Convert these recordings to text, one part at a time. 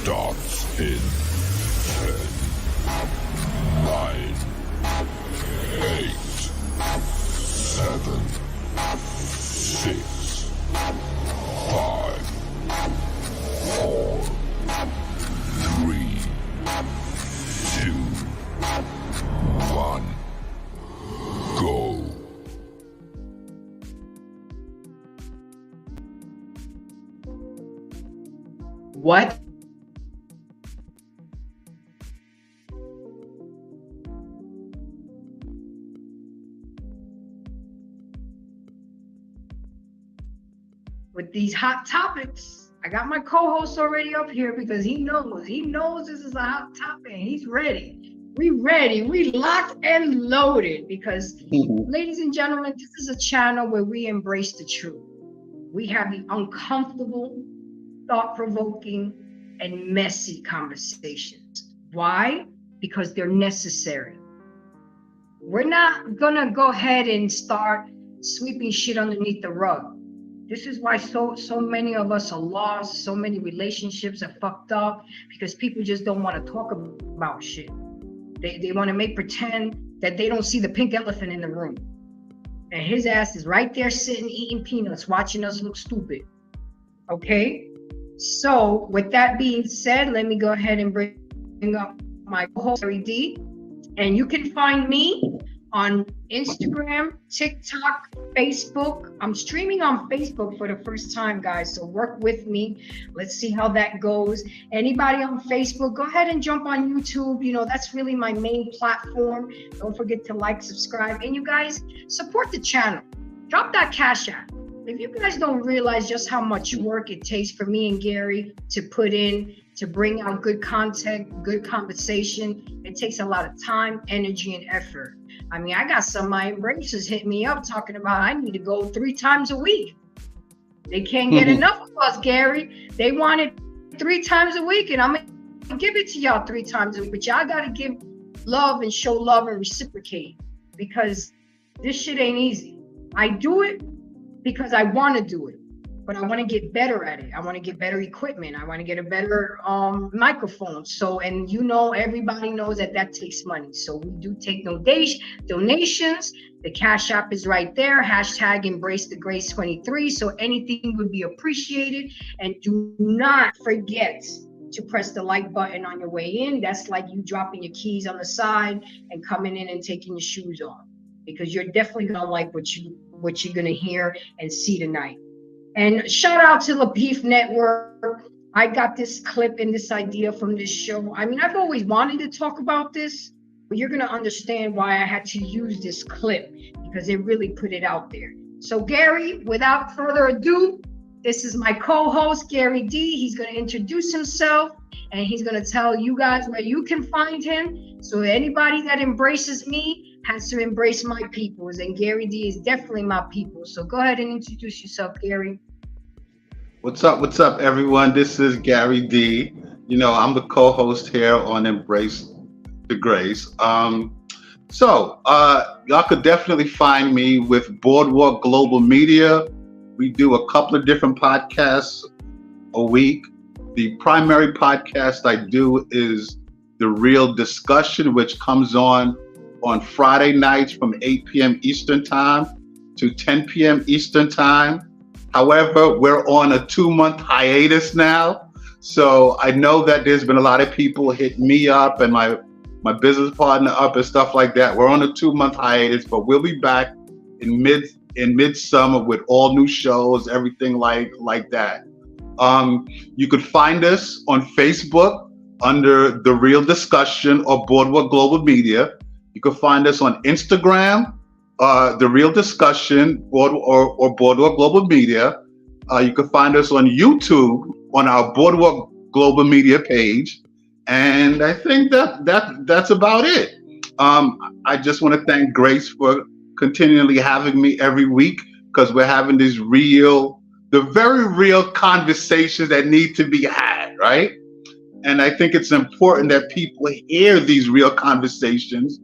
starts in 10, 9, 8, 7, 6, 5, 4, 3, 2, 1, go. What? With these hot topics, I got my co-host already up here because he knows this is a hot topic. He's ready. We ready. We locked and loaded because, ladies and gentlemen, this is a channel where we embrace the truth. We have the uncomfortable, thought-provoking, and messy conversations. Why? Because they're necessary. We're not gonna go ahead and start sweeping shit underneath the rug. This is why so many of us are lost. So many relationships are fucked up because people just don't want to talk about shit. They want to make pretend that they don't see the pink elephant in the room. And his ass is right there sitting eating peanuts, watching us look stupid. Okay? So with that being said, let me go ahead and bring up my co-host, Gary D. And you can find me on Instagram, TikTok, Facebook. I'm streaming on Facebook for the first time, guys, so work with me. Let's see how that goes. Anybody on Facebook, go ahead and jump on YouTube. You know, that's really my main platform. Don't forget to like, subscribe, and you guys support the channel. Drop that Cash App. If you guys don't realize just how much work it takes for me and Gary to put in, to bring out good content, good conversation, it takes a lot of time, energy, and effort. I mean, I got some of my embracers hit me up talking about I need to go 3 times a week. They can't get enough of us, Gary. They want it 3 times a week, and I'm gonna give it to y'all 3 times a week. But y'all gotta give love and show love and reciprocate, because this shit ain't easy. I do it because I want to do it, but I want to get better at it. I want to get better equipment. I want to get a better microphone. So, and you know, everybody knows that takes money. So we do take donations. The Cash App is right there. Hashtag Embrace the Grace 23. So anything would be appreciated. And do not forget to press the like button on your way in. That's like you dropping your keys on the side and coming in and taking your shoes off, because you're definitely gonna like what you're gonna hear and see tonight. And shout out to the Beef Network. I got this clip and this idea from this show. I mean, I've always wanted to talk about this, but you're gonna understand why I had to use this clip, because it really put it out there. So Gary, without further ado, this is my co-host, Gary D. He's gonna introduce himself and he's gonna tell you guys where you can find him. So anybody that embraces me has to embrace my peoples, and Gary D is definitely my people. So go ahead and introduce yourself, Gary. What's up, everyone? This is Gary D. You know, I'm the co-host here on Embrace the Grace. So y'all could definitely find me with Boardwalk Global Media. We do a couple of different podcasts a week. The primary podcast I do is The Real Discussion, which comes on Friday nights from 8 p.m. Eastern Time to 10 p.m. Eastern Time. However, we're on a 2-month hiatus now. So I know that there's been a lot of people hit me up and my business partner up and stuff like that. We're on a 2-month hiatus, but we'll be back in midsummer with all new shows, everything like that. You could find us on Facebook under The Real Discussion or Boardwalk Global Media. You can find us on Instagram, The Real Discussion or Boardwalk Global Media. You can find us on YouTube on our Boardwalk Global Media page. And I think that's about it. I just want to thank Grace for continually having me every week, because we're having the very real conversations that need to be had, right? And I think it's important that people hear these real conversations.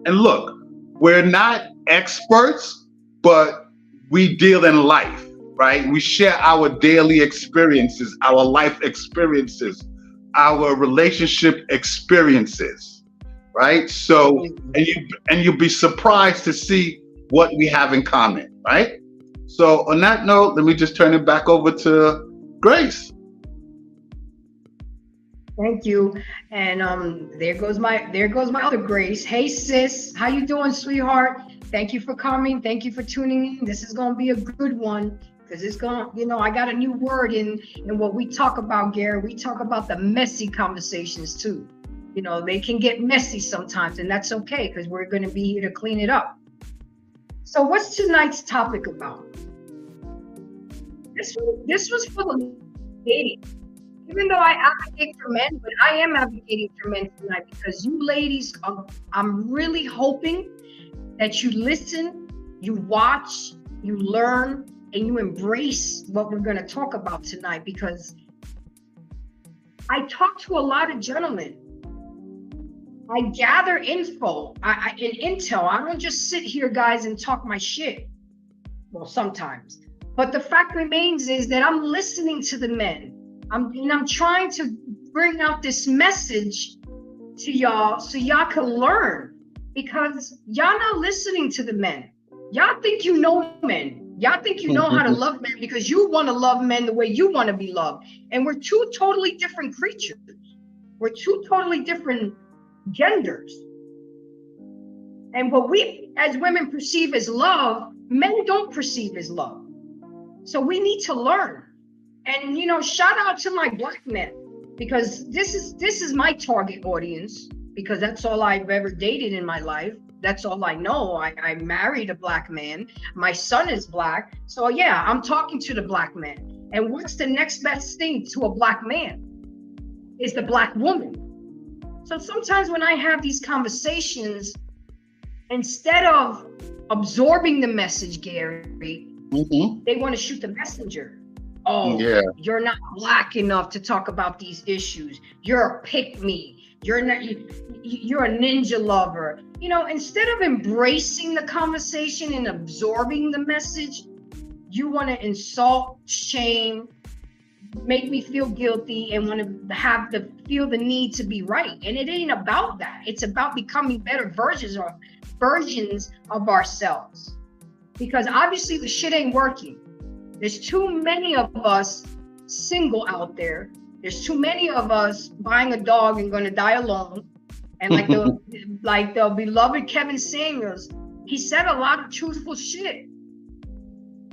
And look, we're not experts, but we deal in life, right? We share our daily experiences, our life experiences. our relationship experiences, right? So, and you'll be surprised to see what we have in common, right? So, on that note, let me just turn it back over to Grace. Thank you. And there goes my other Grace. Hey sis, how you doing, sweetheart? Thank you for coming. Thank you for tuning in. This is gonna be a good one because it's gonna, I got a new word in what we talk about, Gary. We talk about the messy conversations too. They can get messy sometimes, and that's okay because we're gonna be here to clean it up. So what's tonight's topic about? This was for the dating. Even though I advocate for men, but I am advocating for men tonight because you ladies, I'm really hoping that you listen, you watch, you learn, and you embrace what we're going to talk about tonight, because I talk to a lot of gentlemen. I gather info and intel. I don't just sit here, guys, and talk my shit. Well, sometimes. But the fact remains is that I'm listening to the men. I'm trying to bring out this message to y'all so y'all can learn, because y'all not listening to the men. Y'all think you know men. Y'all think you know how to love men because you want to love men the way you want to be loved. And we're two totally different creatures. We're two totally different genders. And what we as women perceive as love, men don't perceive as love. So we need to learn. And shout out to my Black men, because this is my target audience, because that's all I've ever dated in my life. That's all I know. I married a Black man. My son is Black. So yeah, I'm talking to the Black man. And what's the next best thing to a Black man? Is the Black woman. So sometimes when I have these conversations, instead of absorbing the message, Gary, they want to shoot the messenger. Oh, yeah. You're not Black enough to talk about these issues. You're a pick-me. You're a ninja lover. Instead of embracing the conversation and absorbing the message, you want to insult, shame, make me feel guilty, and want to feel the need to be right. And it ain't about that. It's about becoming better versions of ourselves. Because obviously the shit ain't working. There's too many of us single out there. There's too many of us buying a dog and going to die alone. And like the beloved Kevin Samuels, he said a lot of truthful shit.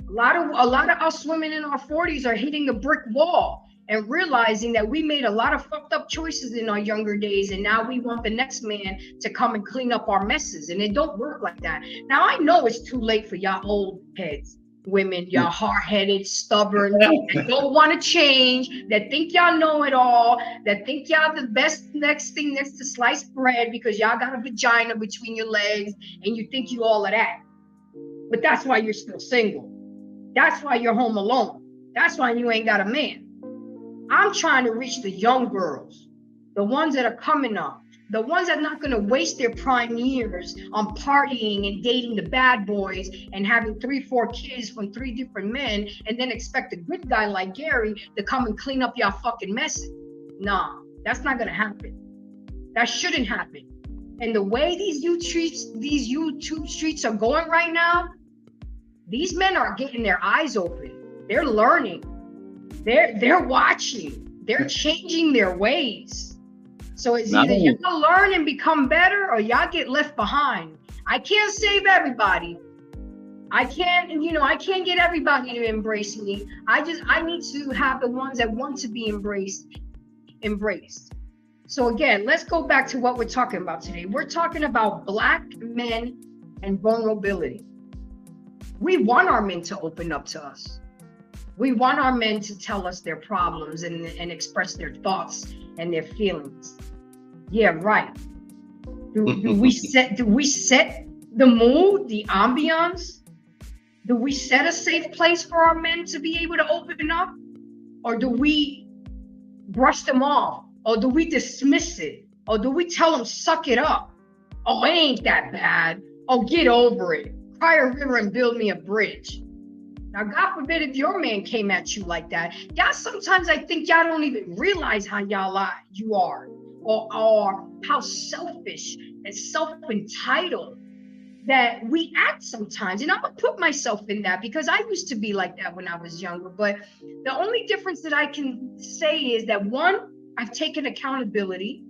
A lot of us women in our 40s are hitting the brick wall and realizing that we made a lot of fucked up choices in our younger days, and now we want the next man to come and clean up our messes. And it don't work like that. Now I know it's too late for y'all old heads. Women, y'all hard-headed, stubborn, that don't want to change, that think y'all know it all, that think y'all the best next thing next to sliced bread because y'all got a vagina between your legs and you think you all of that. But that's why you're still single. That's why you're home alone. That's why you ain't got a man. I'm trying to reach the young girls, the ones that are coming up, the ones that are not going to waste their prime years on partying and dating the bad boys and having 3-4 kids from 3 different men, and then expect a good guy like Gary to come and clean up your fucking messes. Nah, that's not going to happen. That shouldn't happen. And the way these YouTube streets are going right now, these men are getting their eyes open. They're learning. They're watching. They're changing their ways. So it's either y'all learn and become better, or y'all get left behind. I can't save everybody. I can't get everybody to embrace me. I need to have the ones that want to be embraced. So again, let's go back to what we're talking about today. We're talking about Black men and vulnerability. We want our men to open up to us. We want our men to tell us their problems and express their thoughts and their feelings. Yeah, right. Do we set the mood, the ambiance? Do we set a safe place for our men to be able to open up? Or do we brush them off? Or do we dismiss it? Or do we tell them, suck it up? Oh, it ain't that bad. Oh, get over it. Cry a river and build me a bridge. Now, God forbid if your man came at you like that. Y'all, sometimes I think y'all don't even realize how you are, or how selfish and self-entitled that we act sometimes. And I'm gonna put myself in that because I used to be like that when I was younger. But the only difference that I can say is that one, I've taken accountability.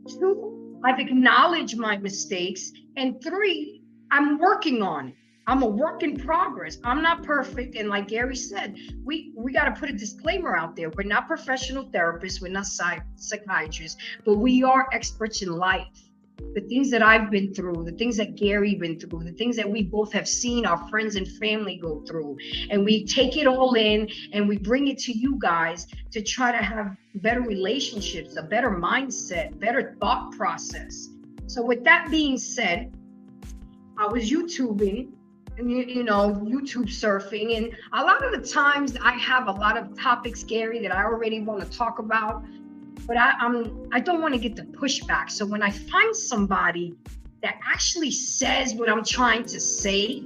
Two, I've acknowledged my mistakes. And three, I'm working on it. I'm a work in progress. I'm not perfect. And like Gary said, we got to put a disclaimer out there. We're not professional therapists. We're not psychiatrists, but we are experts in life. The things that I've been through, the things that Gary been through, the things that we both have seen our friends and family go through. And we take it all in and we bring it to you guys to try to have better relationships, a better mindset, better thought process. So with that being said, I was YouTubing and, YouTube surfing. And a lot of the times I have a lot of topics, Gary, that I already want to talk about. But I don't want to get the pushback. So when I find somebody that actually says what I'm trying to say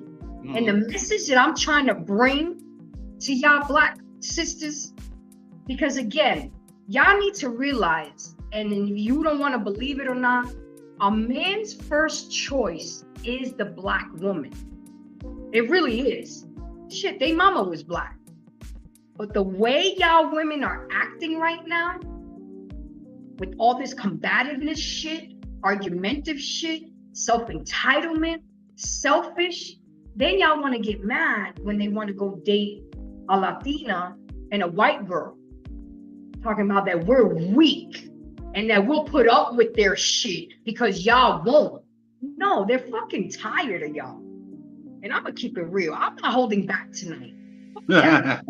and the message that I'm trying to bring to y'all Black sisters, because again, y'all need to realize, and if you don't want to believe it or not, a man's first choice is the Black woman. It really is. Shit, they mama was Black. But the way y'all women are acting right now, with all this combativeness shit, argumentative shit, self-entitlement, selfish, then y'all want to get mad when they want to go date a Latina and a white girl. Talking about that we're weak and that we'll put up with their shit because y'all won't. No, they're fucking tired of y'all. And I'm gonna keep it real. I'm not holding back tonight. Yeah.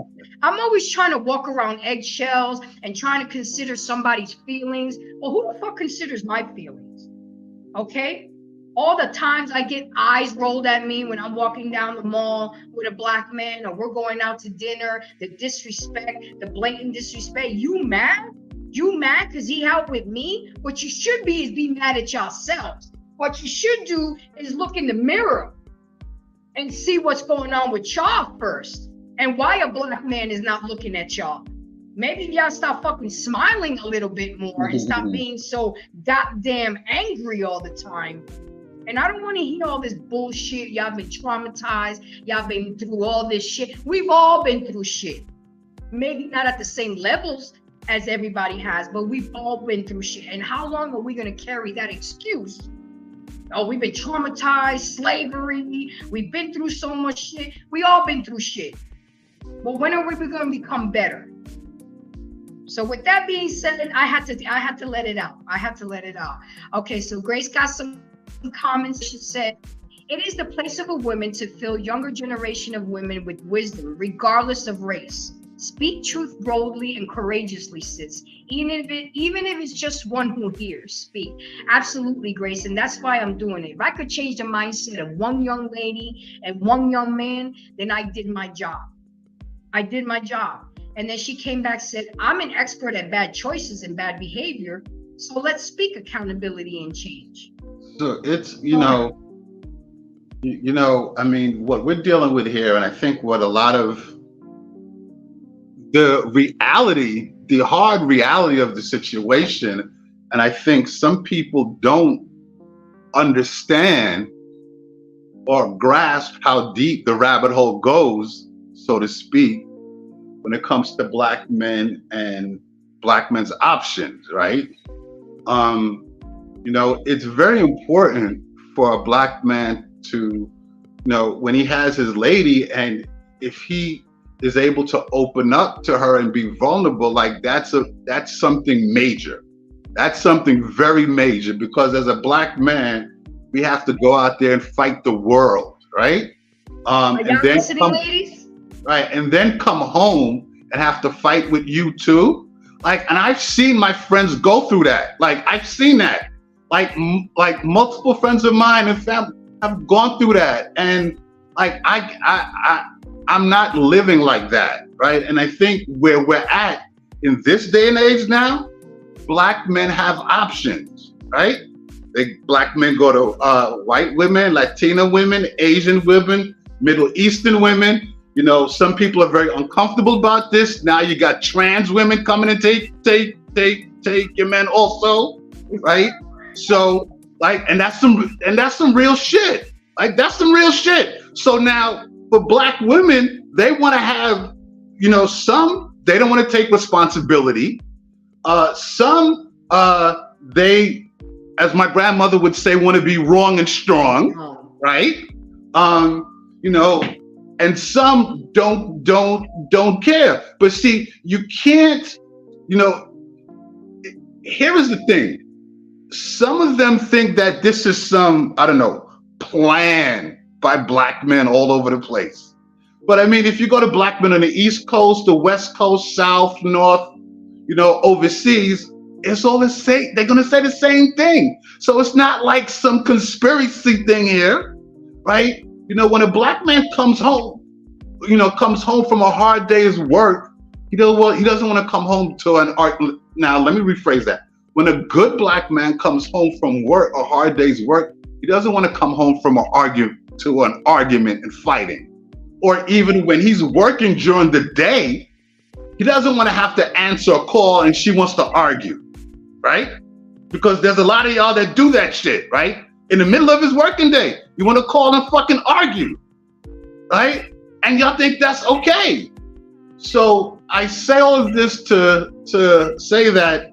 I'm always trying to walk around eggshells and trying to consider somebody's feelings. Well, who the fuck considers my feelings? Okay? All the times I get eyes rolled at me when I'm walking down the mall with a Black man, or we're going out to dinner, the disrespect, the blatant disrespect. You mad? You mad because he out with me? What you should be is be mad at yourselves. What you should do is look in the mirror and see what's going on with y'all first, and why a Black man is not looking at y'all. Maybe y'all stop fucking smiling a little bit more and stop being so goddamn angry all the time. And I don't want to hear all this bullshit. Y'all been traumatized. Y'all been through all this shit. We've all been through shit. Maybe not at the same levels as everybody has, but we've all been through shit. And how long are we going to carry that excuse? Oh, we've been traumatized, slavery. We've been through so much shit. We all been through shit. But when are we going to become better? So with that being said, I had to let it out. I had to let it out. Okay, so Grace got some comments. She said, it is the place of a woman to fill younger generation of women with wisdom, regardless of race. Speak truth boldly and courageously, sis. Even if it's just one who hears, speak. Absolutely, Grace, and that's why I'm doing it. If I could change the mindset of one young lady and one young man, then I did my job. I did my job. And then she came back and said, I'm an expert at bad choices and bad behavior, so let's speak accountability and change. So it's, I mean, what we're dealing with here, and I think what a lot of the hard reality of the situation, and I think some people don't understand or grasp how deep the rabbit hole goes, so to speak, when it comes to Black men and Black men's options, right? It's very important for a Black man to, when he has his lady, and if he is able to open up to her and be vulnerable, like that's something major. That's something very major, because as a Black man, we have to go out there and fight the world, right? Are y'all listening, ladies? Right, and then come home and have to fight with you too. And I've seen my friends go through that. I've seen that. Like multiple friends of mine and family have gone through that, and I'm not living like that, right? And I think where we're at in this day and age now, Black men have options, right? Black men go to white women, Latina women, Asian women, Middle Eastern women. You know, some people are very uncomfortable about this. Now you got trans women coming and take your men also, right? So like, and that's some real shit. Like that's some real shit. So now for black women, they want to have, you know, some they don't want to take responsibility. Some they, as my grandmother would say, want to be wrong and strong, right? You know, and some don't care. But see, you can't, you know, here is the thing. Some of them think that this is some, I don't know, plan by black men all over the place. But I mean, if you go to black men on the East Coast, the West Coast, South, North, you know, overseas, it's all the same. They're going to say the same thing. So it's not like some conspiracy thing here, right? You know, when a black man comes home, you know, comes home from a hard day's work, he doesn't want to come home to an art. Now, let me rephrase that. When a good black man comes home from work, a hard day's work, he doesn't want to come home from an argument and fighting. Or even when he's working during the day, he doesn't want to have to answer a call and she wants to argue, right? Because there's a lot of y'all that do that shit, right? In the middle of his working day, you want to call and fucking argue, right? And y'all think that's okay. So I say all of this to say that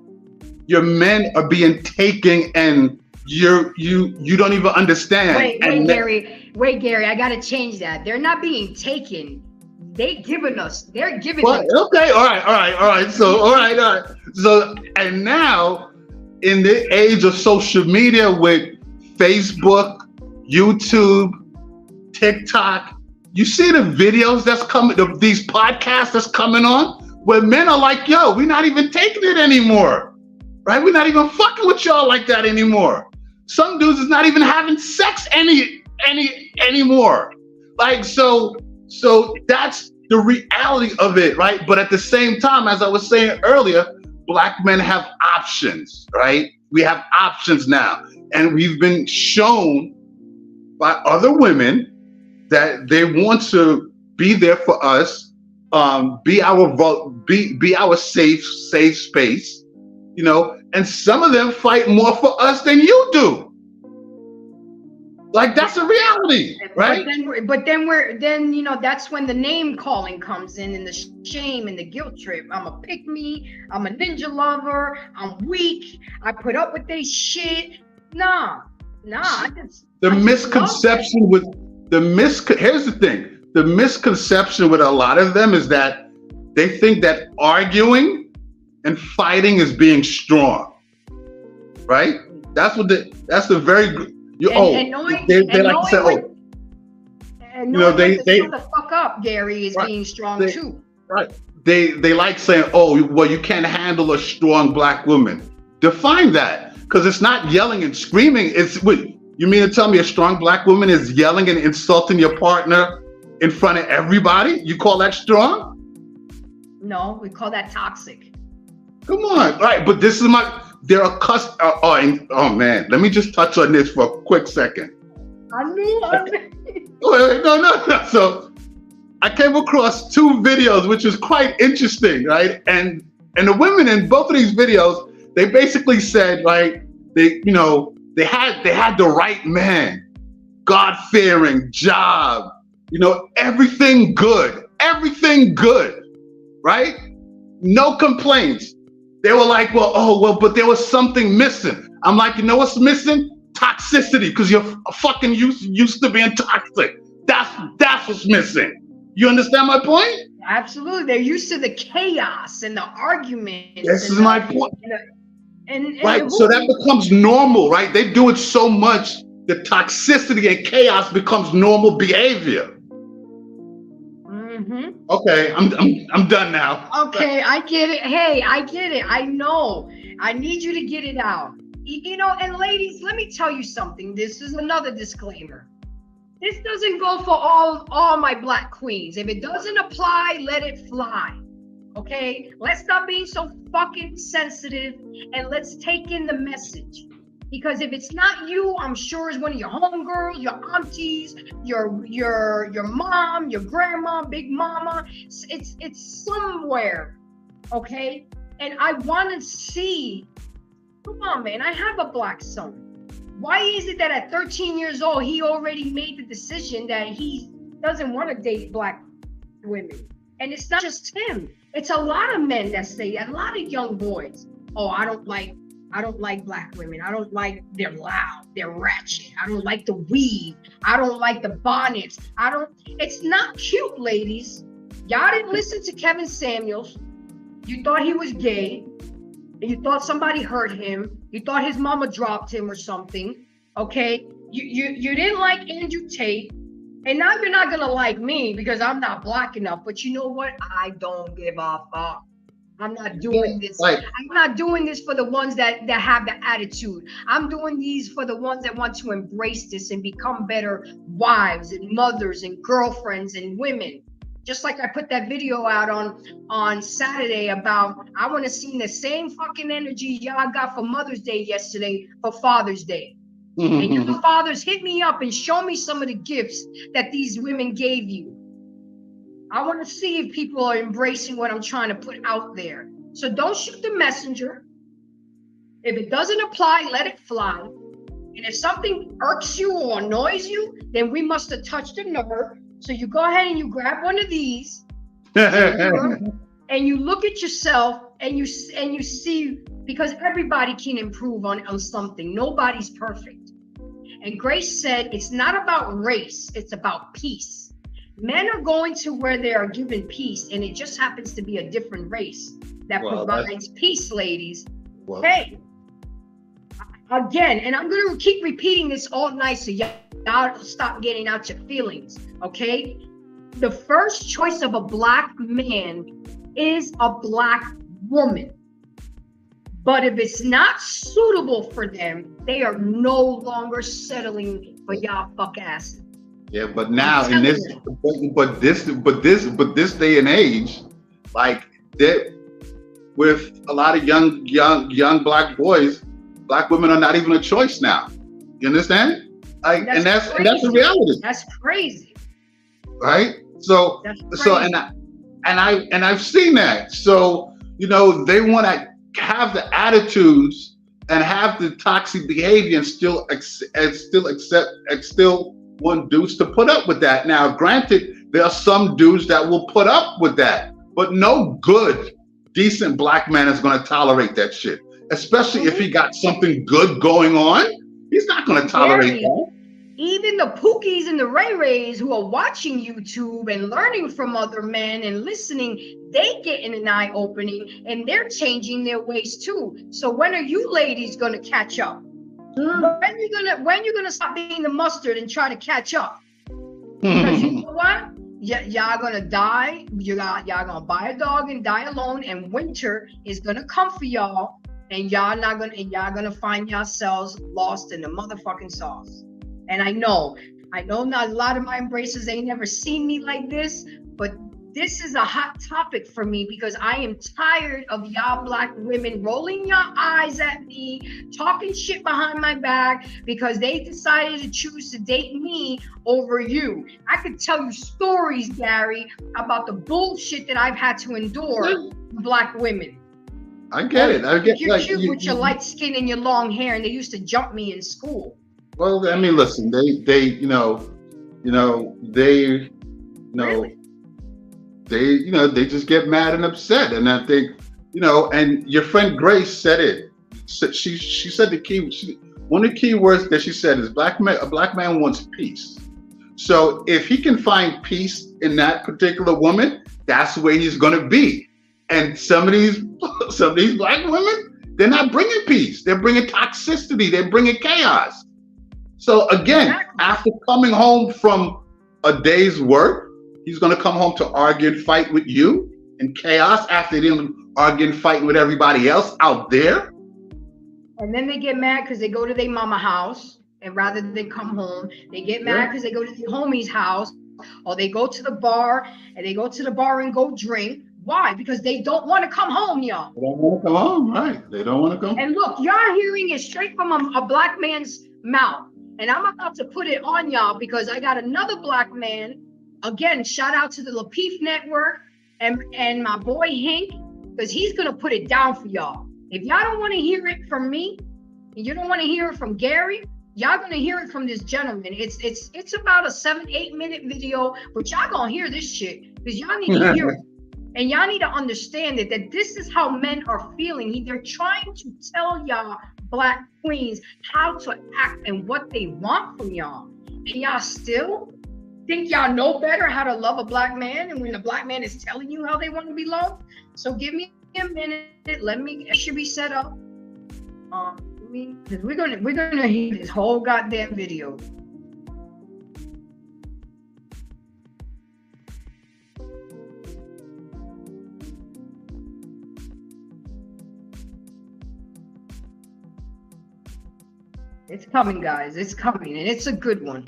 your men are being taken and you don't even understand. Wait, Gary, I gotta change that. They're not being taken. They're giving us. Okay, all right. So, and now in the age of social media with Facebook, YouTube, TikTok, you see the videos that's coming, these podcasts that's coming on, where men are like, yo, we're not even taking it anymore, right? We're not even fucking with y'all like that anymore. Some dudes is not even having sex anymore. Like, so that's the reality of it, right? But at the same time, as I was saying earlier, black men have options, right? We have options now. And we've been shown by other women that they want to be there for us, be our safe space, you know, and some of them fight more for us than you do. Like that's a reality, right? But then you know, that's when the name calling comes in and the shame and the guilt trip. I'm a pick me, I'm a ninja lover, I'm weak, I put up with this shit. Nah. Here's the thing. The misconception with a lot of them is that they think that arguing and fighting is being strong, right? That's the very good. They like to say, oh, you know, they shut the fuck up, Gary, is right, being strong too. Right. They like saying, oh, well, you can't handle a strong black woman. Define that, because it's not yelling and screaming. You mean to tell me a strong black woman is yelling and insulting your partner in front of everybody? You call that strong? No, we call that toxic. Come on, right? But this is they're accustomed. Oh man, let me just touch on this for a quick second. I knew. No. So I came across two videos, which is quite interesting, right? And the women in both of these videos, they basically said, right, they had the right man, God-fearing, job, you know, everything good, right? No complaints. They were like, but there was something missing. I'm like, you know what's missing? Toxicity, because you're fucking used to being toxic. That's what's missing. You understand my point? Absolutely. They're used to the chaos and the arguments. This is my point. And right, so that becomes normal, right? They do it so much, the toxicity and chaos becomes normal behavior. Mm-hmm. Okay, I'm done now. Okay, I get it. Hey, I get it. I know. I need you to get it out. You know, and ladies, let me tell you something. This is another disclaimer. This doesn't go for all my black queens. If it doesn't apply, let it fly. Okay? Let's stop being so fucking sensitive and let's take in the message. Because if it's not you, I'm sure it's one of your homegirls, your aunties, your mom, your grandma, big mama. It's somewhere, okay? And I want to see. Come on, man. I have a black son. Why is it that at 13 years old he already made the decision that he doesn't want to date black women? And it's not just him. It's a lot of men that say that. A lot of young boys. Oh, I don't like black women. I don't like, they're loud, they're ratchet. I don't like the weave. I don't like the bonnets. It's not cute, ladies. Y'all didn't listen to Kevin Samuels. You thought he was gay. And you thought somebody hurt him. You thought his mama dropped him or something. Okay? You didn't like Andrew Tate. And now you're not gonna like me because I'm not black enough. But you know what? I don't give a fuck. I'm not doing this. I'm not doing this for the ones that have the attitude. I'm doing these for the ones that want to embrace this and become better wives and mothers and girlfriends and women. Just like I put that video out on Saturday about, I want to see the same fucking energy y'all got for Mother's Day yesterday for Father's Day. And your fathers, hit me up and show me some of the gifts that these women gave you. I want to see if people are embracing what I'm trying to put out there. So don't shoot the messenger. If it doesn't apply, let it fly. And if something irks you or annoys you, then we must have touched a nerve. So you go ahead and you grab one of these and you look at yourself and you see, because everybody can improve on something. Nobody's perfect. And Grace said, it's not about race, it's about peace. Men are going to where they are given peace, and it just happens to be a different race that provides peace, ladies. Well, hey, again, and I'm going to keep repeating this all night so y'all stop getting out your feelings, okay? The first choice of a black man is a black woman. But if it's not suitable for them, they are no longer settling for y'all fuck asses. Yeah, but now in this, but this day and age, like that, with a lot of young black boys, black women are not even a choice now. You understand? Like, and that's the reality. That's crazy. Right? So I've seen that. So they want to have the attitudes and have the toxic behavior and still want dudes to put up with that. Now, granted, there are some dudes that will put up with that, but no good, decent black man is going to tolerate that shit. Especially if he got something good going on, he's not going to tolerate that. Even the Pookies and the Ray Rays who are watching YouTube and learning from other men and listening, they getting an eye opening and they're changing their ways too. So when are you ladies going to catch up? When you gonna stop being the mustard and try to catch up? Because you know what? Y'all gonna die. Y'all gonna buy a dog and die alone, and winter is gonna come for y'all, and y'all gonna find yourselves lost in the motherfucking sauce. And I know not a lot of my embracers ain't never seen me like this, but this is a hot topic for me because I am tired of y'all black women rolling your eyes at me, talking shit behind my back because they decided to choose to date me over you. I could tell you stories, Gary, about the bullshit that I've had to endure with black women. I get it. You're cute with your light skin and your long hair, and they used to jump me in school. Well, I mean, listen, they just get mad and upset. And I think, and your friend Grace said it. She said one of the key words that she said is a black man wants peace. So if he can find peace in that particular woman, that's where he's going to be. And some of these black women, they're not bringing peace. They're bringing toxicity. They're bringing chaos. So again, after coming home from a day's work, he's going to come home to argue and fight with you in chaos after they didn't argue and fight with everybody else out there. And then they get mad because they go to their mama house, and rather than come home, they get mad because they go to the homie's house, or they go to the bar and go drink. Why? Because they don't want to come home, y'all. They don't want to come home, right? They don't want to come. And look, y'all hearing it straight from a black man's mouth. And I'm about to put it on y'all because I got another black man. Again, shout out to the Lapeef Network and my boy Hank, because he's going to put it down for y'all. If y'all don't want to hear it from me, and you don't want to hear it from Gary, y'all going to hear it from this gentleman. It's about a 7-8 minute video, but y'all going to hear this shit because y'all need to hear it. And y'all need to understand that this is how men are feeling. They're trying to tell y'all black queens how to act and what they want from y'all. And y'all still think y'all know better how to love a black man, and when the black man is telling you how they want to be loved. So give me a minute. It should be set up. Because we're gonna hear this whole goddamn video. It's coming, guys. It's coming, and it's a good one.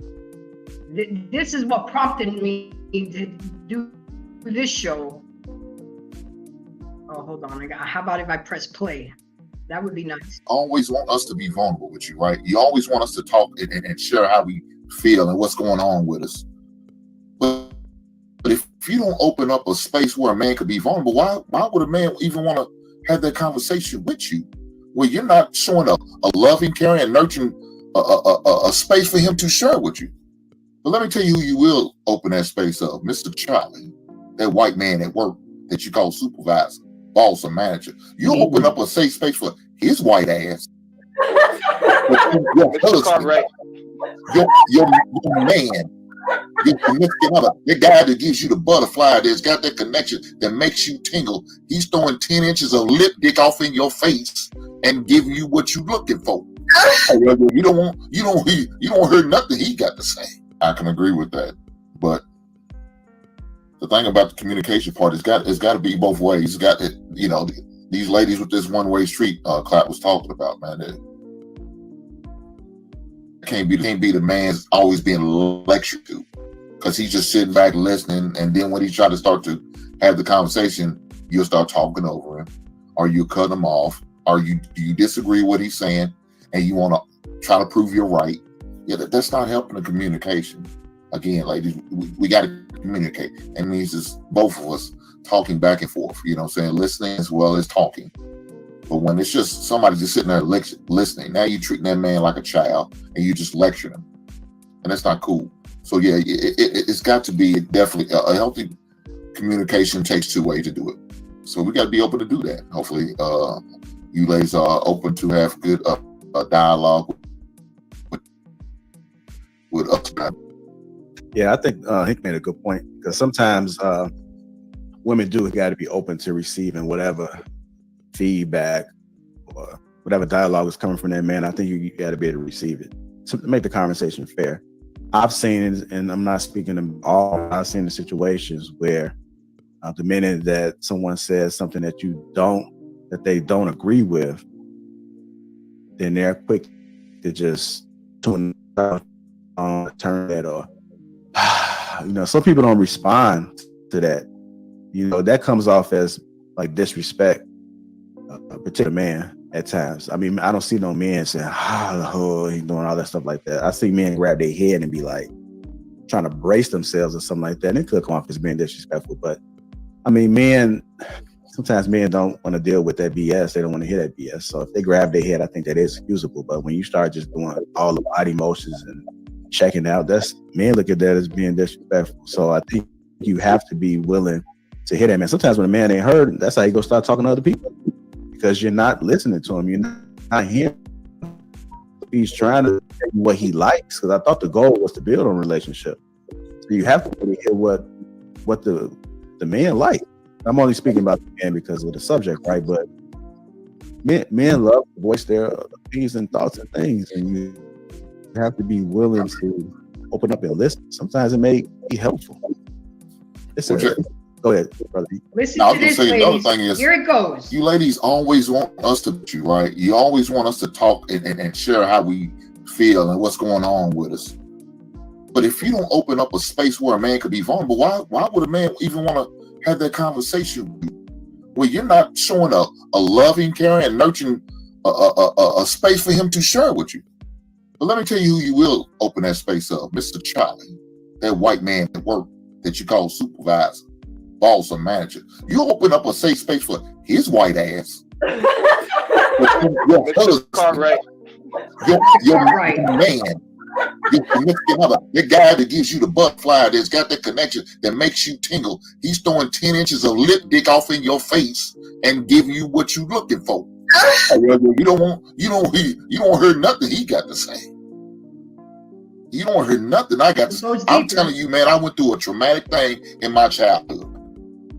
This is what prompted me to do this show. Oh, hold on. How about if I press play? That would be nice. Always want us to be vulnerable with you, right? You always want us to talk and share how we feel and what's going on with us. But if you don't open up a space where a man could be vulnerable, why would a man even want to have that conversation with you? Where you're not showing a loving, caring, and nurturing a space for him to share with you. But let me tell you who you will open that space up. Mr. Charlie, that white man at work that you call supervisor, boss, or manager. You open up a safe space for his white ass. your husband, Right. your man, your significant other, the guy that gives you the butterfly, that's got that connection that makes you tingle. He's throwing 10 inches of lip dick off in your face and giving you what you're looking for. You don't hear nothing he got to say. I can agree with that, but the thing about the communication part is it's got to be both ways. It's got to, these ladies with this one-way street Clap was talking about, man. It can't be the man's always being lectured to, because he's just sitting back listening, and then when he try to start to have the conversation, you'll start talking over him, or you cut him off, or do you disagree with what he's saying, and you want to try to prove you're right. Yeah, that's not helping the communication. Again, ladies, we got to communicate. It means it's both of us talking back and forth, listening as well as talking. But when it's just somebody just sitting there listening, now you're treating that man like a child and you just lecturing him. And that's not cool. So yeah, it's got to be definitely a healthy communication. Takes two ways to do it. So we got to be open to do that. Hopefully you ladies are open to have good dialogue with us. Yeah, I think Hank made a good point, because sometimes women do got to be open to receiving whatever feedback or whatever dialogue is coming from that man. I think you got to be able to receive it to make the conversation fair. I've seen it, and I'm not speaking to all. I've seen the situations where the minute that someone says something that they don't agree with, then they're quick to just tune out, turn that off. Some people don't respond to that. That comes off as like disrespect, a particular man at times. I mean, I don't see no men saying, he's doing all that stuff like that. I see men grab their head and be like trying to brace themselves or something like that. And it could come off as being disrespectful. But I mean, sometimes men don't want to deal with that BS. They don't want to hear that BS. So if they grab their head, I think that is excusable. But when you start just doing all the body motions and checking out, men look at that as being disrespectful. So I think you have to be willing to hear that man. Sometimes when a man ain't heard, that's how you go start talking to other people, because you're not listening to him. You're not hearing. He's trying to tell you what he likes, because I thought the goal was to build a relationship. So you have to really hear what the man like. I'm only speaking about the man because of the subject, right? But men love to voice their opinions and thoughts and things, and you have to be willing to open up and listen. Sometimes it may be helpful. Go ahead, brother. Listen to this, ladies. Another thing is, here it goes. You ladies always want us to, right? You always want us to talk and share how we feel and what's going on with us. But if you don't open up a space where a man could be vulnerable, why would a man even want to have that conversation with you? where you're not showing a loving, caring, and nurturing a space for him to share with you. But let me tell you who you will open that space up, Mr. Charlie, that white man at work that you call supervisor, boss, or manager. You open up a safe space for his white ass. Your husband, Right. your Right. man, your significant other, the guy that gives you the butterfly that's got that connection that makes you tingle. He's throwing 10 inches of lip dick off in your face and giving you what you're looking for. You don't hear nothing he got to say. You don't hear nothing I got to say. I'm telling you, man, I went through a traumatic thing in my childhood.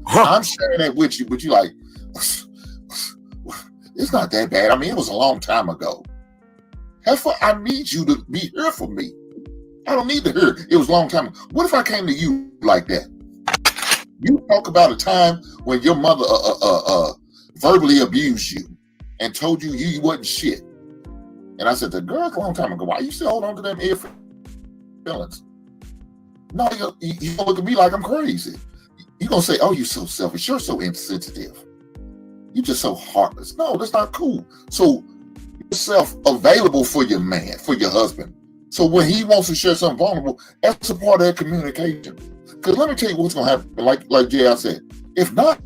I'm sharing that with you, but you like, it's not that bad. I mean, it was a long time ago. Heifer, I need you to be here for me. I don't need to hear it was a long time ago. What if I came to you like that? You talk about a time when your mother verbally abused you and told you you wasn't shit. And I said, the girl's a long time ago. Why you still hold on to them feelings? No, you gonna look at me like I'm crazy. You're gonna say, oh, you're so selfish. You're so insensitive. You're just so heartless. No, that's not cool. So yourself available for your man, for your husband. So when he wants to share something vulnerable, that's a part of that communication. Because let me tell you what's gonna happen. Like JR said, if not,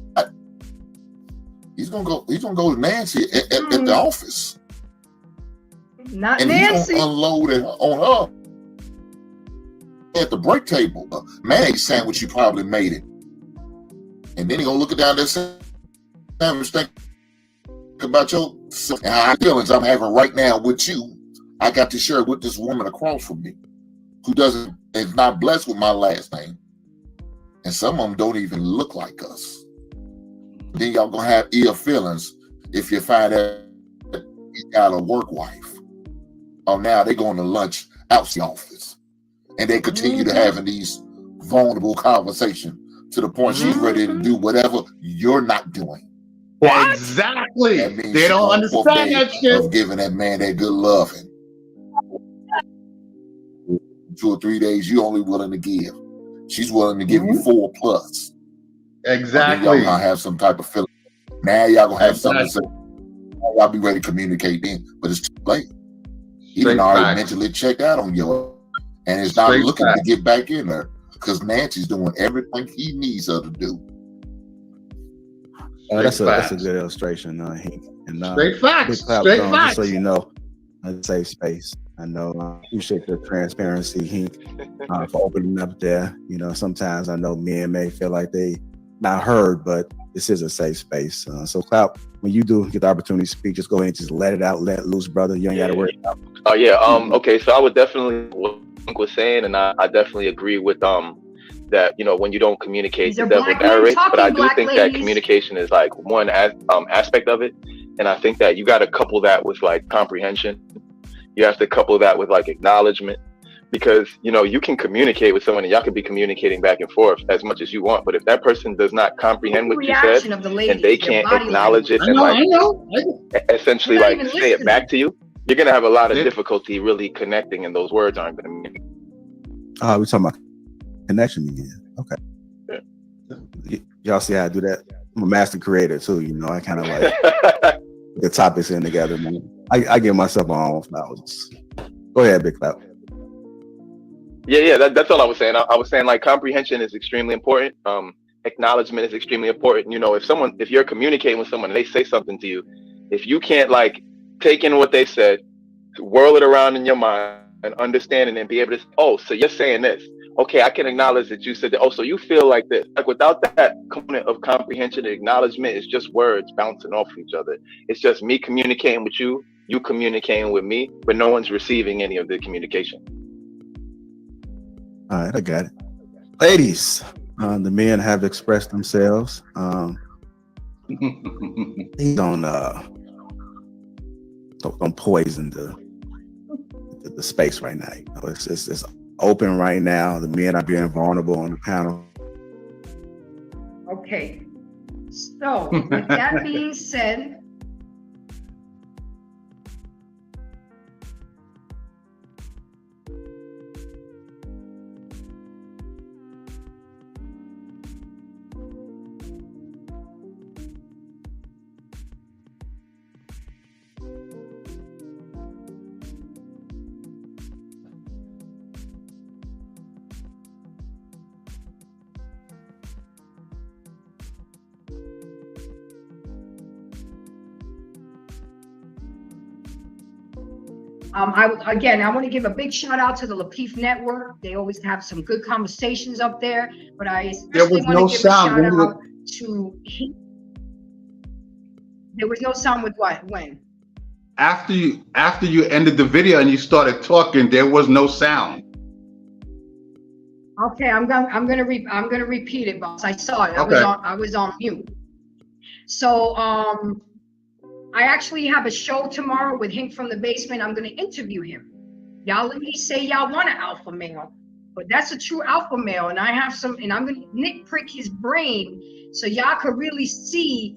he's gonna go to Nancy at the office. Not and Nancy. He's gonna unload it on her at the break table. A mayonnaise sandwich you probably made it. And then he's gonna look it down there sandwich, think about your feelings I'm having right now with you. I got to share with this woman across from me who is not blessed with my last name. And some of them don't even look like us. Then y'all gonna have ill feelings if you find out you got a work wife. Oh, now they going to lunch out the office. And they continue to having these vulnerable conversations to the point she's ready to do whatever you're not doing. What? Exactly. They don't understand that shit. Of giving that man that good loving. 2 or 3 days you only willing to give. She's willing to give you 4+. Exactly. Y'all gonna have some type of feeling. Now y'all gonna have something to say. Y'all be ready to communicate then, but it's too late. He done already mentally checked out on you, and is not looking to get back in there because Nancy's doing everything he needs her to do. That's a good illustration, Hank. And straight facts. Straight facts. Just so you know, a safe space. I know. I appreciate the transparency, Hank, for opening up there. You know, sometimes I know men may feel like they not heard, but this is a safe space. So, Clout, when you do get the opportunity to speak, just go ahead and just let it out, let it loose, brother. You ain't got to worry about it. Oh, yeah. Okay, so I would definitely what Hank was saying, and I definitely agree with that, you know, when you don't communicate, the devil narrates. But I do think that communication is like one aspect of it. And I think that you got to couple that with like comprehension. You have to couple that with like acknowledgement, because, you know, you can communicate with someone and y'all could be communicating back and forth as much as you want. But if that person does not comprehend what you said and they can't acknowledge it and like essentially like say it back to you, you're going to have a lot of difficulty really connecting, and those words aren't going to mean. We're talking about connection again. Okay. Yeah. Y'all see how I do that? I'm a master creator too, you know. I kind of like the topics in together, man. I give myself my own flowers. Go ahead, Big Clout. Yeah, that's all I was saying. I was saying like comprehension is extremely important. Acknowledgement is extremely important. You know, if you're communicating with someone and they say something to you, if you can't like take in what they said, whirl it around in your mind and understand it and be able to, oh, so you're saying this. Okay, I can acknowledge that you said that. Oh, so you feel like this. Like without that component of comprehension and acknowledgement, it's just words bouncing off each other. It's just me communicating with you, you communicating with me, but no one's receiving any of the communication. All right, I got it. Ladies, the men have expressed themselves. They don't poison the space right now. You know, it's open right now. The men are being vulnerable on the panel. Okay. So with that being said, I want to give a big shout out to the Lapeef Network. They always have some good conversations up there. But I especially want to give a shout out to. There was no sound with what? When? After you ended the video and you started talking, there was no sound. Okay, I'm gonna repeat it, boss. I saw it. Okay. I was on mute. So I actually have a show tomorrow with Hank from the Basement. I'm gonna interview him. Y'all ladies say y'all want an alpha male, but that's a true alpha male, and I'm gonna nitpick his brain so y'all could really see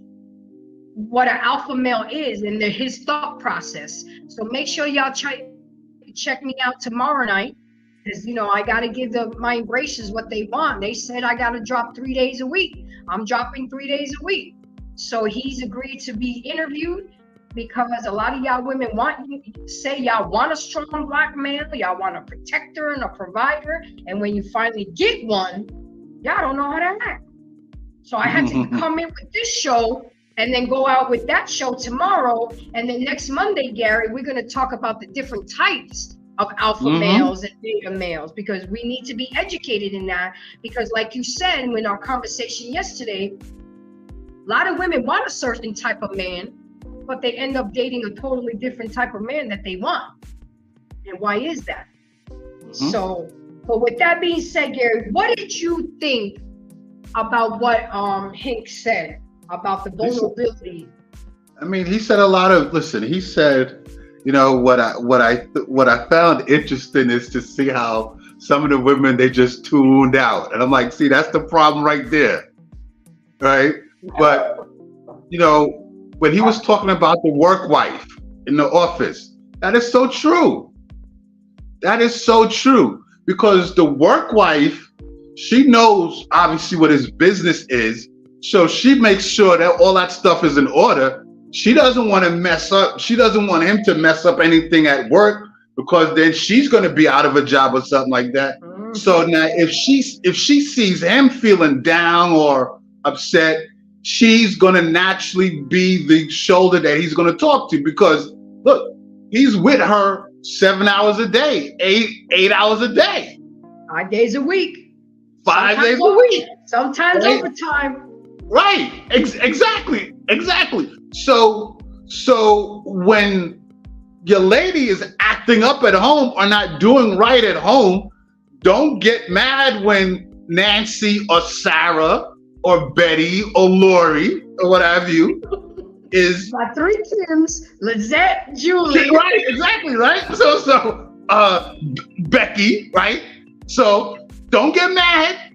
what an alpha male is and his thought process. So make sure y'all check me out tomorrow night, because I gotta give my embraces what they want. They said I gotta drop 3 days a week. I'm dropping 3 days a week. So he's agreed to be interviewed, because a lot of y'all women say y'all want a strong black man, y'all want a protector and a provider, and when you finally get one, y'all don't know how to act. So I had to come in with this show and then go out with that show tomorrow. And then next Monday, Gary, we're going to talk about the different types of alpha males and beta males, because we need to be educated in that. Because like you said in our conversation yesterday, a lot of women want a certain type of man, but they end up dating a totally different type of man that they want. And why is that? So, but with that being said, Gary, what did you think about what Hank said about the vulnerability? I mean, he said a lot of. Listen, he said, what I found interesting is to see how some of the women, they just tuned out, and I'm like, see, that's the problem right there, right? But when he was talking about the work wife in the office, that is so true. That is so true, because the work wife, she knows obviously what his business is. So she makes sure that all that stuff is in order. She doesn't want to mess up. She doesn't want him to mess up anything at work, because then she's going to be out of a job or something like that. So now if she sees him feeling down or upset, she's going to naturally be the shoulder that he's going to talk to, because look, he's with her 7 hours a day, eight hours a day, 5 days a week, 5 days a week, sometimes overtime. Right. Exactly. So when your lady is acting up at home or not doing right at home, don't get mad when Nancy or Sarah or Betty or Lori or what have you is my 3 Kims, Lizette, Julie. Right, exactly, right? So Becky, right? So don't get mad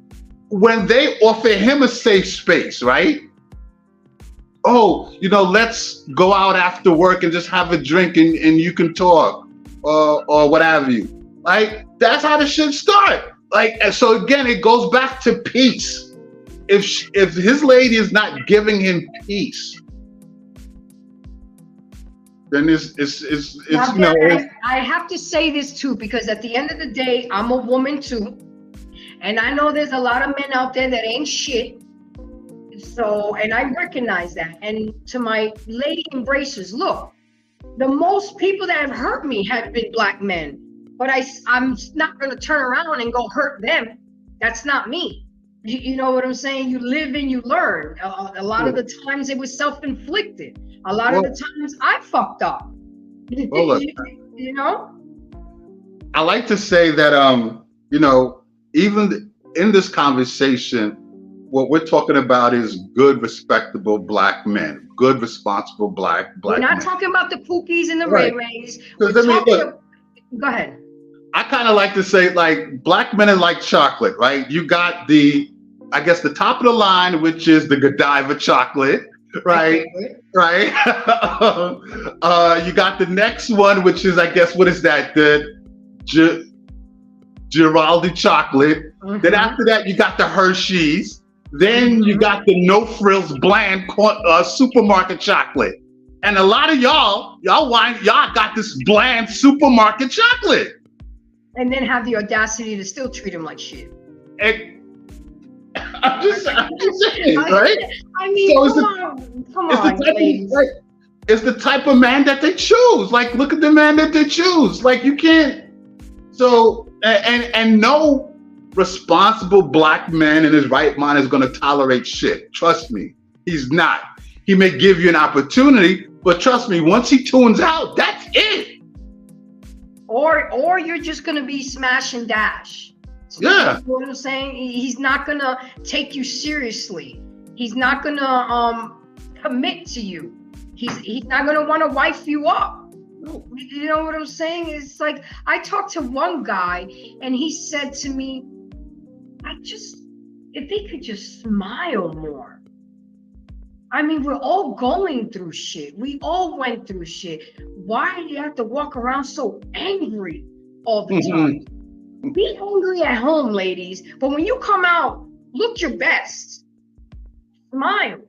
when they offer him a safe space, right? Oh, let's go out after work and just have a drink and you can talk or what have you. Like, that's how the shit start. Like, and so again, it goes back to peace. If his lady is not giving him peace, then it's I have to say this too, because at the end of the day, I'm a woman too. And I know there's a lot of men out there that ain't shit. So, and I recognize that. And to my lady embracers, look, the most people that have hurt me have been black men. But I'm not going to turn around and go hurt them. That's not me. You know what I'm saying? You live and you learn. A lot of the times it was self-inflicted. A lot of the times I fucked up. I like to say that, even in this conversation, what we're talking about is good, respectable black men, good, responsible black We're not men. talking about the Pookies and the Right. Ray-Rays. Go ahead. I kind of like to say, like, black men are like chocolate, right? You got the top of the line, which is the Godiva chocolate, right? Right. You got the next one, which is, what is that? The Giraldi chocolate. Then after that, you got the Hershey's. Then you got the no frills bland supermarket chocolate. And a lot of y'all got this bland supermarket chocolate. And then have the audacity to still treat him like shit. I'm just saying, right? I mean, so come on, ladies. Right? is the type of man that they choose. Like, look at the man that they choose. Like, you can't. So, and no responsible black man in his right mind is going to tolerate shit. Trust me, he's not. He may give you an opportunity, but trust me, once he tunes out, that's it. Or you're just going to be smash and dash. Yeah. You know what I'm saying? He's not going to take you seriously. He's not going to commit to you. He's not going to want to wife you up. You know what I'm saying? It's like, I talked to one guy and he said to me, if they could just smile more. I mean, we're all going through shit. We all went through shit. Why do you have to walk around so angry all the time? Be angry at home, ladies. But when you come out, look your best. Smile.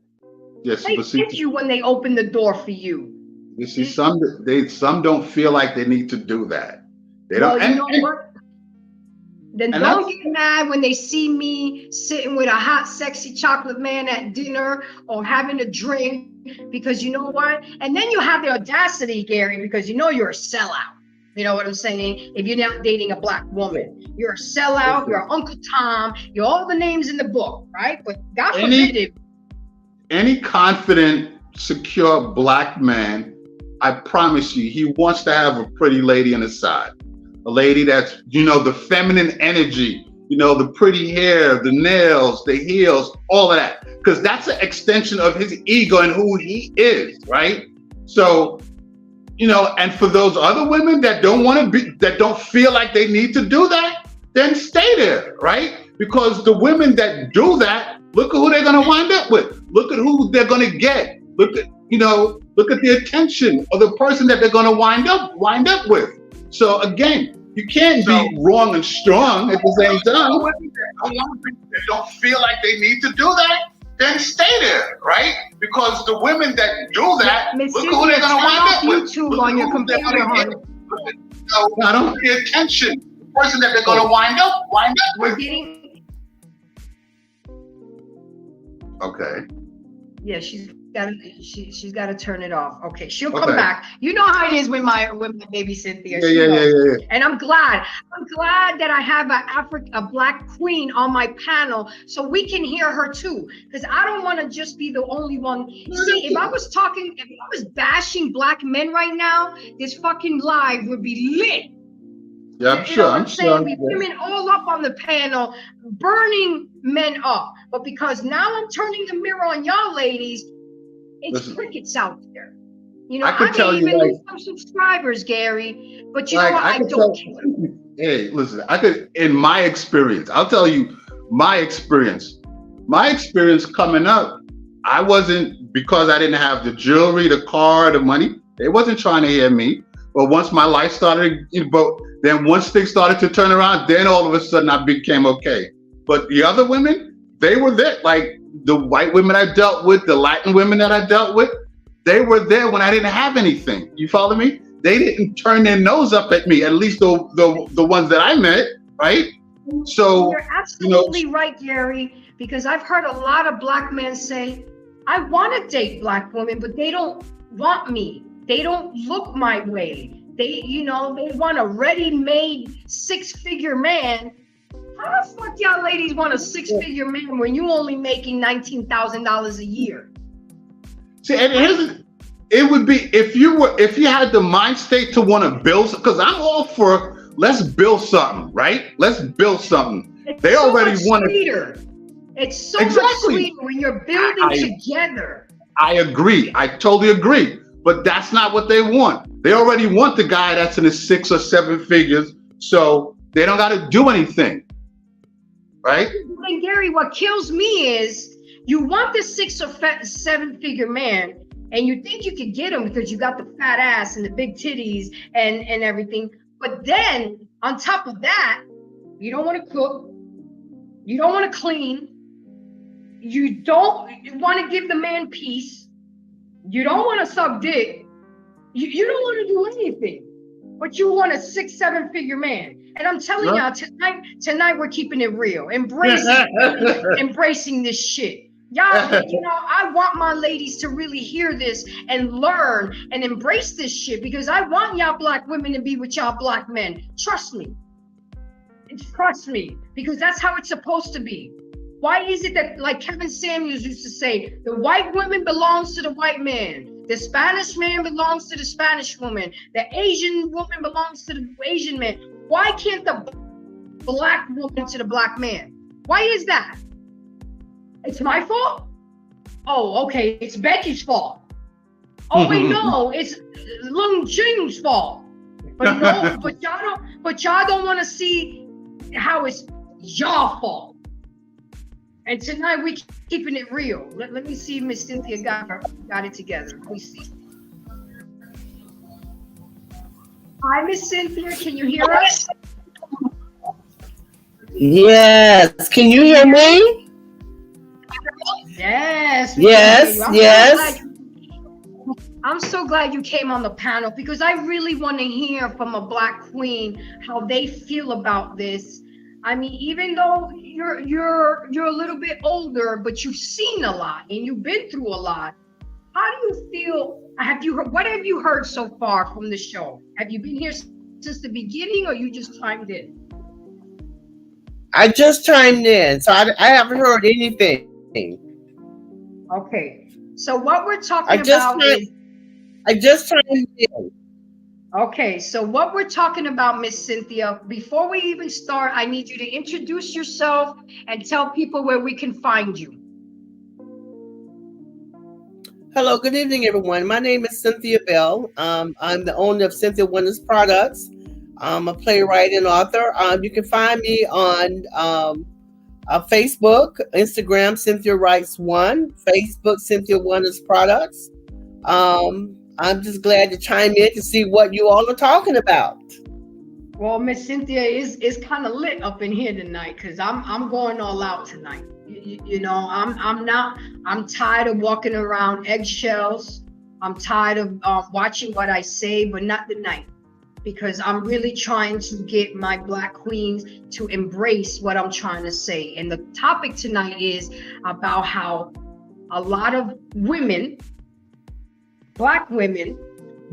Yes, They get you when they open the door for you. You see, some don't feel like they need to do that. They don't. Well, you know what? Then don't get mad when they see me sitting with a hot, sexy chocolate man at dinner or having a drink, because you know what? And then you have the audacity, Gary, because you know you're a sellout. You know what I'm saying? If you're not dating a black woman, you're a sellout, you're Uncle Tom, you're all the names in the book, right? But God forbid it. Any confident, secure black man, I promise you, he wants to have a pretty lady on his side. A lady that's, the feminine energy, the pretty hair, the nails, the heels, all of that. Because that's an extension of his ego and who he is, right? So, and for those other women that don't feel like they need to do that, then stay there, right? Because the women that do that, look at who they're going to wind up with. Look at who they're going to get. Look at the attention of the person that they're going to wind up with. So again, you can't be wrong and strong at the same time. They don't feel like they need to do that, then stay there, right? Because the women that do that, look at who they're going to wind up with. YouTube on your computer, honey. I don't pay attention. The person that they're going to wind up with. Okay. Yeah, she's got to turn it off. Okay, she'll come back. You know how it is with my baby Cynthia. Yeah. And I'm glad that I have a black queen on my panel so we can hear her too. Because I don't want to just be the only one. See, if I was bashing black men right now, this fucking live would be lit. Yeah, I'm sure. I'm sure. Women all up on the panel, burning men up. But because now I'm turning the mirror on y'all ladies, it's crickets out there. I may even lose some subscribers, Gary. But you know what? I don't care. Hey, listen, in my experience, I'll tell you my experience. My experience coming up, I wasn't, because I didn't have the jewelry, the car, the money, they wasn't trying to hear me. But once my life started, then once things started to turn around, then all of a sudden I became okay. But the other women, they were there. Like the white women I dealt with, the Latin women that I dealt with, they were there when I didn't have anything. You follow me? They didn't turn their nose up at me, at least the ones that I met, right? So you're absolutely right, Gary, because I've heard a lot of black men say, I want to date black women, but they don't want me. They don't look my way. They want a ready-made six-figure man. How the fuck y'all ladies want a six-figure man when you only making $19,000 a year? See, and it would be if you had the mind state to want to build, because I'm all for let's build something, right? Let's build something. They already want to. It's so much sweeter when you're building together. I agree. I totally agree. But that's not what they want. They already want the guy that's in his 6 or 7 figures, so they don't got to do anything, right? And Gary, what kills me is you want the 6 or 7 figure man, and you think you could get him because you got the fat ass and the big titties and everything. But then on top of that, you don't want to cook, you don't want to clean, you don't want to give the man peace. You don't want to suck dick. You don't want to do anything, but you want a 6, 7 figure man. And I'm telling y'all, tonight we're keeping it real, embracing this shit. Y'all, I want my ladies to really hear this and learn and embrace this shit, because I want y'all black women to be with y'all black men. Trust me. Trust me, because that's how it's supposed to be. Why is it that, like Kevin Samuels used to say, the white woman belongs to the white man, the Spanish man belongs to the Spanish woman, the Asian woman belongs to the Asian man? Why can't the black woman to the black man? Why is that? It's my fault? Oh, okay, it's Becky's fault. Oh wait, no, it's Lung Jing's fault. But no, but y'all don't want to see how it's y'all fault. And tonight we keeping it real. Let me see if Miss Cynthia got it together. Let me see. Hi, Miss Cynthia, can you hear us? Yes. Can you hear me? Yes. Yes. I'm so glad you came on the panel, because I really want to hear from a black queen how they feel about this. I mean, even though you're a little bit older, but you've seen a lot and you've been through a lot. How do you feel? What have you heard so far from the show? Have you been here since the beginning, or you just chimed in? I just chimed in, so I haven't heard anything. Okay, so what we're talking about is... I just chimed in. Okay, so what we're talking about, Miss Cynthia, before we even start, I need you to introduce yourself and tell people where we can find you. Hello, good evening, everyone. My name is Cynthia Bell. I'm the owner of Cynthia Wonders Products. I'm a playwright and author. You can find me on Facebook, Instagram, Cynthia Writes One, Facebook, Cynthia Wonders Products. I'm just glad to chime in to see what you all are talking about. Well, Miss Cynthia is kind of lit up in here tonight, because I'm going all out tonight. I'm tired of walking around eggshells. I'm tired of watching what I say, but not tonight, because I'm really trying to get my black queens to embrace what I'm trying to say. And the topic tonight is about how a lot of women, black women,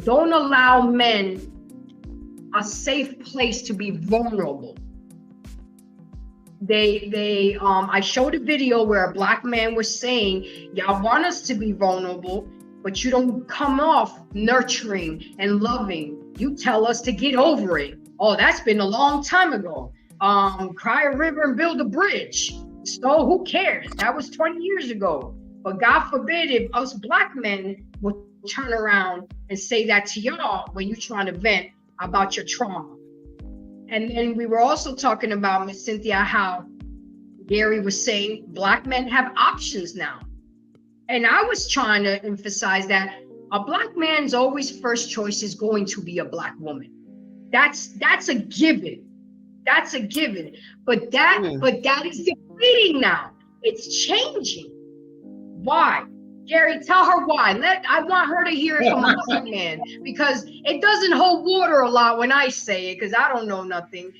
don't allow men a safe place to be vulnerable. I showed a video where a black man was saying, y'all want us to be vulnerable, but you don't come off nurturing and loving. You tell us to get over it. Oh, that's been a long time ago. Cry a river and build a bridge. So who cares? That was 20 years ago. But God forbid if us black men would turn around and say that to y'all when you're trying to vent about your trauma. And then we were also talking about, Miss Cynthia, how Gary was saying black men have options now. And I was trying to emphasize that a black man's always first choice is going to be a black woman. That's a given. That's a given. But that is depleting now. It's changing. Why? Gary, tell her why. I want her to hear it from a black man, because it doesn't hold water a lot when I say it, because I don't know nothing.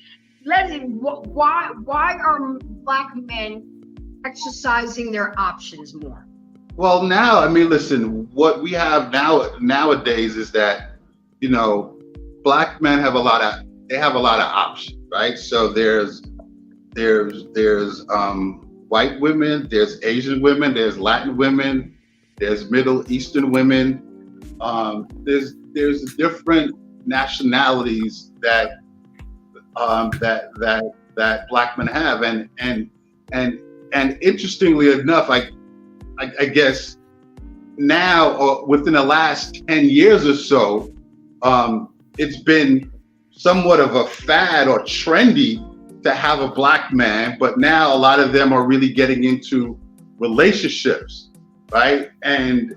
Why are black men exercising their options more? Well, now, I mean, listen, what we have nowadays is that, black men have a lot of options, right? So there's white women, there's Asian women, there's Latin women, there's Middle Eastern women. There's different nationalities that black men have, and interestingly enough, I guess now, or within the last 10 years or so, it's been somewhat of a fad or trendy to have a black man, but now a lot of them are really getting into relationships, right? And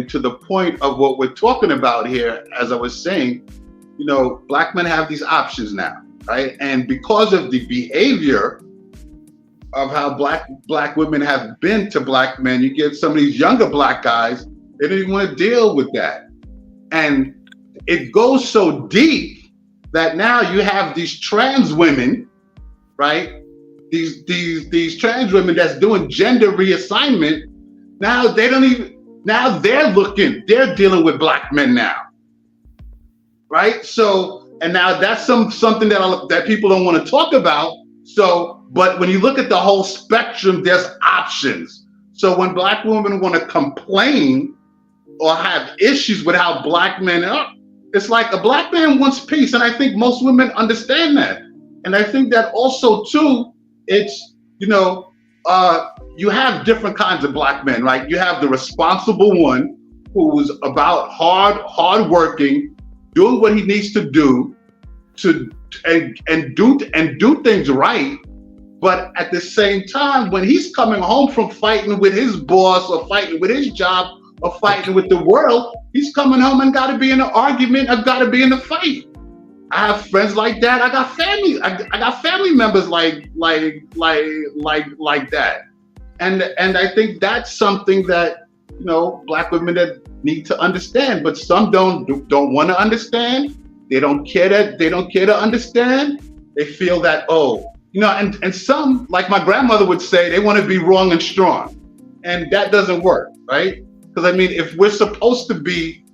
to the point of what we're talking about here, as I was saying, black men have these options now, right? And because of the behavior of how black women have been to black men, you get some of these younger black guys, they don't even want to deal with that. And it goes so deep that now you have these trans women, right? these trans women that's doing gender reassignment, now they're dealing with black men now, right? So, and now that's something that people don't want to talk about. So, but when you look at the whole spectrum, there's options. So when black women want to complain or have issues with how black men are, it's like a black man wants peace, and I think most women understand that. And I think that also too, it's, you have different kinds of black men, right? You have the responsible one who's about hard working, doing what he needs to do and do things right. But at the same time, when he's coming home from fighting with his boss or fighting with his job or fighting with the world, he's coming home and got to be in an argument or got to be in a fight. I have friends like that. I got family. I got family members like that. And I think that's something that black women that need to understand. But some don't want to understand. They don't care to understand. They feel that and some, like my grandmother would say, they want to be wrong and strong, and that doesn't work, right? Because I mean, if we're supposed to be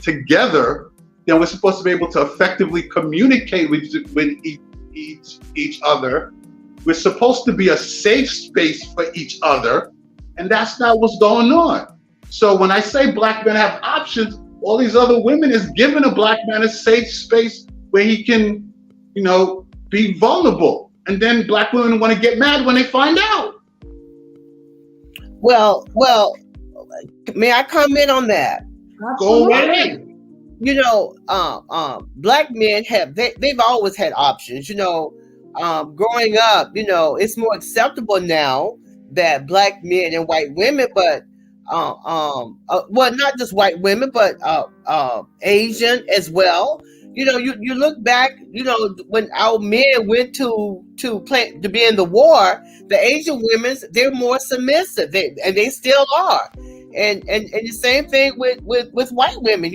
together, then we're supposed to be able to effectively communicate with each other. We're supposed to be a safe space for each other, and that's not what's going on. So when I say black men have options, all these other women is giving a black man a safe space where he can, be vulnerable. And then black women want to get mad when they find out. Well, may I comment on that? Go ahead. Black men they've always had options. Growing up, it's more acceptable now that black men and white women, but not just white women, but Asian as well. You look back, when our men went to be in the war, the Asian women, they're more submissive, and they still are. And the same thing with white women,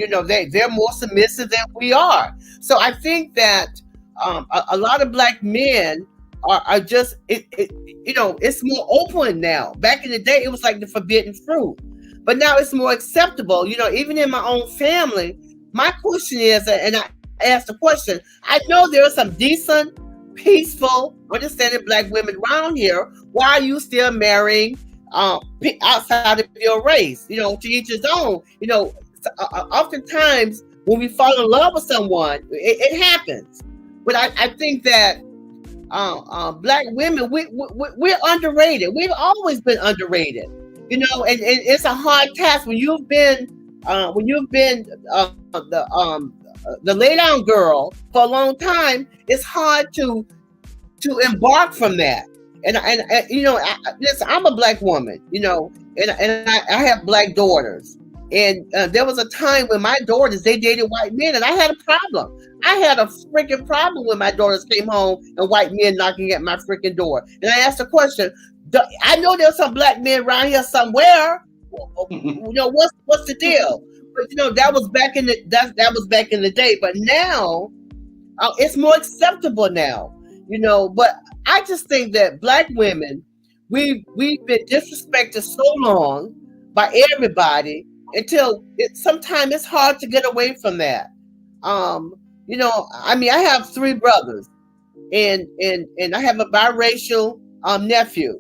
they're more submissive than we are. So I think that a lot of black men are just it's more open now. Back in the day, it was like the forbidden fruit, but now it's more acceptable. Even in my own family, my question is, and I asked the question, I know there are some decent, peaceful, understanding black women around here. Why are you still marrying outside of your race? To each his own. Oftentimes when we fall in love with someone, it happens. But I think that black women, we're underrated. We've always been underrated. And it's a hard task when you've been the lay down girl for a long time. It's hard to embark from that. And listen, I'm a black woman, and I have black daughters. And there was a time when my daughters, they dated white men, and I had a problem. I had a freaking problem when my daughters came home and white men knocking at my freaking door. And I asked the question, I know there's some black men around here somewhere. What's the deal? But that was back in the day. But now it's more acceptable now. But I just think that black women, we've been disrespected so long by everybody until sometimes it's hard to get away from that. I have 3 brothers, and I have a biracial nephew.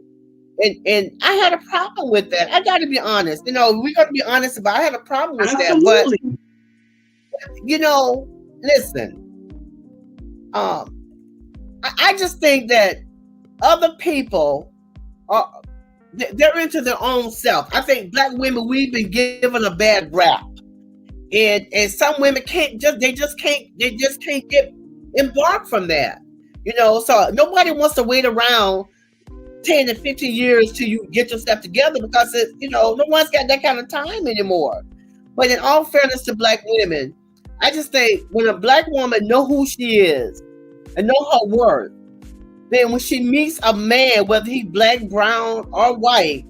And I had a problem with that. I got to be honest. We got to be honest about. I had a problem with Absolutely. that. But listen. I just think that other people they're into their own self. I think black women, we've been given a bad rap, and some women can't get embarked from that. So nobody wants to wait around 10 and 15 years till you get yourself together, because no one's got that kind of time anymore. But in all fairness to black women, I just think when a black woman know who she is and know her worth, then when she meets a man, whether he's black, brown, or white,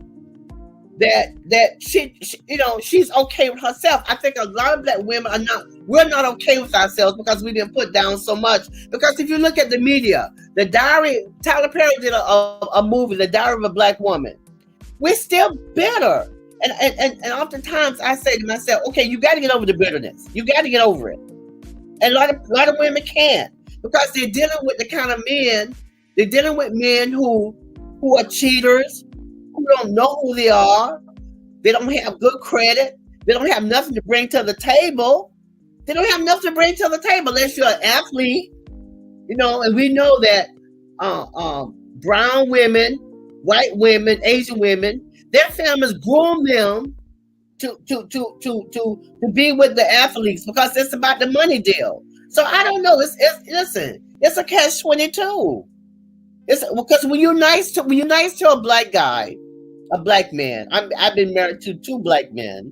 that she she's okay with herself. I think a lot of black women are not we're not okay with ourselves because we didn't put down so much. Because if you look at the media, Tyler Perry did a movie, The Diary of a Black Woman. We're still bitter. And oftentimes I say to myself, okay, you got to get over the bitterness. You got to get over it. And a lot of women can't, because they're dealing with the kind of men, they're dealing with men who are cheaters, who don't know who they are. They don't have good credit. They don't have nothing to bring to the table. They don't have nothing to bring to the table unless you're an athlete, and we know that brown women, white women, Asian women, their families groom them to be with the athletes because it's about the money deal. So I don't know. It's a catch-22. It's because when you're nice to a black guy, a black man. I've been married to 2 black men,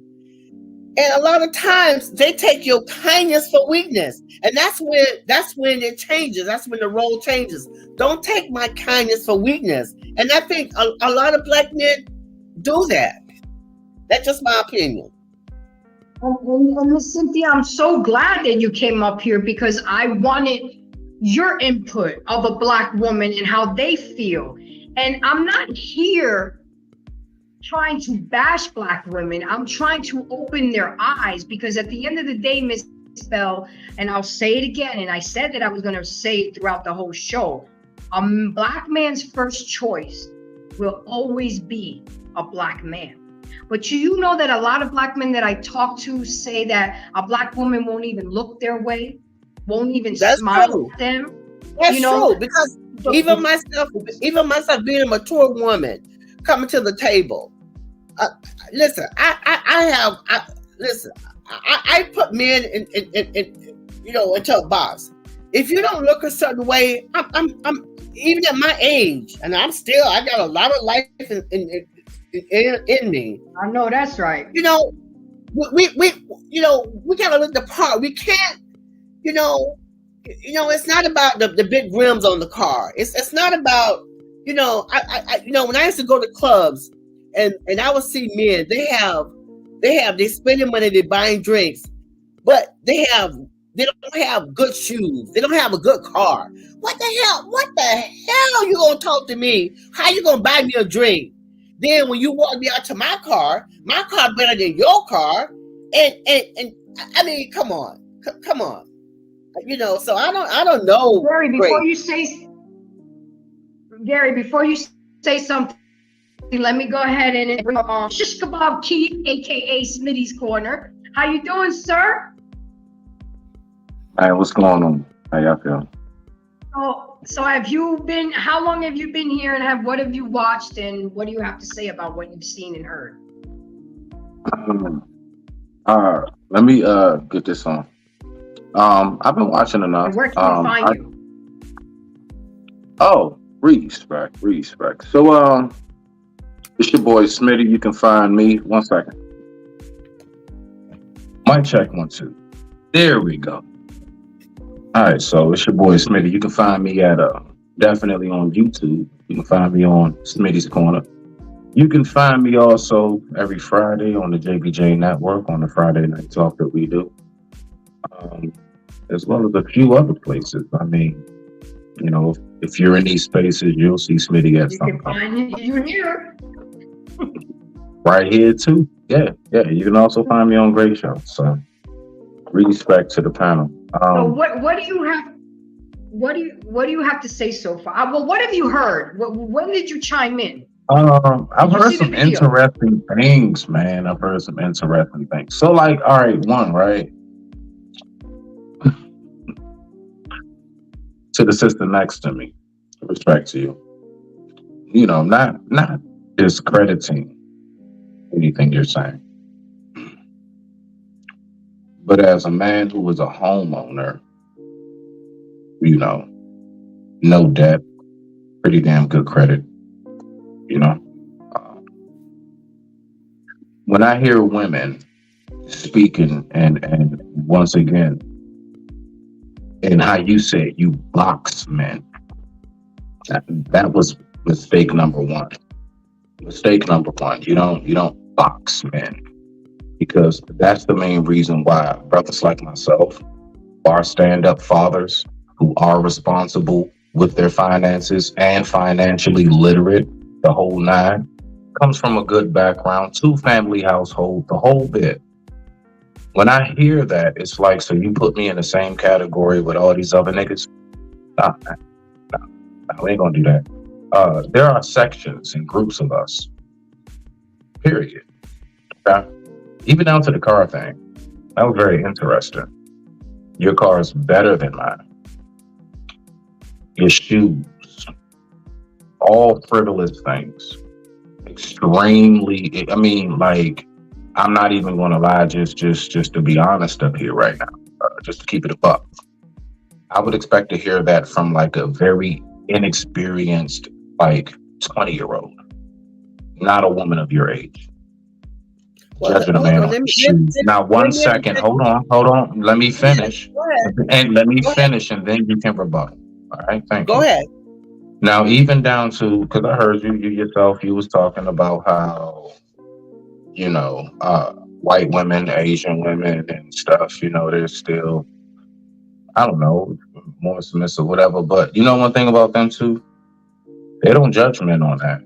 and a lot of times they take your kindness for weakness, and that's when it changes. That's when the role changes. Don't take my kindness for weakness, and I think a lot of black men do that. That's just my opinion. And Miss Cynthia, I'm so glad that you came up here because I wanted your input of a black woman and how they feel. And I'm not here trying to bash black women. I'm trying to open their eyes, because at the end of the day, Miss Bell, and I'll say it again, and I said that I was going to say it throughout the whole show, a black man's first choice will always be a black man. But you know that a lot of black men that I talk to say that a black woman won't even look their way, won't even smile at them. That's true, because even myself being a mature woman coming to the table, listen, I put men in into a box. If you don't look a certain way, I'm even at my age, and I got a lot of life in me. I know that's right. We gotta look the part. We can't, it's not about the big rims on the car. It's not about, when I used to go to clubs and I would see men, they spending money, they're buying drinks, but they don't have good shoes. They don't have a good car. What the hell you gonna talk to me? How you gonna buy me a drink? Then when you walk me out to my car better than your car. And I mean, come on. So I don't know. Gary, before you say something, let me go ahead and bring up Shish Kebab Keith, aka Smitty's Corner. How you doing, sir? Hey, what's going on? How y'all feel? So how long have you been here, and what have you watched, and what do you have to say about what you've seen and heard? Let me get this on. I've been watching enough. And where can we find you? Oh, respect. So it's your boy Smitty. You can find me. 1 second. Mic check 1 2. There we go. All right, so it's your boy Smitty. You can find me at definitely on YouTube. You can find me on Smitty's Corner. You can find me also every Friday on the JBJ Network on the Friday Night Talk that we do, as well as a few other places. I mean, if you're in these spaces, you'll see Smitty at some point. You can find you here. Right here too. Yeah. You can also find me on Great Show. So respect to the panel. So what do you have to say so far? Well, what have you heard? When did you chime in? I've heard some interesting things, man. So like, all right, one, right? To the sister next to me, respect to you. Not discrediting anything you're saying. But as a man who was a homeowner, no debt, pretty damn good credit, when I hear women speaking and once again, and how you said you box men, that was mistake number one. You don't box men. because that's the main reason why brothers like myself are stand-up fathers who are responsible with their finances and financially literate, the whole nine, comes from a good background, two-family household, the whole bit. When I hear that, it's like, so you put me in the same category with all these other niggas? Nah, nah, we ain't gonna do that. There are sections and groups of us, period. Okay? Even down to the car thing. That was very interesting. Your car is better than mine. Your shoes, all frivolous things. Extremely, I mean, like, I'm not even gonna lie, just to be honest up here right now, just to keep it a buck. I would expect to hear that from like a very inexperienced, like 20-year-old, not a woman of your age. Judging a man on his shoes. Now, 1 second, hold on. Let me finish. And let me finish, and then you can rebuttal. All right, thank you. Go ahead. Now, even down to, because I heard you yourself, you was talking about how, you know, white women, Asian women and stuff, you know, they're still, I don't know, more submissive, whatever. But you know one thing about them too? They don't judge men on that.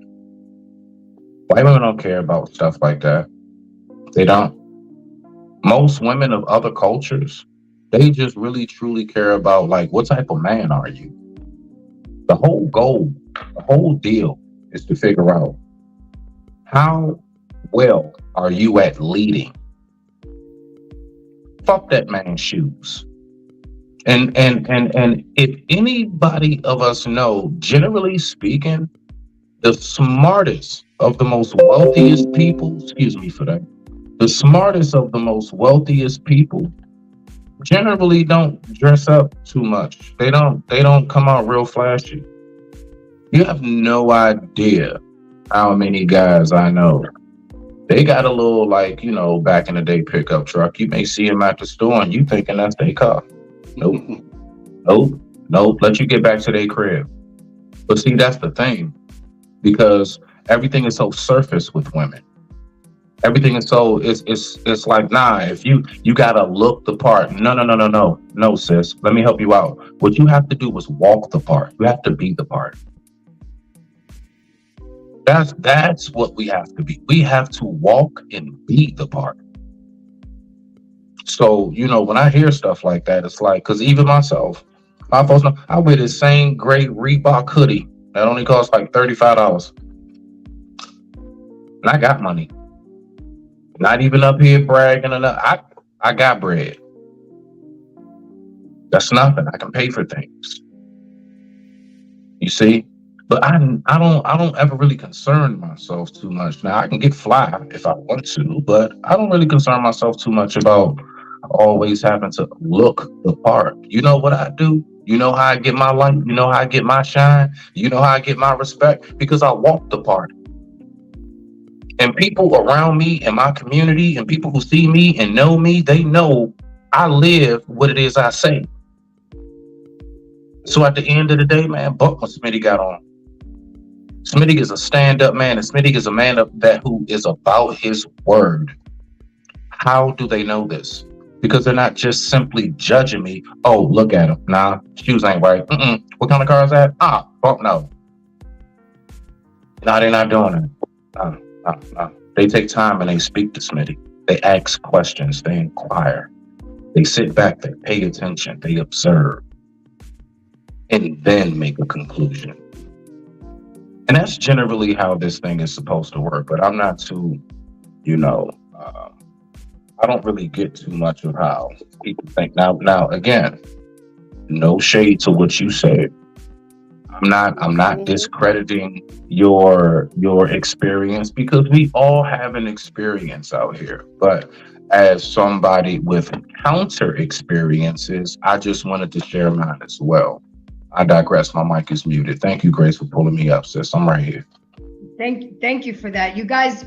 White women don't care about stuff like that. They don't. Most women of other cultures, they just really truly care about, like, what type of man are you? The whole goal, the whole deal is to figure out how well are you at leading? Fuck that man's shoes. And if anybody of us know, generally speaking, the smartest of the most wealthiest people, excuse me for that, the smartest of the most wealthiest people generally don't dress up too much. They don't come out real flashy. You have no idea how many guys I know. They got a little, like, you know, back in the day pickup truck. You may see them at the store and you thinking that's their car. Nope. Nope. Let you get back to their crib. But see, that's the thing. Because everything is so surface with women. Everything is so, it's like, nah, if you gotta look the part. No, sis. Let me help you out. What you have to do is walk the part. You have to be the part. That's what we have to be. We have to walk and be the part. So, you know, when I hear stuff like that, it's like, because even myself, my folks know, I wear the same gray Reebok hoodie that only costs like $35. And I got money. Not even up here bragging enough. I got bread. That's nothing. I can pay for things. You see? But I don't ever really concern myself too much. Now I can get fly if I want to, but I don't really concern myself too much about always having to look the part. You know what I do? You know how I get my light? You know how I get my shine? You know how I get my respect? Because I walk the part. And people around me in my community and people who see me and know me, they know I live what it is I say. So at the end of the day, man, buck what Smitty got on. Smitty is a stand-up man, and Smitty is a man who is about his word. How do they know this? Because they're not just simply judging me. Oh, look at him. Nah, shoes ain't right. What kind of car is that? Fuck no. No, they're not doing it. No. They take time and they speak to Smitty. They ask questions. They inquire. They sit back. They pay attention. They observe. And then make a conclusion. And that's generally how this thing is supposed to work. But I'm not too, I don't really get too much of how people think. Now, again, no shade to what you said. I'm not discrediting your experience, because we all have an experience out here. But as somebody with counter experiences, I just wanted to share mine as well. I digress. My mic is muted. Thank you, Grace, for pulling me up, sis. I'm right here. Thank you for that. You guys,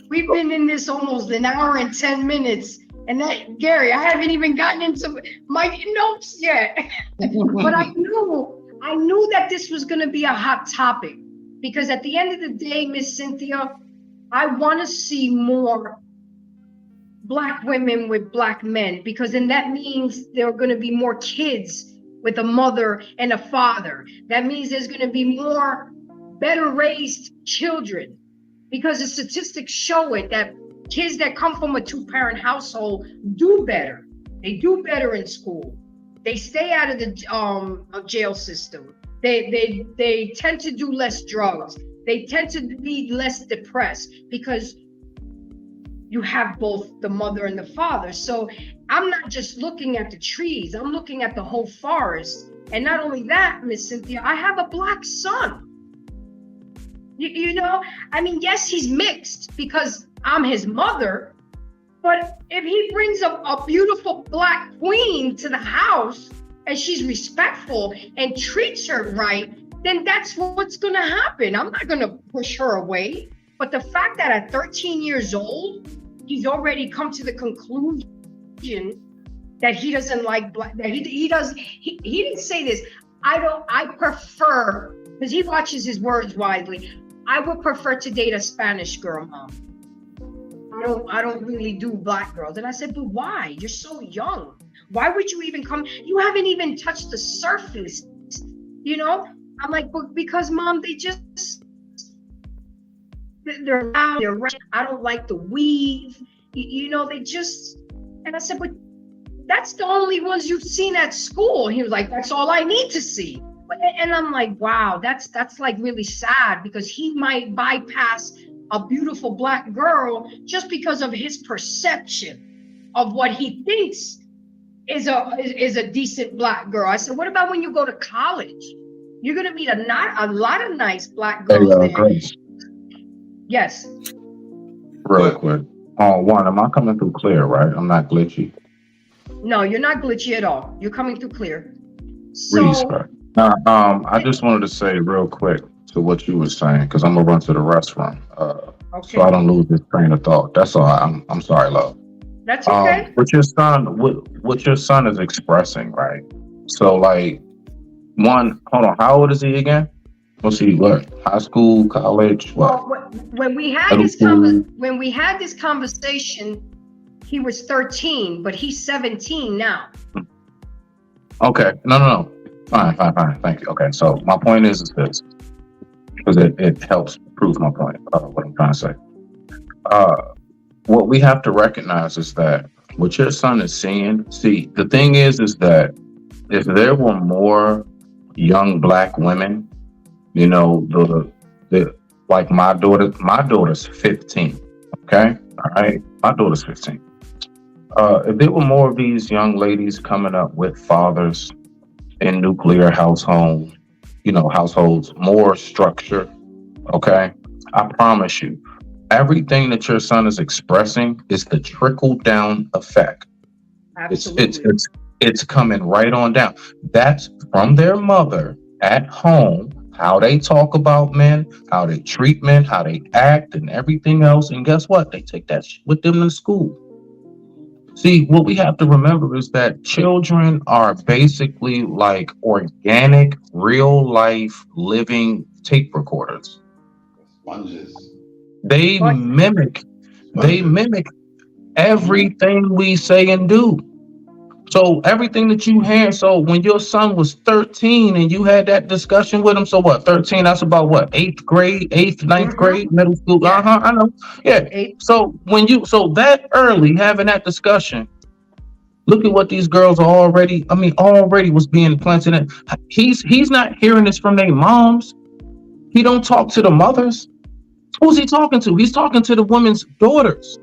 we've been in this almost an hour and 10 minutes. And that, Gary, I haven't even gotten into my notes yet. But I knew that this was going to be a hot topic, because at the end of the day, Miss Cynthia, I want to see more black women with black men, because then that means there are going to be more kids with a mother and a father. That means there's going to be more better raised children, because the statistics show it, that kids that come from a two-parent household do better. They do better in school. They stay out of the jail system. They tend to do less drugs. They tend to be less depressed because you have both the mother and the father. So I'm not just looking at the trees, I'm looking at the whole forest. And not only that, Miss Cynthia, I have a black son. You know, I mean, yes, he's mixed because I'm his mother, but if he brings a beautiful black queen to the house and she's respectful and treats her right, then that's what's gonna happen. I'm not gonna push her away. But the fact that at 13 years old, he's already come to the conclusion that he doesn't like black, that he didn't say this. I prefer, because he watches his words wisely, I would prefer to date a Spanish girl, Mom. I don't really do black girls. And I said, but why? You're so young. Why would you even come? You haven't even touched the surface, you know? I'm like, but because, Mom, they're loud, they're red. I don't like the weave. You know, they just, and I said, but that's the only ones you've seen at school. He was like, that's all I need to see. And I'm like, wow, that's like really sad, because he might bypass a beautiful black girl just because of his perception of what he thinks is a decent black girl. I said, what about when you go to college? You're gonna meet a lot of nice black girls there. Grace. Yes. Real quick. One, am I coming through clear, right? I'm not glitchy. No, you're not glitchy at all. You're coming through clear. So, Respect. I just wanted to say real quick to what you were saying, because I'm gonna run to the restaurant, okay. so I don't lose this train of thought. That's all. I'm sorry, love. That's okay. What your son is expressing, right? So, like, one, hold on. How old is he again? Let's see. What? High school, college? What? Well, when we had this conversation, he was 13, but he's 17 now. Okay. No. Fine. Thank you. Okay. So my point is this, because it helps prove my point, what I'm trying to say. What we have to recognize is that what your son is seeing, see, the thing is that if there were more young black women, you know, the like my daughter's 15. Okay. All right. My daughter's 15. If there were more of these young ladies coming up with fathers in nuclear households, more structure, okay? I promise you, everything that your son is expressing is the trickle-down effect. Absolutely. It's coming right on down. That's from their mother at home, how they talk about men, how they treat men, how they act, and everything else. And guess what? They take that shit with them in school. See, what we have to remember is that children are basically like organic, real life, living tape recorders. Sponges. They mimic everything we say and do. So everything that you hear, so when your son was 13 and you had that discussion with him, so what, 13, that's about what, 8th grade, 8th, 9th grade, middle school, Yeah. I know. Yeah. So that early having that discussion, look at what these girls are already was being planted in. He's not hearing this from their moms. He don't talk to the mothers. Who's he talking to? He's talking to the women's daughters.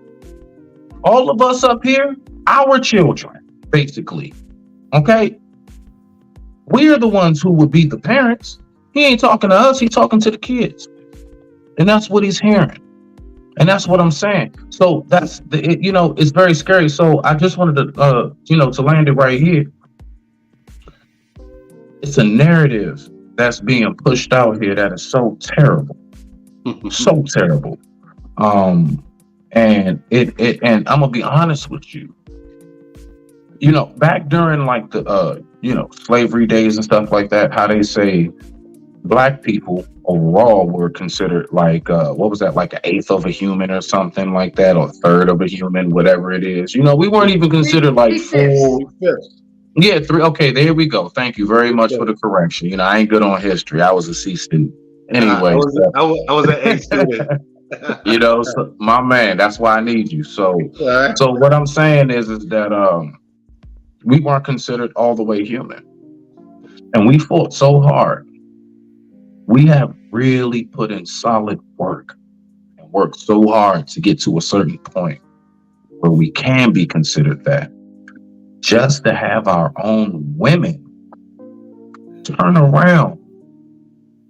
All of us up here, our children, basically. Okay? We're the ones who would be the parents. He ain't talking to us, he's talking to the kids. And that's what he's hearing. And that's what I'm saying. So that's it's very scary. So I just wanted to land it right here. It's a narrative that's being pushed out here that is so terrible. So terrible. And I'm gonna be honest with you. Back during like the slavery days and stuff like that, how they say Black people overall were considered like what was that, like an eighth of a human or something like that, or a third of a human, whatever it is. You know, we weren't even considered like full. Yeah, three. Okay, there we go. Thank you very much for the correction. You know, I ain't good on history. I was a C student. Anyway, I was an A student. You know, so, my man, that's why I need you. So what I'm saying is that we weren't considered all the way human, and we fought so hard. We have really put in solid work and worked so hard to get to a certain point where we can be considered that. Just to have our own women turn around,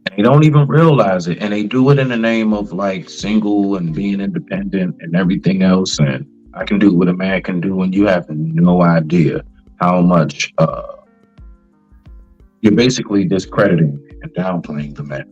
and they don't even realize it, and they do it in the name of like single and being independent and everything else, and I can do what a man can do, and you have no idea how much you're basically discrediting and downplaying the men.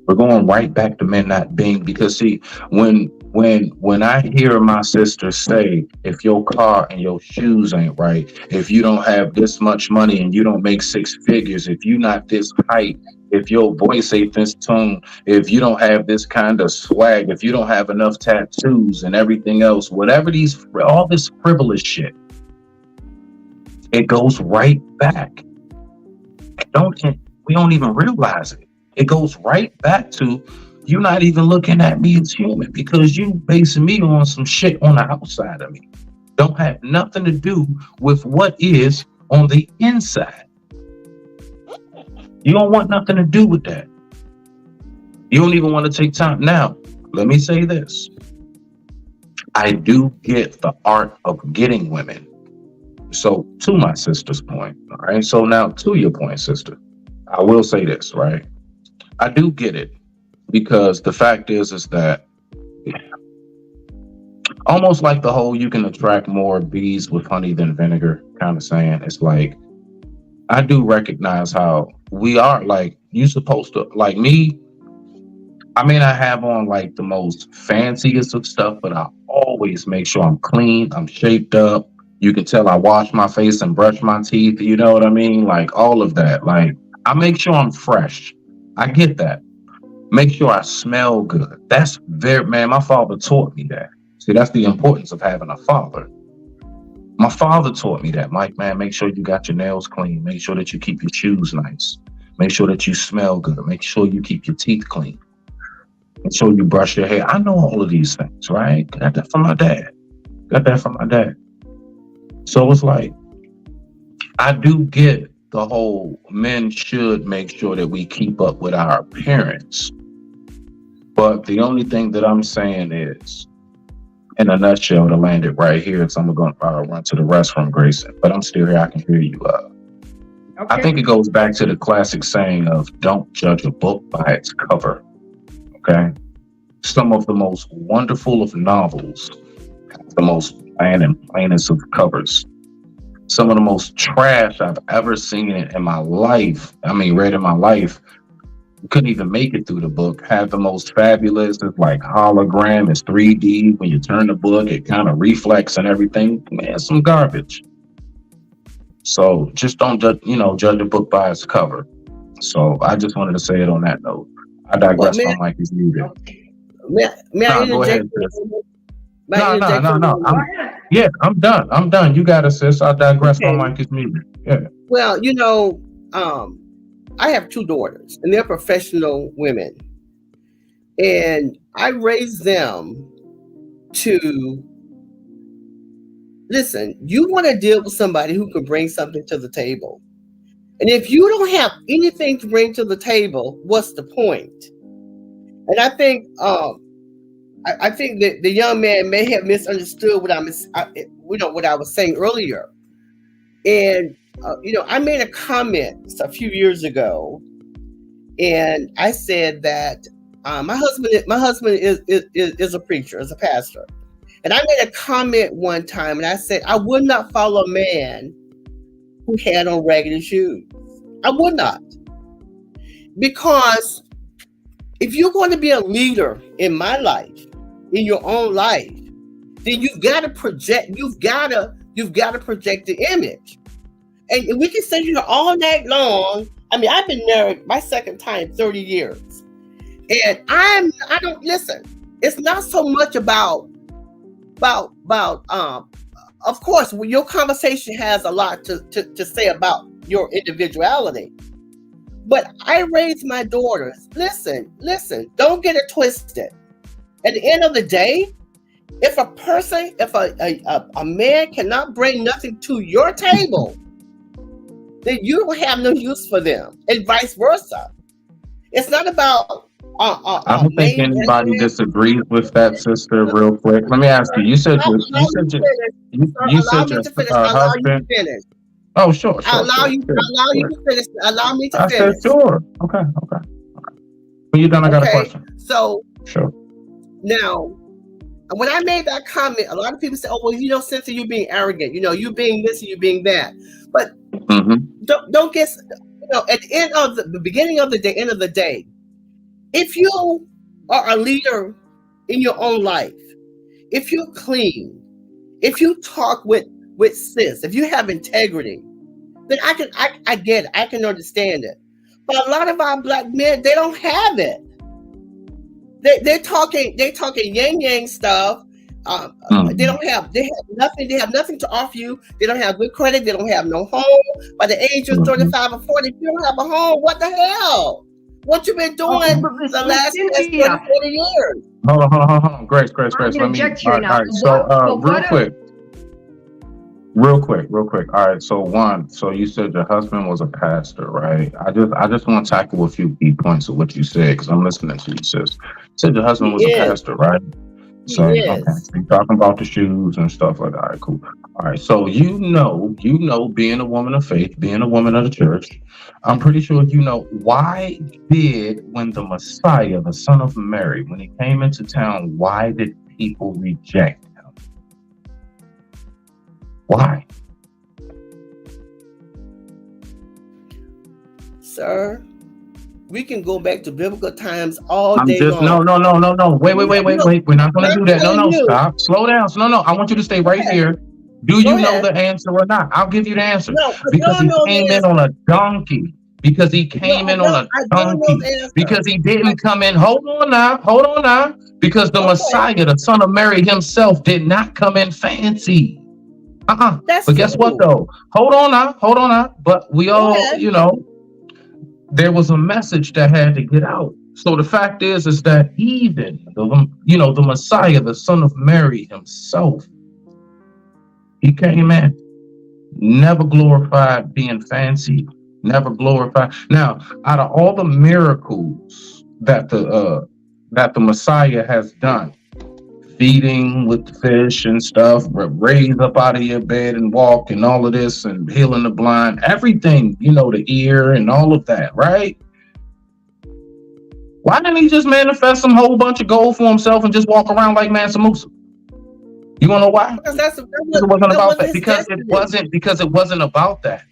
We're going right back to men not being, because see, when I hear my sister say, if your car and your shoes ain't right, if you don't have this much money and you don't make six figures, if you not this height, if your voice ain't this tone, if you don't have this kind of swag, if you don't have enough tattoos and everything else, whatever all this frivolous shit, it goes right back. We don't even realize it. It goes right back to you not even looking at me as human, because you basing me on some shit on the outside of me. Don't have nothing to do with what is on the inside. You don't want nothing to do with that. You don't even want to take time. Now, let me say this. I do get the art of getting women. So to my sister's point, all right? So now to your point, sister, I will say this, right? I do get it, because the fact is that almost like the whole you can attract more bees with honey than vinegar kind of saying, it's like, I do recognize how we are, like, you supposed to, like me, I may not have on like the most fanciest of stuff, but I always make sure I'm clean, I'm shaped up. You can tell I wash my face and brush my teeth, you know what I mean? Like all of that. Like I make sure I'm fresh. I get that. Make sure I smell good. That's man, my father taught me that. See, that's the importance of having a father. My father taught me that, Mike, man, make sure you got your nails clean. Make sure that you keep your shoes nice. Make sure that you smell good. Make sure you keep your teeth clean. Make sure you brush your hair. I know all of these things, right? Got that from my dad. So it's like, I do get the whole men should make sure that we keep up with our appearance. But the only thing that I'm saying is, in a nutshell, to land it right here, so I'm going to run to the restroom, Grayson. But I'm still here. I can hear you. Okay. I think it goes back to the classic saying of don't judge a book by its cover. Okay? Some of the most wonderful of novels have the most bland and plainest of covers. Some of the most trash I've ever seen in my life, read in my life, couldn't even make it through the book, have the most fabulous, it's like hologram, it's 3D. When you turn the book, it kind of reflects and everything. Man, some garbage. So just don't judge a book by its cover. So I just wanted to say it on that note. I digress. My mic is muted. May I go ahead. No. I'm done. You got it, sis. I digress. Okay. My mic is muted. Yeah. Well, I have two daughters, and they're professional women, and I raised them to listen. You want to deal with somebody who can bring something to the table, and if you don't have anything to bring to the table, what's the point? And I think that the young man may have misunderstood what I was saying earlier. And I made a comment a few years ago, and I said that my husband is a preacher, is a pastor, and I made a comment one time, and I said I would not follow a man who had on raggedy shoes. I would not, because if you're going to be a leader in my life, in your own life, then you've got to project. You've got to project the image. And we can sit here all night long I mean, I've been married my second time 30 years. And I don't listen. It's not so much about of course, your conversation has a lot to say about your individuality. But I raise my daughters. Listen, don't get it twisted. At the end of the day, if a man cannot bring nothing to your table, then you don't have no use for them, and vice versa. It's not about I don't think anybody disagrees with that, sister. Real quick, let me ask you. You said your husband. Oh, sure. Allow you to finish. Allow me to finish. I said sure. Okay. When you're done, I got a question. So sure. Now, when I made that comment, a lot of people say, "Oh, well, Cynthia, you being arrogant. You being this and you being that." But don't get. At the end of the beginning of the day, end of the day, if you are a leader in your own life, if you're clean, if you talk with sense, if you have integrity, then I get it. I can understand it. But a lot of our black men, they don't have it. They're talking yang stuff. They have nothing. They have nothing to offer you. They don't have good credit. They don't have no home. By the age of 35 or 40, if you don't have a home, what the hell? What you been doing the last 30, 40 years? Hold on. Grace. Let me inject here now. Real quick. All right. So you said your husband was a pastor, right? I just want to tackle a few key points of what you said because I'm listening to you, sis. You said your husband was a pastor, right? So okay, so you're talking about the shoes and stuff like that. All right, cool. All right, so you know, being a woman of faith, being a woman of the church, I'm pretty sure you know why when the Messiah, the Son of Mary, when he came into town, why did people reject him? Why? Sir, we can go back to biblical times all day long. No. Wait. We're not going to do that. No. Stop. Slow down. No. I want you to stay right here. Do you know the answer or not? I'll give you the answer. Because he came in on a donkey. Because he came in on a donkey. Because he didn't come in. Hold on now. Because the Messiah, the Son of Mary himself, did not come in fancy. But guess what though? Hold on now. But we all, there was a message that had to get out. So the fact is that even the Messiah, the Son of Mary himself, he came in, never glorified being fancy, never glorified. Now, out of all the miracles that the Messiah has done, feeding with fish and stuff, raise up out of your bed and walk and all of this and healing the blind, everything, the ear and all of that, right? Why didn't he just manifest some whole bunch of gold for himself and just walk around like Mansa Musa? You want to know why? Because it wasn't about that. Because it wasn't about that.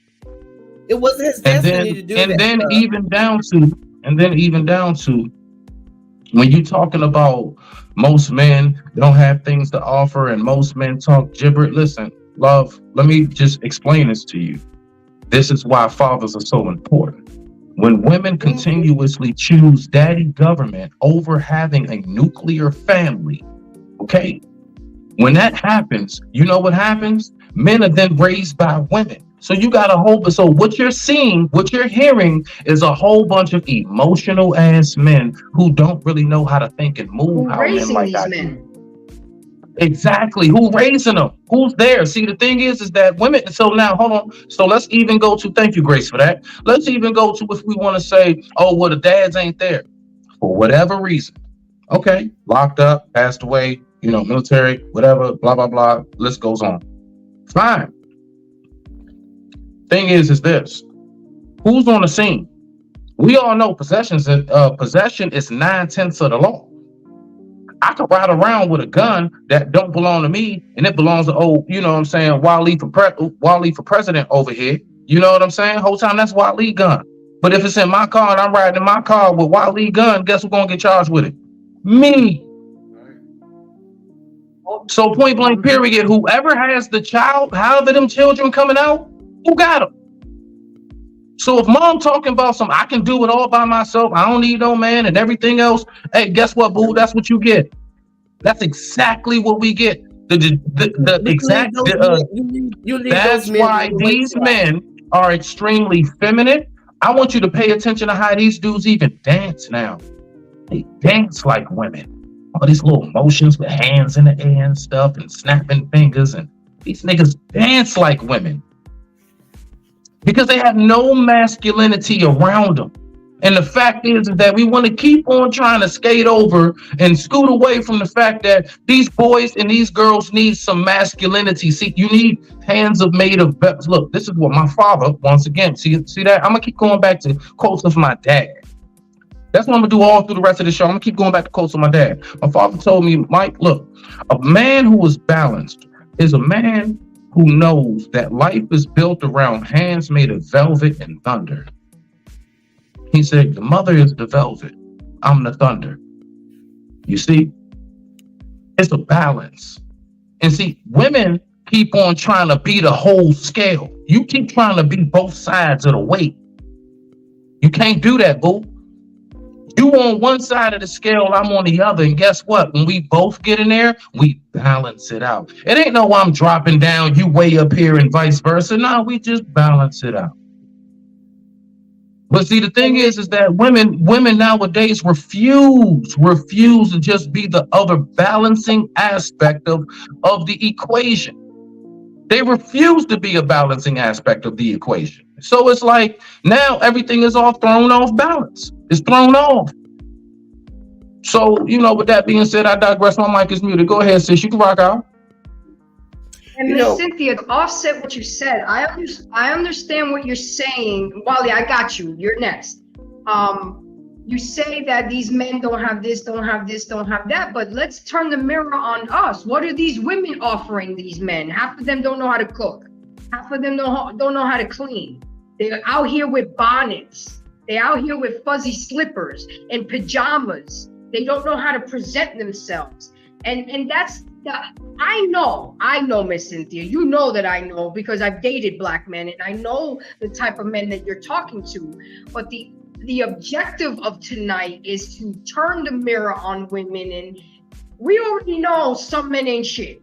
It wasn't his destiny to do that. And then even down to when you're talking about most men don't have things to offer and most men talk gibberish. Listen, love, let me just explain this to you. This is why fathers are so important. When women continuously choose daddy government over having a nuclear family, okay? When that happens, you know what happens? Men are then raised by women. So you got so what you're seeing, what you're hearing is a whole bunch of emotional ass men who don't really know how to think and move. Who raising these men? Exactly. Who raising them? Who's there? See, the thing is that women. So now, hold on. So let's even go to, thank you, Grace, for that. Let's even go to if we want to say, oh, well, the dads ain't there for whatever reason. Okay. Locked up, passed away, military, whatever, blah, blah, blah. List goes on. Fine. Thing is this. Who's on the scene? We all know possession is 9/10 of the law. I could ride around with a gun that don't belong to me, and it belongs to Wally for president over here. You know what I'm saying? Whole time that's Wally gun. But if it's in my car and I'm riding in my car with Wally gun, guess who's gonna get charged with it? Me. So point blank period, whoever has the child, however them children coming out, who got them? So if mom talking about some, I can do it all by myself, I don't need no man and everything else. Hey, guess what, boo? That's what you get. That's exactly what we get. The exact. That's why these men are extremely feminine. I want you to pay attention to how these dudes even dance now. They dance like women. All these little motions with hands in the air and stuff and snapping fingers, and these niggas dance like women because they have no masculinity around them. And the fact is that we want to keep on trying to skate over and scoot away from the fact that these boys and these girls need some masculinity. See, you need hands made of. Look, this is what my father, once again, see that? I'm gonna keep going back to quotes of my dad. That's what I'm gonna do all through the rest of the show. I'm gonna keep going back to quotes of my dad. My father told me, Mike, look, a man who is balanced is a man who knows that life is built around hands made of velvet and thunder. He said, the mother is the velvet, I'm the thunder. You see, it's a balance. And see, women keep on trying to be the whole scale. You keep trying to be both sides of the weight. You can't do that, boo. You on one side of the scale, I'm on the other. And guess what? When we both get in there, we balance it out. It ain't no I'm dropping down, you way up here and vice versa. No, we just balance it out. But see, the thing is that women nowadays refuse to just be the other balancing aspect of the equation. They refuse to be a balancing aspect of the equation. So it's like now everything is all thrown off balance. It's thrown off. So, with that being said, I digress. My mic is muted. Go ahead, sis. You can rock out. And Miss Cynthia, to offset what you said, I understand what you're saying. Wally, I got you. You're next. You say that these men don't have this, don't have this, don't have that, but let's turn the mirror on us. What are these women offering these men? Half of them don't know how to cook. Half of them don't know how to clean. They're out here with bonnets. They're out here with fuzzy slippers and pajamas. They don't know how to present themselves. And that's I know, Miss Cynthia, you know that I know because I've dated black men and I know the type of men that you're talking to. But the objective of tonight is to turn the mirror on women. And we already know some men ain't shit.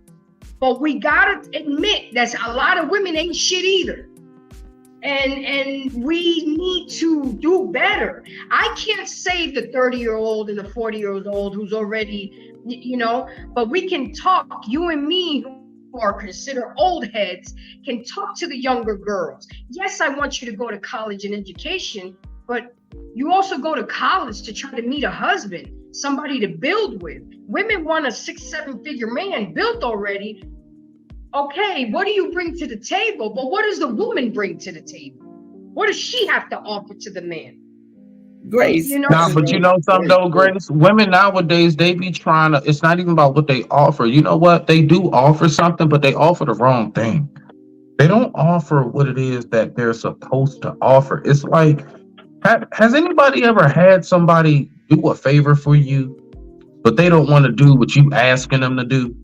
But we gotta admit that a lot of women ain't shit either. And we need to do better. I can't save the 30-year-old and the 40-year-old who's already, but we can talk. You and me, who are considered old heads, can talk to the younger girls. Yes, I want you to go to college and education, but you also go to college to try to meet a husband, somebody to build with. Women want a 6-7 figure man built already. Okay, what do you bring to the table? But what does the woman bring to the table? What does she have to offer to the man? Grace. But you know something though, Grace? Women nowadays, they be trying to, it's not even about what they offer. You know what? They do offer something, but they offer the wrong thing. They don't offer what it is that they're supposed to offer. It's like, has anybody ever had somebody do a favor for you, but they don't want to do what you asking them to do?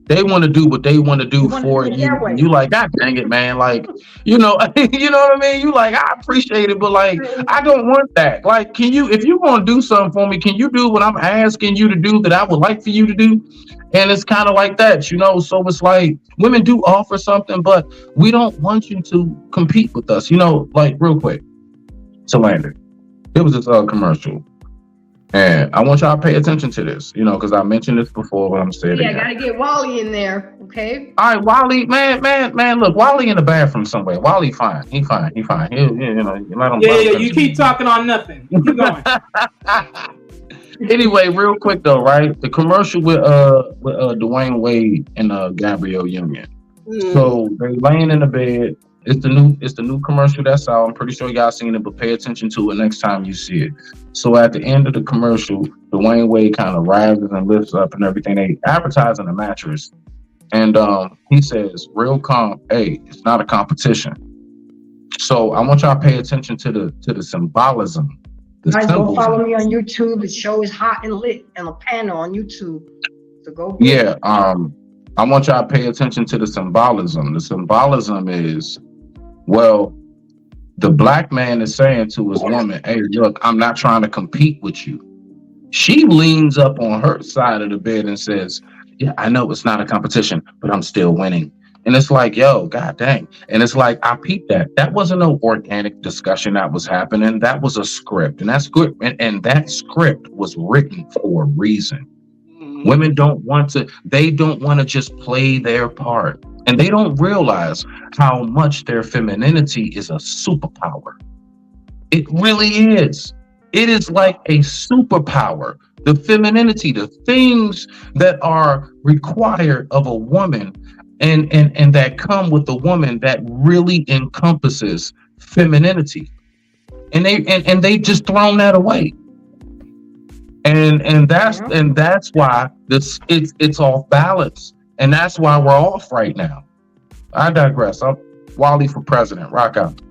They want to do what they want to do for you. And you like, God dang it, man. Like, you know what I mean? You like, I appreciate it, but like, I don't want that. Like, if you want to do something for me, can you do what I'm asking you to do that I would like for you to do? And it's kind of like that, so it's like women do offer something, but we don't want you to compete with us, like real quick. To Lander, there was this commercial. And I want y'all to pay attention to this, because I mentioned this before, but I'm saying it again. Yeah, gotta get Wally in there, okay? All right, Wally, man, look, Wally in the bathroom somewhere. Wally fine. He fine. You let him. Yeah, you keep talking on nothing. You keep going. Anyway, real quick though, right? The commercial with Dwayne Wade and Gabrielle Union. So they laying in the bed. It's the new commercial that's out. I'm pretty sure y'all seen it, but pay attention to it next time you see it. So at the end of the commercial, Dwayne Wade kind of rises and lifts up and everything. They advertising a mattress, and he says, "Real calm. Hey, it's not a competition." So I want y'all to pay attention to the symbolism. Guys, go follow me on YouTube. The show is hot and lit and a panel on YouTube. So go. Yeah. I want y'all to pay attention to the symbolism. The symbolism is, well, The black man is saying to his woman, hey, look, I'm not trying to compete with you. She leans up on her side of the bed and says, yeah, I know it's not a competition, but I'm still winning. And it's like, yo, god dang. And it's like, I peeped that. That wasn't no organic discussion that was happening. That was a script. And that script, and that script was written for a reason. Women don't want to just play their part. And they don't realize how much their femininity is a superpower. It really is. It is like a superpower. The femininity, the things that are required of a woman and that come with a woman that really encompasses femininity. And they just thrown that away. And that's why it's off balance. And that's why we're off right now. I digress. I'm Wally for president. Rock out.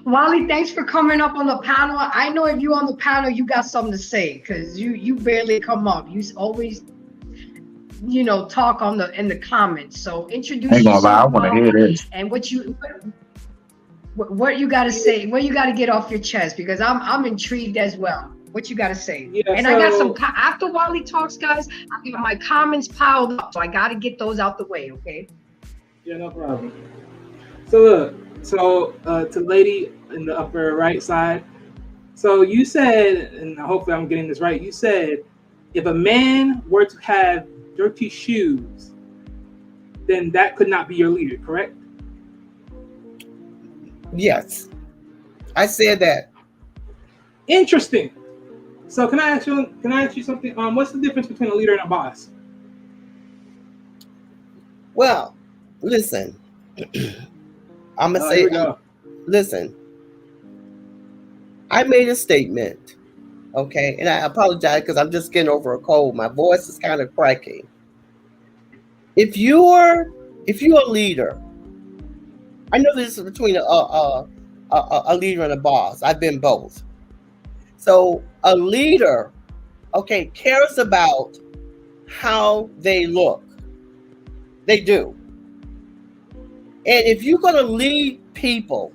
Wally, thanks for coming up on the panel. I know if you're on the panel, you got something to say because you barely come up. You always, talk in the comments. So introduce yourself. I want to hear this. And what you got to say, what you got to get off your chest, because I'm intrigued as well. What you got to say? Yeah, and I got some, after Wally talks, guys, I got my comments piled up, so I got to get those out the way, okay? Yeah, no problem. So look, to lady in the upper right side. So you said, and hopefully I'm getting this right, you said if a man were to have dirty shoes, then that could not be your leader, correct? Yes, I said that. Interesting. So can I ask you something? What's the difference between a leader and a boss? Well, listen. I'm gonna say, listen. I made a statement, okay, and I apologize because I'm just getting over a cold. My voice is kind of cracking. If you're a leader, I know this is between a leader and a boss. I've been both. So a leader, okay, cares about how they look. They do. And if you're going to lead people,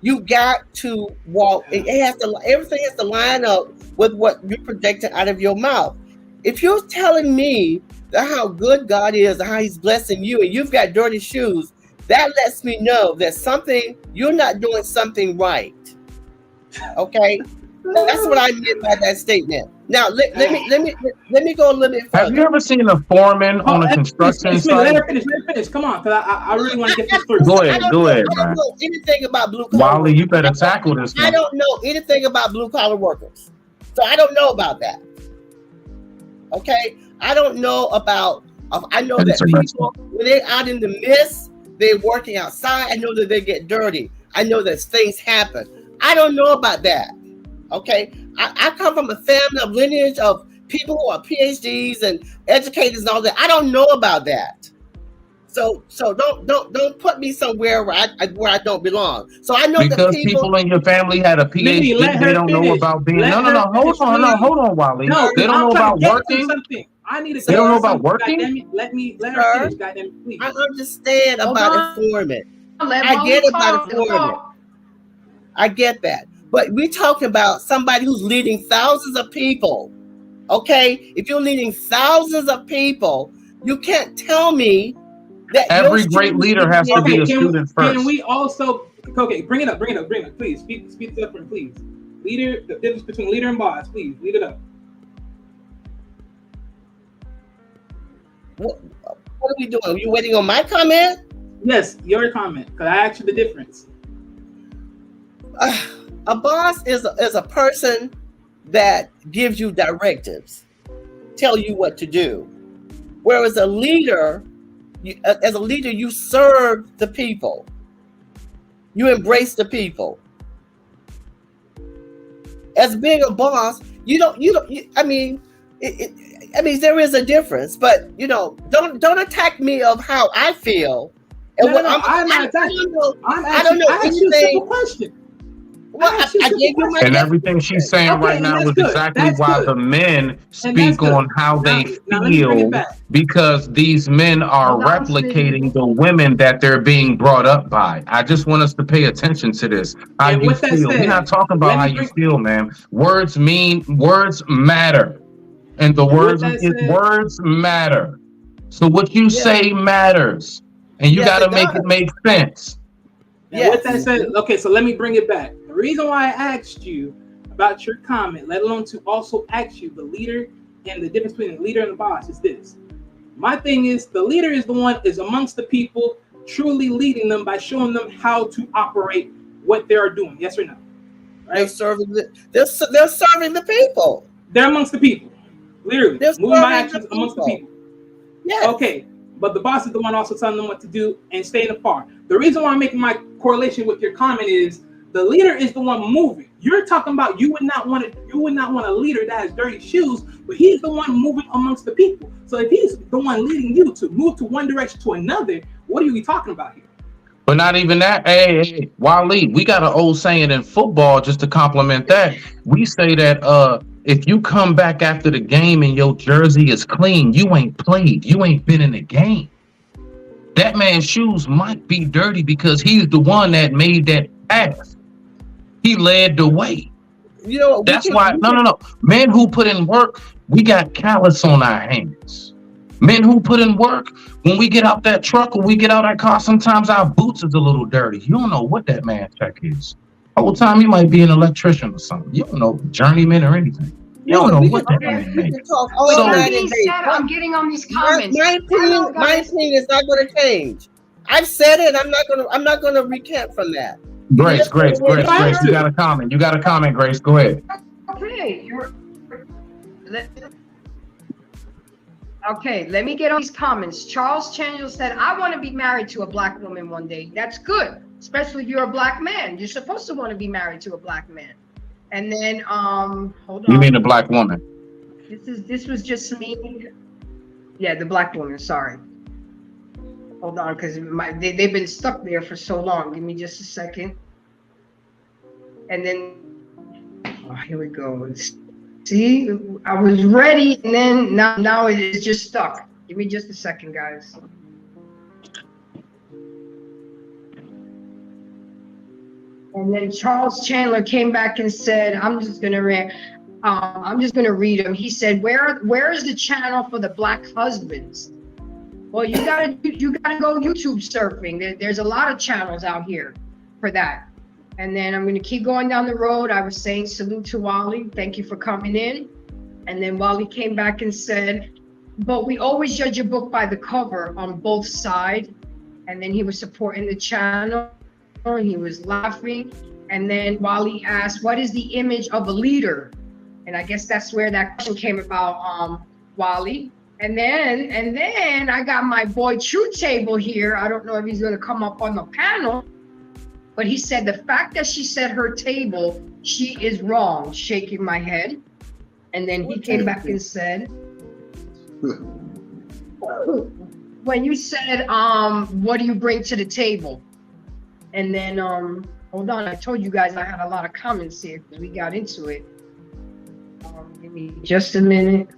you got to walk. Everything has to line up with what you're projecting out of your mouth. If you're telling me that how good God is and how He's blessing you, and you've got dirty shoes, that lets me know that you're not doing something right. Okay, that's what I meant by that statement. Now let me go a little bit further. Have you ever seen a foreman on a construction site? Let her finish. Come on, because I really want to get this through. Go ahead, I don't know anything about blue collar. Wally, you better tackle this one. I don't know anything about blue collar workers, so I don't know about that. Okay, I don't know about. I know that people, when they're out in the mist, they're working outside. I know that they get dirty. I know that things happen. I don't know about that. Okay, I come from a family of lineage of people who are PhDs and educators and all that. I don't know about that. So don't put me somewhere where I don't belong. So I know because that people in your family had a PhD, they don't know about being. Hold on, Wally. No, they don't know about working. I need to. They don't know about working. Let her finish, goddamn, please. I understand about employment. I get about employment. I get that. But we're talking about somebody who's leading thousands of people. Okay? If you're leading thousands of people, you can't tell me that every great leader has to be a student first. Can we also bring it up, please. Speak it up, please. Leader, the difference between leader and boss, please, lead it up. What are we doing? Are you waiting on my comment? Yes, your comment, because I asked you the difference. A boss is a person that gives you directives, tell you what to do. Whereas a leader, as a leader, you serve the people. You embrace the people. As being a boss, I mean, there is a difference, but don't attack me of how I feel. And I'm not attacking. I don't know anything. I asked you a simple question. Well, I gave you my And everything she's saying Okay, right and now that's is good. exactly That's why good. the men And that's speak good. on how Now- they now let me bring it feel, back. because these men are Hold on, replicating Smitty. the women that they're being brought up by. I just want us to pay attention to this. How And you with that feel. We're not said, talking about let how me you bring. feel, man. Words matter. And the And with words that said, words matter. So what you Yes. say matters. And you Yes, gotta it make it does. make sense. And with that Yes. said, okay, so let me bring it back. The reason why I asked you about your comment, let alone to also ask you the leader and the difference between the leader and the boss, is this. My thing is, the leader is the one is amongst the people, truly leading them by showing them how to operate what they are doing. Yes or no? They're Right? serving they're serving the people. They're amongst the people, literally They're moving my serving actions the amongst the people. people. Yes. Okay, but the boss is the one also telling them what to do and staying afar. The reason why I'm making my correlation with your comment is the leader is the one moving. You're talking about you would not want a leader that has dirty shoes, but he's the one moving amongst the people. So if he's the one leading you to move to one direction to another, what are we talking about here? But not even that. Hey, Wally, we got an old saying in football just to compliment that. We say that if you come back after the game and your jersey is clean, you ain't played. You ain't been in the game. That man's shoes might be dirty because he's the one that made that pass. He led the way. You know, That's why, no. Men who put in work, we got callus on our hands. Men who put in work, when we get out that truck or we get out that car, sometimes our boots is a little dirty. You don't know what that man check is. Whole time he might be an electrician or something. You don't know, journeyman or anything. You don't know what that man we makes. can talk all So- night Being and day. said, I'm getting on these comments. My Hello, opinion guys. is not going to change. I've said it. I'm not going to recant from that. Grace, don't have you to. got a comment. You got a comment, Grace. Go ahead. Okay, okay, let me get on these comments. Charles Chandler said, I want to be married to a black woman one day. That's good, especially if you're a black man. You're supposed to want to be married to a black man. And then, hold on. You mean a black woman? This was just me. Yeah, the black woman, sorry. Hold on, because they've been stuck there for so long. Give me just a second. And then, oh, here we go. See, I was ready, and then now it is just stuck. Give me just a second, guys. And then Charles Chandler came back and said, I'm just gonna read him. He said, where is the channel for the black husbands? Well, you gotta go YouTube surfing. There's a lot of channels out here for that. And then I'm gonna keep going down the road. I was saying salute to Wally. Thank you for coming in. And then Wally came back and said, but we always judge a book by the cover on both sides. And then he was supporting the channel. He was laughing. And then Wally asked, what is the image of a leader? And I guess that's where that question came about, Wally. And then I got my boy True Table here. I don't know if he's gonna come up on the panel, but he said the fact that she said her table, she is wrong, shaking my head. And then he came back and said, when you said, what do you bring to the table? And then, hold on, I told you guys I had a lot of comments here because we got into it. Give me just a minute.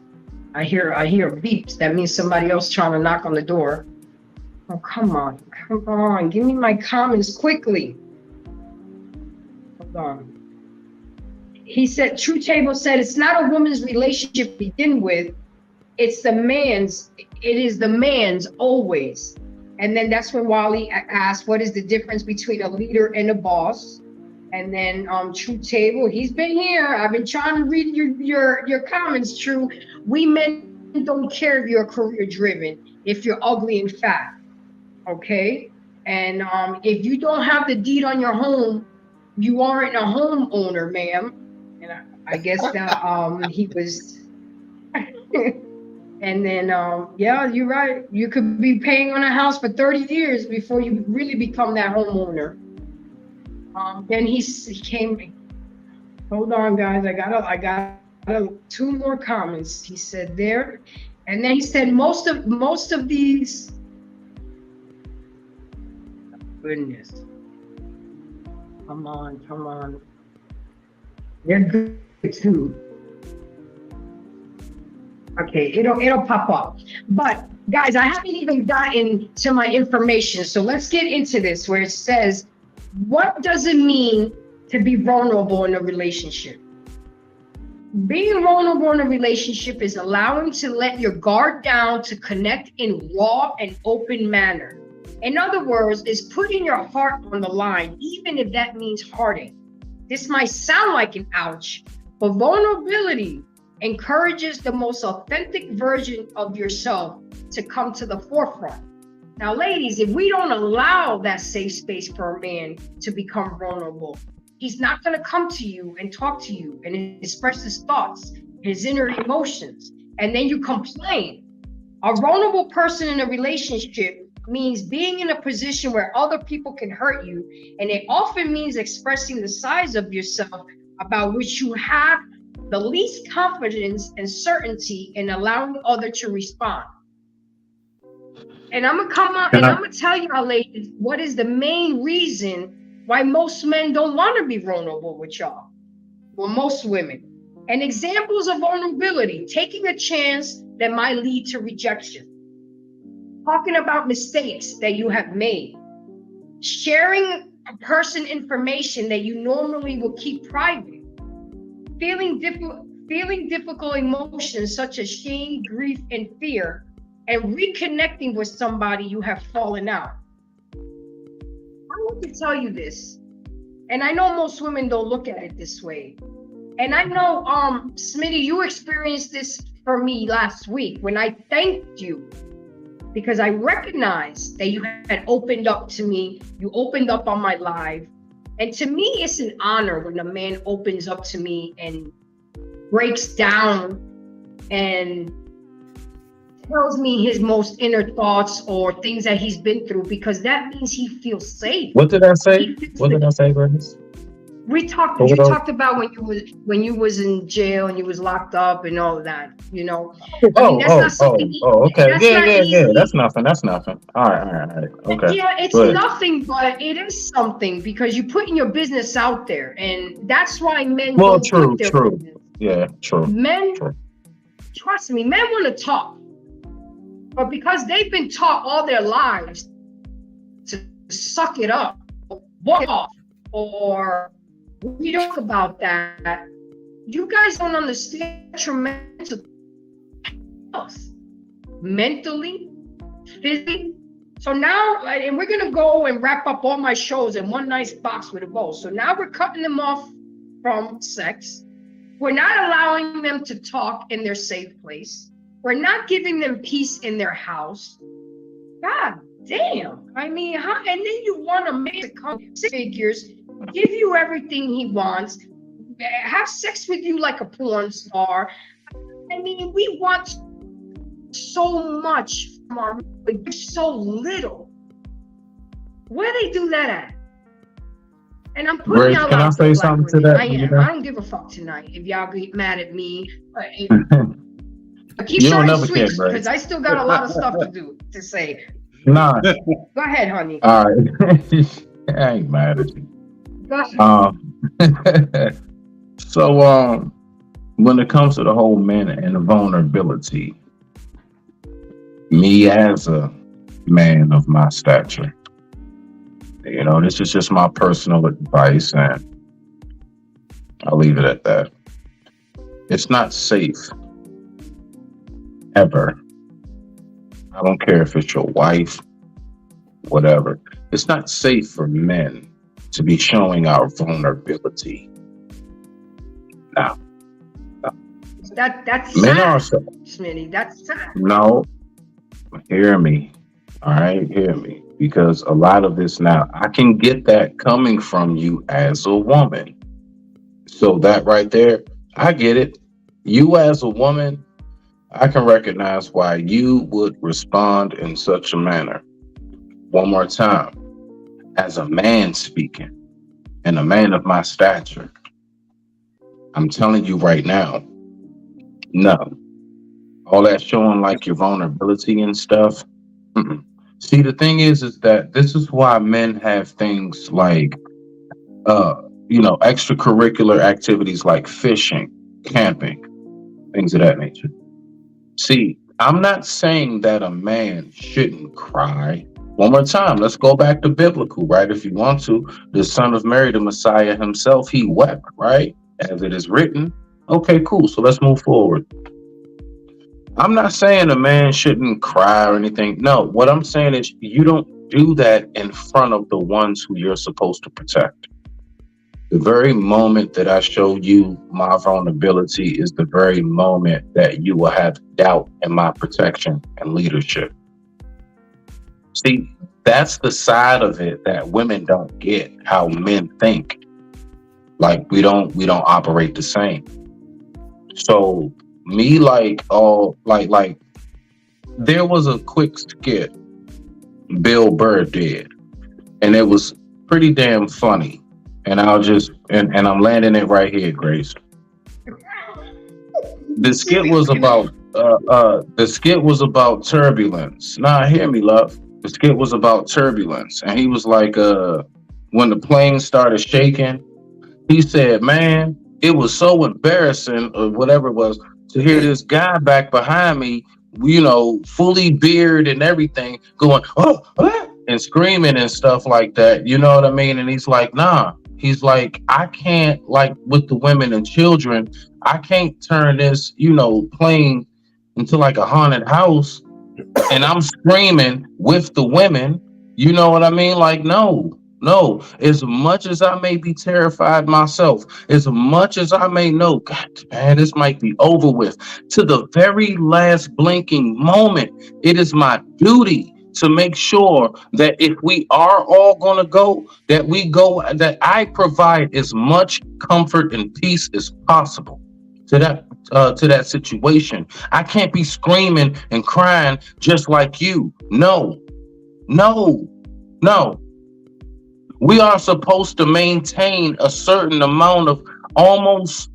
I hear beeps. That means somebody else trying to knock on the door. Oh, come on. Give me my comments quickly. Hold on. He said, True Table said, it's not a woman's relationship to begin with. It's the man's. It is the man's always. And then that's when Wally asked, what is the difference between a leader and a boss? And then True Table, he's been here. I've been trying to read your comments, True. We men don't care if you're career driven, if you're ugly and fat, okay? And if you don't have the deed on your home, you aren't a homeowner, ma'am. And I guess that he was. And then, yeah, you're right. You could be paying on a house for 30 years before you really become that homeowner. Then he came. Hold on, guys. I got two more comments. He said there, and then he said most of these. Goodness. Come on. They're good too. Okay, it'll pop up. But guys, I haven't even gotten to my information. So let's get into this where it says, what does it mean to be vulnerable in a relationship? Being vulnerable in a relationship is allowing to let your guard down to connect in raw and open manner. In other words, is putting your heart on the line, even if that means heartache. This might sound like an ouch, but vulnerability encourages the most authentic version of yourself to come to the forefront. Now, ladies, if we don't allow that safe space for a man to become vulnerable, he's not going to come to you and talk to you and express his thoughts, his inner emotions, and then you complain. A vulnerable person in a relationship means being in a position where other people can hurt you, and it often means expressing the sides of yourself about which you have the least confidence and certainty in allowing others to respond. And I'm gonna come out and I'm gonna tell y'all, ladies, what is the main reason why most men don't want to be vulnerable with y'all. Well, most women. And examples of vulnerability: taking a chance that might lead to rejection, talking about mistakes that you have made, sharing a person information that you normally will keep private, feeling difficult emotions such as shame, grief, and fear, and reconnecting with somebody you have fallen out. I want to tell you this, and I know most women don't look at it this way. And I know, Smitty, you experienced this for me last week when I thanked you, because I recognized that you had opened up to me. You opened up on my live. And to me, it's an honor when a man opens up to me and breaks down and tells me his most inner thoughts or things that he's been through, because that means he feels safe. What did I say? What did I say, Grace? You talked about when you was in jail and you was locked up and all of that, you know. Okay. Yeah. That's nothing. All right. Okay. Yeah, it's nothing, but it is something, because you're putting your business out there, and that's why men don't put their business. Yeah, true. Men, trust me, men want to talk, but because they've been taught all their lives to suck it up, walk off, or we talk about that, you guys don't understand tremendous health, mentally, physically. So now, and we're gonna go and wrap up all my shows in one nice box with a bow. So now we're cutting them off from sex. We're not allowing them to talk in their safe place. We're not giving them peace in their house. God damn. I mean, how? And then you want a man to come 6 figures, give you everything he wants, have sex with you like a porn star. I mean, we want so much from our men, but so little. Where they do that at? And I'm putting y'all out there. Can I say something to that? I don't give a fuck tonight if y'all get mad at me. Keep short and sweet, because I still got a lot of stuff to say. Nah. Go ahead, honey. All right. I ain't mad at you. Go ahead. So when it comes to the whole man and the vulnerability, me as a man of my stature, you know, this is just my personal advice, and I'll leave it at that. It's not safe, ever. I don't care if it's your wife, whatever. It's not safe for men to be showing our vulnerability. Now, that's men sad, are so, Smitty. That's sad. No, hear me. All right, hear me. Because a lot of this now, I can get that coming from you as a woman. So that right there, I get it. You as a woman, I can recognize why you would respond in such a manner. One more time. As a man speaking, and a man of my stature, I'm telling you right now, no. All that showing like your vulnerability and stuff. See, the thing is that this is why men have things like, extracurricular activities like fishing, camping, things of that nature. See, I'm not saying that a man shouldn't cry. One more time, let's go back to biblical, right? If you want to, the son of Mary, the Messiah himself, he wept, right? As it is written. Okay, cool. So let's move forward. I'm not saying a man shouldn't cry or anything. No, what I'm saying is you don't do that in front of the ones who you're supposed to protect. The very moment that I show you my vulnerability is the very moment that you will have doubt in my protection and leadership. See, that's the side of it that women don't get, how men think. Like we don't operate the same. So me like there was a quick skit Bill Burr did, and it was pretty damn funny. And I'll just and I'm landing it right here, Grace. The skit was about turbulence. Nah, hear me, love. The skit was about turbulence, and he was like, when the plane started shaking, he said, "Man, it was so embarrassing, or whatever it was, to hear this guy back behind me, fully beard and everything, going, oh, and screaming and stuff like that. You know what I mean?" And he's like, nah. He's like, I can't, like with the women and children, I can't turn this, plane into like a haunted house and I'm screaming with the women. You know what I mean? Like, no. As much as I may be terrified myself, as much as I may know, God, man, this might be over with, to the very last blinking moment, it is my duty to make sure that if we are all going to go, that we go, that I provide as much comfort and peace as possible to that situation. I can't be screaming and crying just like you. No. We are supposed to maintain a certain amount of almost,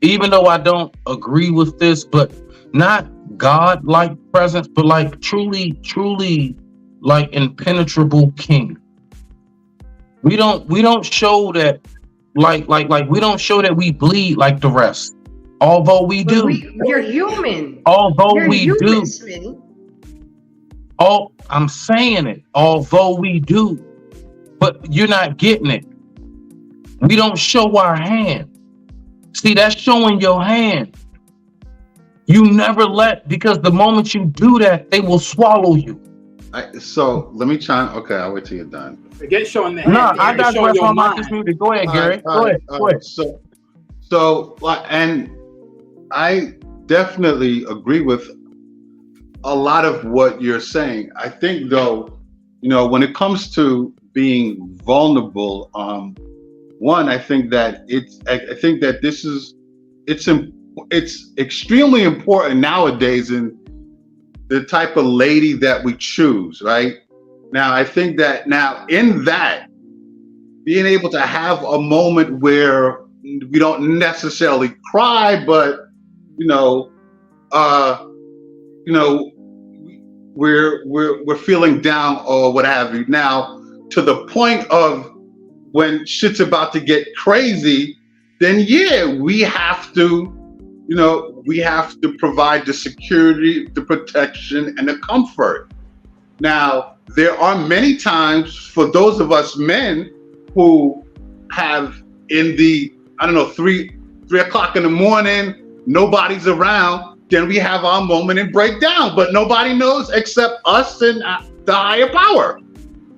even though I don't agree with this, but not God-like presence, but like truly like impenetrable king. We don't show that like we don't show that we bleed like the rest. Although we do. You're human. Although you're we human, do. Smitty. Oh, I'm saying it. Although we do. But you're not getting it. We don't show our hand. See, that's showing your hand. You never because the moment you do that, they will swallow you. So let me try. Okay, I'll wait till you're done. Forget showing the hand. No, I digress on my muted. Go ahead, Gary. Go ahead. So, and I definitely agree with a lot of what you're saying. I think, though, when it comes to being vulnerable, one, I think that it's extremely important nowadays in the type of lady that we choose, right? Now, I think that in that, being able to have a moment where we don't necessarily cry, but we're feeling down or what have you. Now, to the point of when shit's about to get crazy, then we have to provide the security, the protection, and the comfort. Now, there are many times for those of us men who have in the, 3 o'clock in the morning, nobody's around, then we have our moment and break down, but nobody knows except us and the higher power,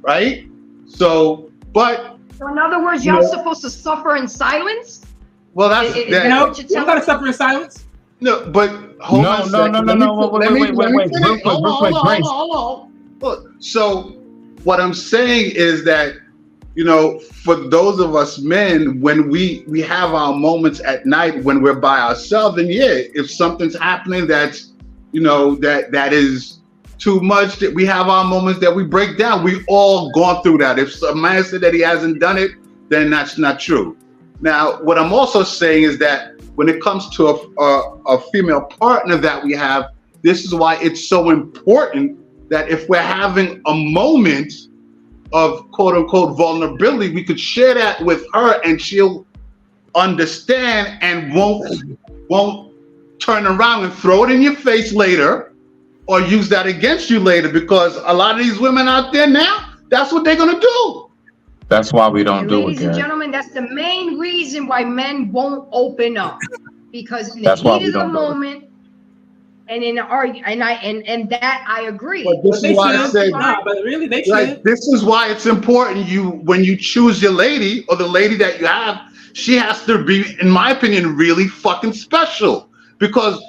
right? So in other words, y'all supposed to suffer in silence? Well, that's you gotta suffer in silence. No, but hold on a second. Wait. Hold on. So what I'm saying is that, for those of us men, when we have our moments at night when we're by ourselves, and if something's happening that's, that is too much, that we have our moments that we break down. We all gone through that. If a man said that he hasn't done it, then that's not true. Now, what I'm also saying is that when it comes to a female partner that we have, this is why it's so important that if we're having a moment of quote unquote vulnerability, we could share that with her and she'll understand and won't turn around and throw it in your face later or use that against you later, because a lot of these women out there now, that's what they're gonna do. That's why we don't do it, Ladies and Gary. gentlemen, that's the main reason why men won't open up, because in the That's why heat we of the don't do it. moment, and in the argue, and that I agree. But this But they is why I should. say, Nah, but really, they like, should. this is why it's important. When you choose your lady or the lady that you have, she has to be, in my opinion, really fucking special. Because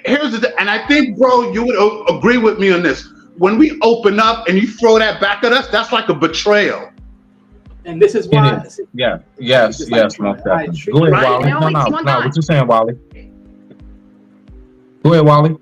here's the thing, and I think, bro, you would agree with me on this. When we open up and you throw that back at us, that's like a betrayal. And this is why. Yeah. Yes. Just like Yes. Troy, Most definitely. I treat Go ahead, Right. Wally. And only No. one What time. you saying, Wally? Go ahead, Wally.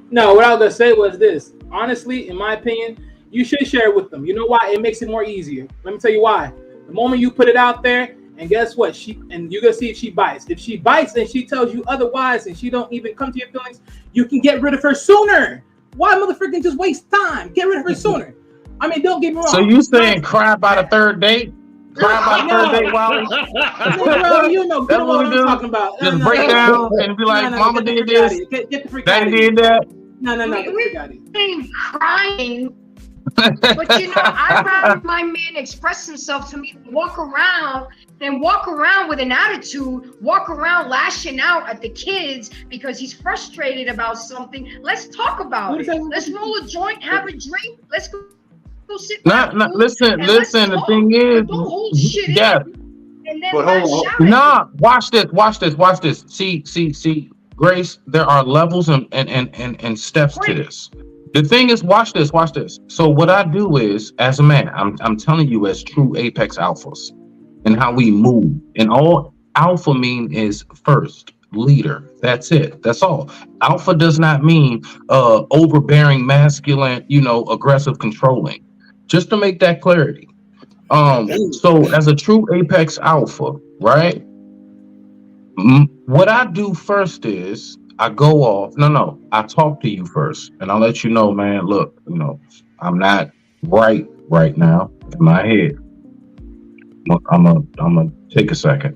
No, what I was gonna say was this. Honestly, in my opinion, you should share it with them. You know why? It makes it more easier. Let me tell you why. The moment you put it out there, and guess what? You're gonna see if she bites. If she bites and she tells you otherwise, and she don't even come to your feelings, you can get rid of her sooner. Why motherfucking just waste time? Get rid of her sooner. I mean, don't get me wrong. So you saying cry by the third date? Cry by the third date, Wally? Bro, you know good That's what what we I'm do? talking about. Just break down and be like, Mama did this, Get the freak out Daddy of here. did that. No, get the freak out of here. ain't crying, but you know, I'd rather my man express himself to me, walk around with an attitude, walk around lashing out at the kids because he's frustrated about something. Let's talk about it. Let's roll a joint, have a drink. Let's go sit down. Listen. The thing is, don't hold shit yeah. in, and then But lash hold on. out at Nah, watch this. See, Grace, there are levels and steps to this. The thing is, watch this. So what I do is, as a man, I'm telling you, as true apex alphas, and how we move. And all alpha mean is first leader. That's it. That's all. Alpha does not mean overbearing, masculine, aggressive, controlling. Just to make that clarity. So as a true apex alpha, right? What I do first is I go off. No, I talk to you first, and I'll let you know, man. Look, I'm not right now in my head. I'm gonna take a second.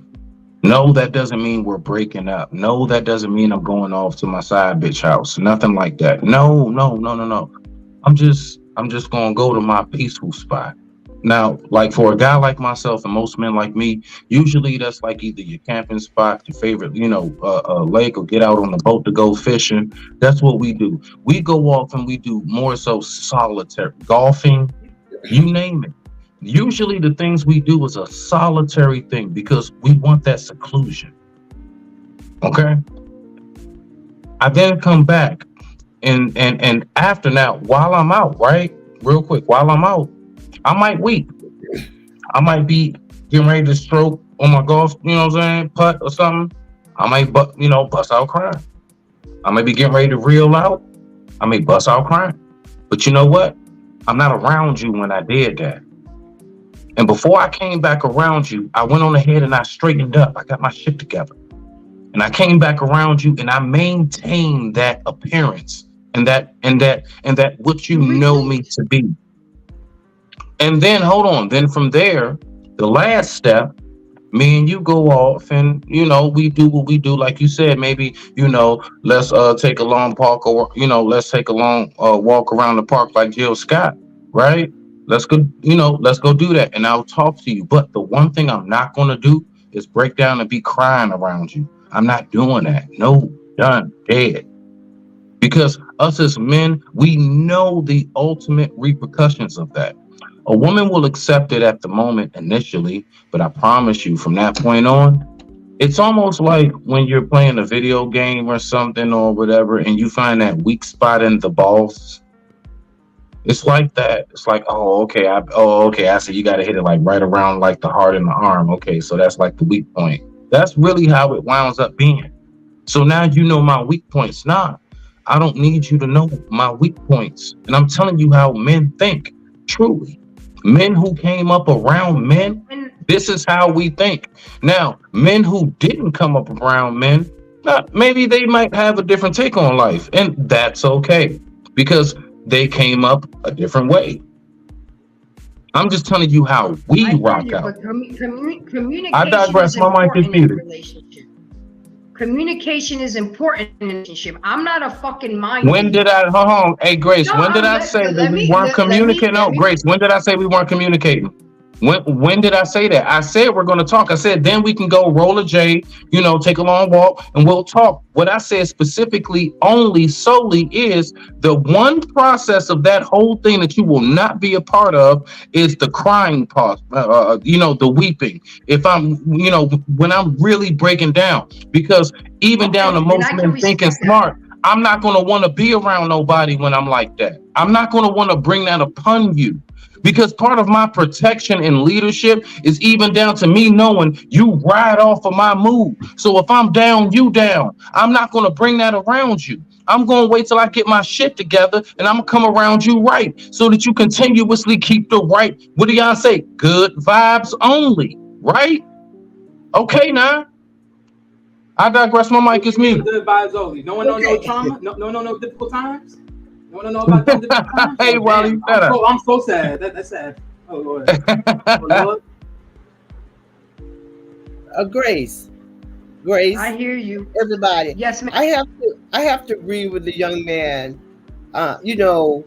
No, that doesn't mean we're breaking up. No, that doesn't mean I'm going off to my side bitch house. Nothing like that. No. I'm just gonna go to my peaceful spot. Now, like for a guy like myself and most men like me, usually that's like either your camping spot, your favorite, lake, or get out on the boat to go fishing. That's what we do. We go off and we do more so solitary golfing, you name it. Usually the things we do is a solitary thing because we want that seclusion. Okay. I then come back and after now, while I'm out, right? Real quick, while I'm out, I might weep. I might be getting ready to stroke on my golf, putt or something. I might, bust out crying. I may be getting ready to reel out. I may bust out crying. But you know what? I'm not around you when I did that. And before I came back around you, I went on ahead and I straightened up. I got my shit together. And I came back around you and I maintained that appearance and that what you know me to be. And then hold on. Then from there, the last step, me and you go off and we do what we do. Like you said, maybe, let's take a long walk or let's take a long walk around the park like Jill Scott, right? Let's go do that and I'll talk to you. But the one thing I'm not going to do is break down and be crying around you. I'm not doing that. No, done, dead. Because us as men, we know the ultimate repercussions of that. A woman will accept it at the moment initially, but I promise you from that point on, it's almost like when you're playing a video game or something or whatever, and you find that weak spot in the balls. It's like that. It's like, okay. I see you got to hit it like right around like the heart and the arm. Okay, so that's like the weak point. That's really how it winds up being. So now you know my weak points. Nah, I don't need you to know my weak points. And I'm telling you how men think, truly. Men who came up around men, this is how we think. Now, men who didn't come up around men, maybe they might have a different take on life. And that's okay. Because they came up a different way. I'm just telling you how we I hear rock you, out. but communication I digress. is My mic is important in a muted. relationship. Communication is important in a relationship. I'm not a fucking mind When reader. did I? Hold on. Hey, Grace. No, When did I say that we weren't communicating? No, Grace. When did I say we weren't communicating? When did I say that? I said we're going to talk. I said then we can go roll a J, take a long walk, and we'll talk. What I said specifically, only solely, is the one process of that whole thing that you will not be a part of is the crying part. The weeping. If I'm, when I'm really breaking down, because even down to most men thinking smart, I'm not going to want to be around nobody when I'm like that. I'm not going to want to bring that upon you. Because part of my protection and leadership is even down to me knowing you ride off of my mood. So if I'm down, you down. I'm not going to bring that around you. I'm going to wait till I get my shit together and I'm going to come around you right so that you continuously keep the right, what do y'all say? Good vibes only, right? Okay, now. I digress. My mic is muted. Good vibes only. No one know no trauma. No difficult times. No one know about them difficult times. Hey, Wally, I'm so sad. That's sad. Oh Lord. Oh, Lord. Grace. I hear you. Everybody. Yes, ma'am. I have to agree with the young man. I don't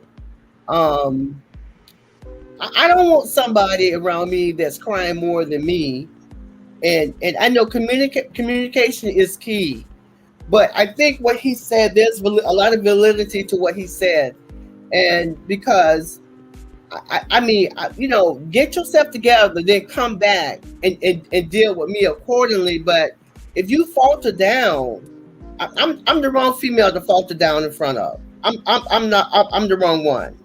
want somebody around me that's crying more than me. And I know communication is key, but I think what he said, there's a lot of validity to what he said, and because I mean, get yourself together, then come back and deal with me accordingly. But if you falter down, I'm the wrong female to falter down in front of. I'm the wrong one.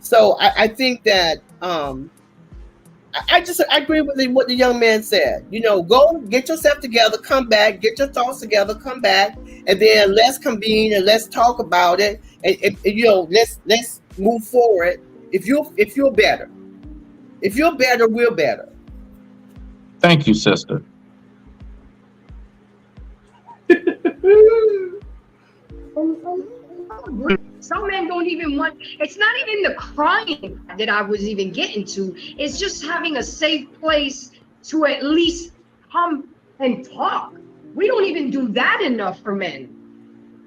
So I think that I agree with what the young man said. Go get yourself together, come back, get your thoughts together, come back, and then let's convene and let's talk about it. And let's move forward. If you're better, we're better. Thank you, sister. Some men don't even want, it's not even the crying that I was even getting to. It's just having a safe place to at least come and talk. We don't even do that enough for men.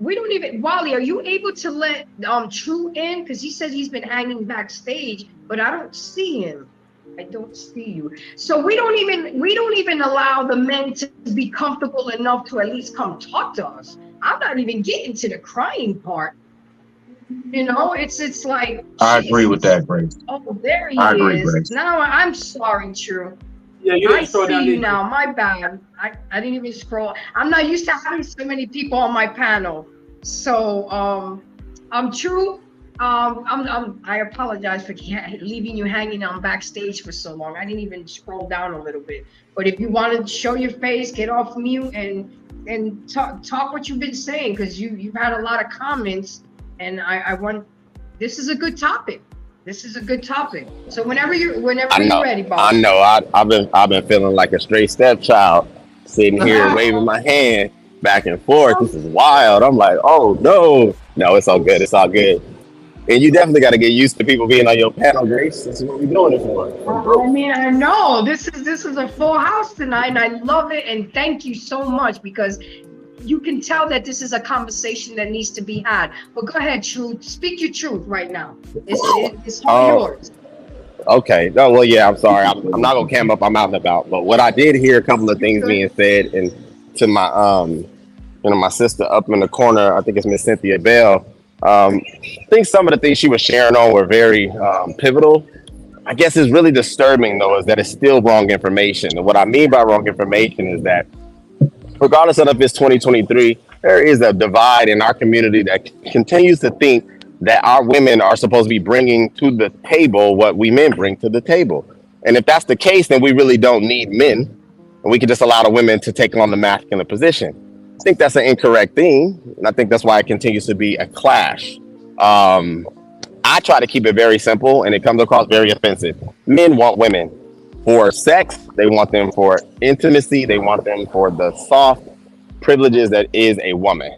We don't even, Wally, are you able to let True in? Because he said he's been hanging backstage, but I don't see him. I don't see you. So we don't even allow the men to be comfortable enough to at least come talk to us. I'm not even getting to the crying part. It's like I agree with that, Grace. Oh, there he agree, is. Grace. No, I'm sorry, True. Yeah, you I see you now. My bad. I didn't even scroll. I'm not used to having so many people on my panel. So I'm True. I apologize for leaving you hanging on backstage for so long. I didn't even scroll down a little bit. But if you want to show your face, get off mute and talk what you've been saying, because you've had a lot of comments, and I want. This is a good topic. So whenever you're ready, Bob. I know. I've been feeling like a straight stepchild, sitting here waving my hand back and forth. This is wild. I'm like, oh no, it's all good. It's all good. And you definitely got to get used to people being on your panel, Grace. This is what we're doing it for. I mean, I know this is a full house tonight, and I love it. And thank you so much, because you can tell that this is a conversation that needs to be had. But go ahead, Truth. Speak your truth right now. It's all yours. Okay. No, well, yeah, I'm sorry. I'm not going to cam up. I'm out and about. But what I did hear, a couple of things being said, and to my, my sister up in the corner, I think it's Miss Cynthia Bell. I think some of the things she was sharing on were very pivotal. I guess it's really disturbing, though, is that it's still wrong information. And what I mean by wrong information is that regardless of if it's 2023, there is a divide in our community that continues to think that our women are supposed to be bringing to the table what we men bring to the table. And if that's the case, then we really don't need men, and we can just allow the women to take on the masculine position. I think that's an incorrect thing, and I think that's why it continues to be a clash. I try to keep it very simple, and it comes across very offensive. Men want women for sex. They want them for intimacy. They want them for the soft privileges that is a woman.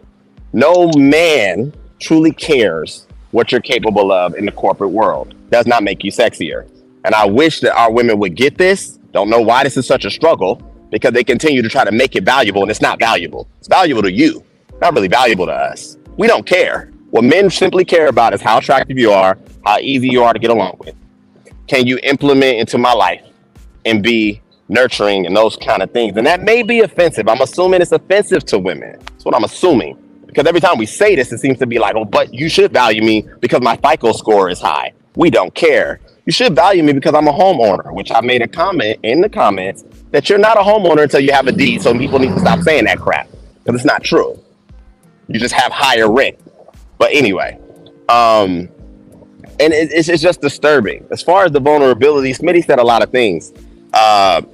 No man truly cares what you're capable of in the corporate world. Does not make you sexier. And I wish that our women would get this. Don't know why this is such a struggle, because they continue to try to make it valuable, and it's not valuable. It's valuable to you, not really valuable to us. We don't care. What men simply care about is how attractive you are, how easy you are to get along with. Can you implement into my life and be nurturing and those kind of things? And that may be offensive. I'm assuming it's offensive to women. That's what I'm assuming. Because every time we say this, it seems to be like, oh, but you should value me because my FICO score is high. We don't care. You should value me because I'm a homeowner, which I made a comment in the comments that you're not a homeowner until you have a deed. So people need to stop saying that crap, because it's not true. You just have higher rent. But anyway, and it's just disturbing. As far as the vulnerability, Smitty said a lot of things.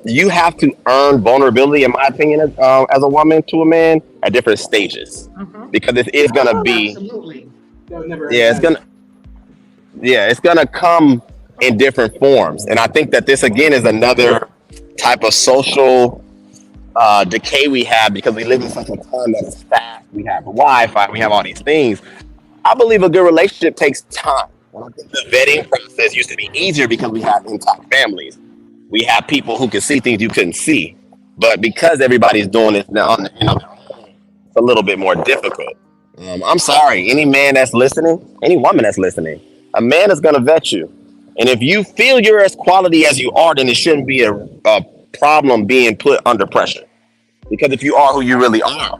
You have to earn vulnerability, in my opinion, as a woman to a man at different stages, because it is gonna be, Absolutely. it's gonna come in different forms. And I think that this again is another type of social decay we have, because we live in such a time that is fast. We have Wi-Fi, we have all these things. I believe a good relationship takes time. And I think the vetting process used to be easier because we have intact families. We have people who can see things you couldn't see. But because everybody's doing this now, it's a little bit more difficult. I'm sorry, any man that's listening, any woman that's listening, a man is going to vet you. And if you feel you're as quality as you are, then it shouldn't be a problem being put under pressure. Because if you are who you really are,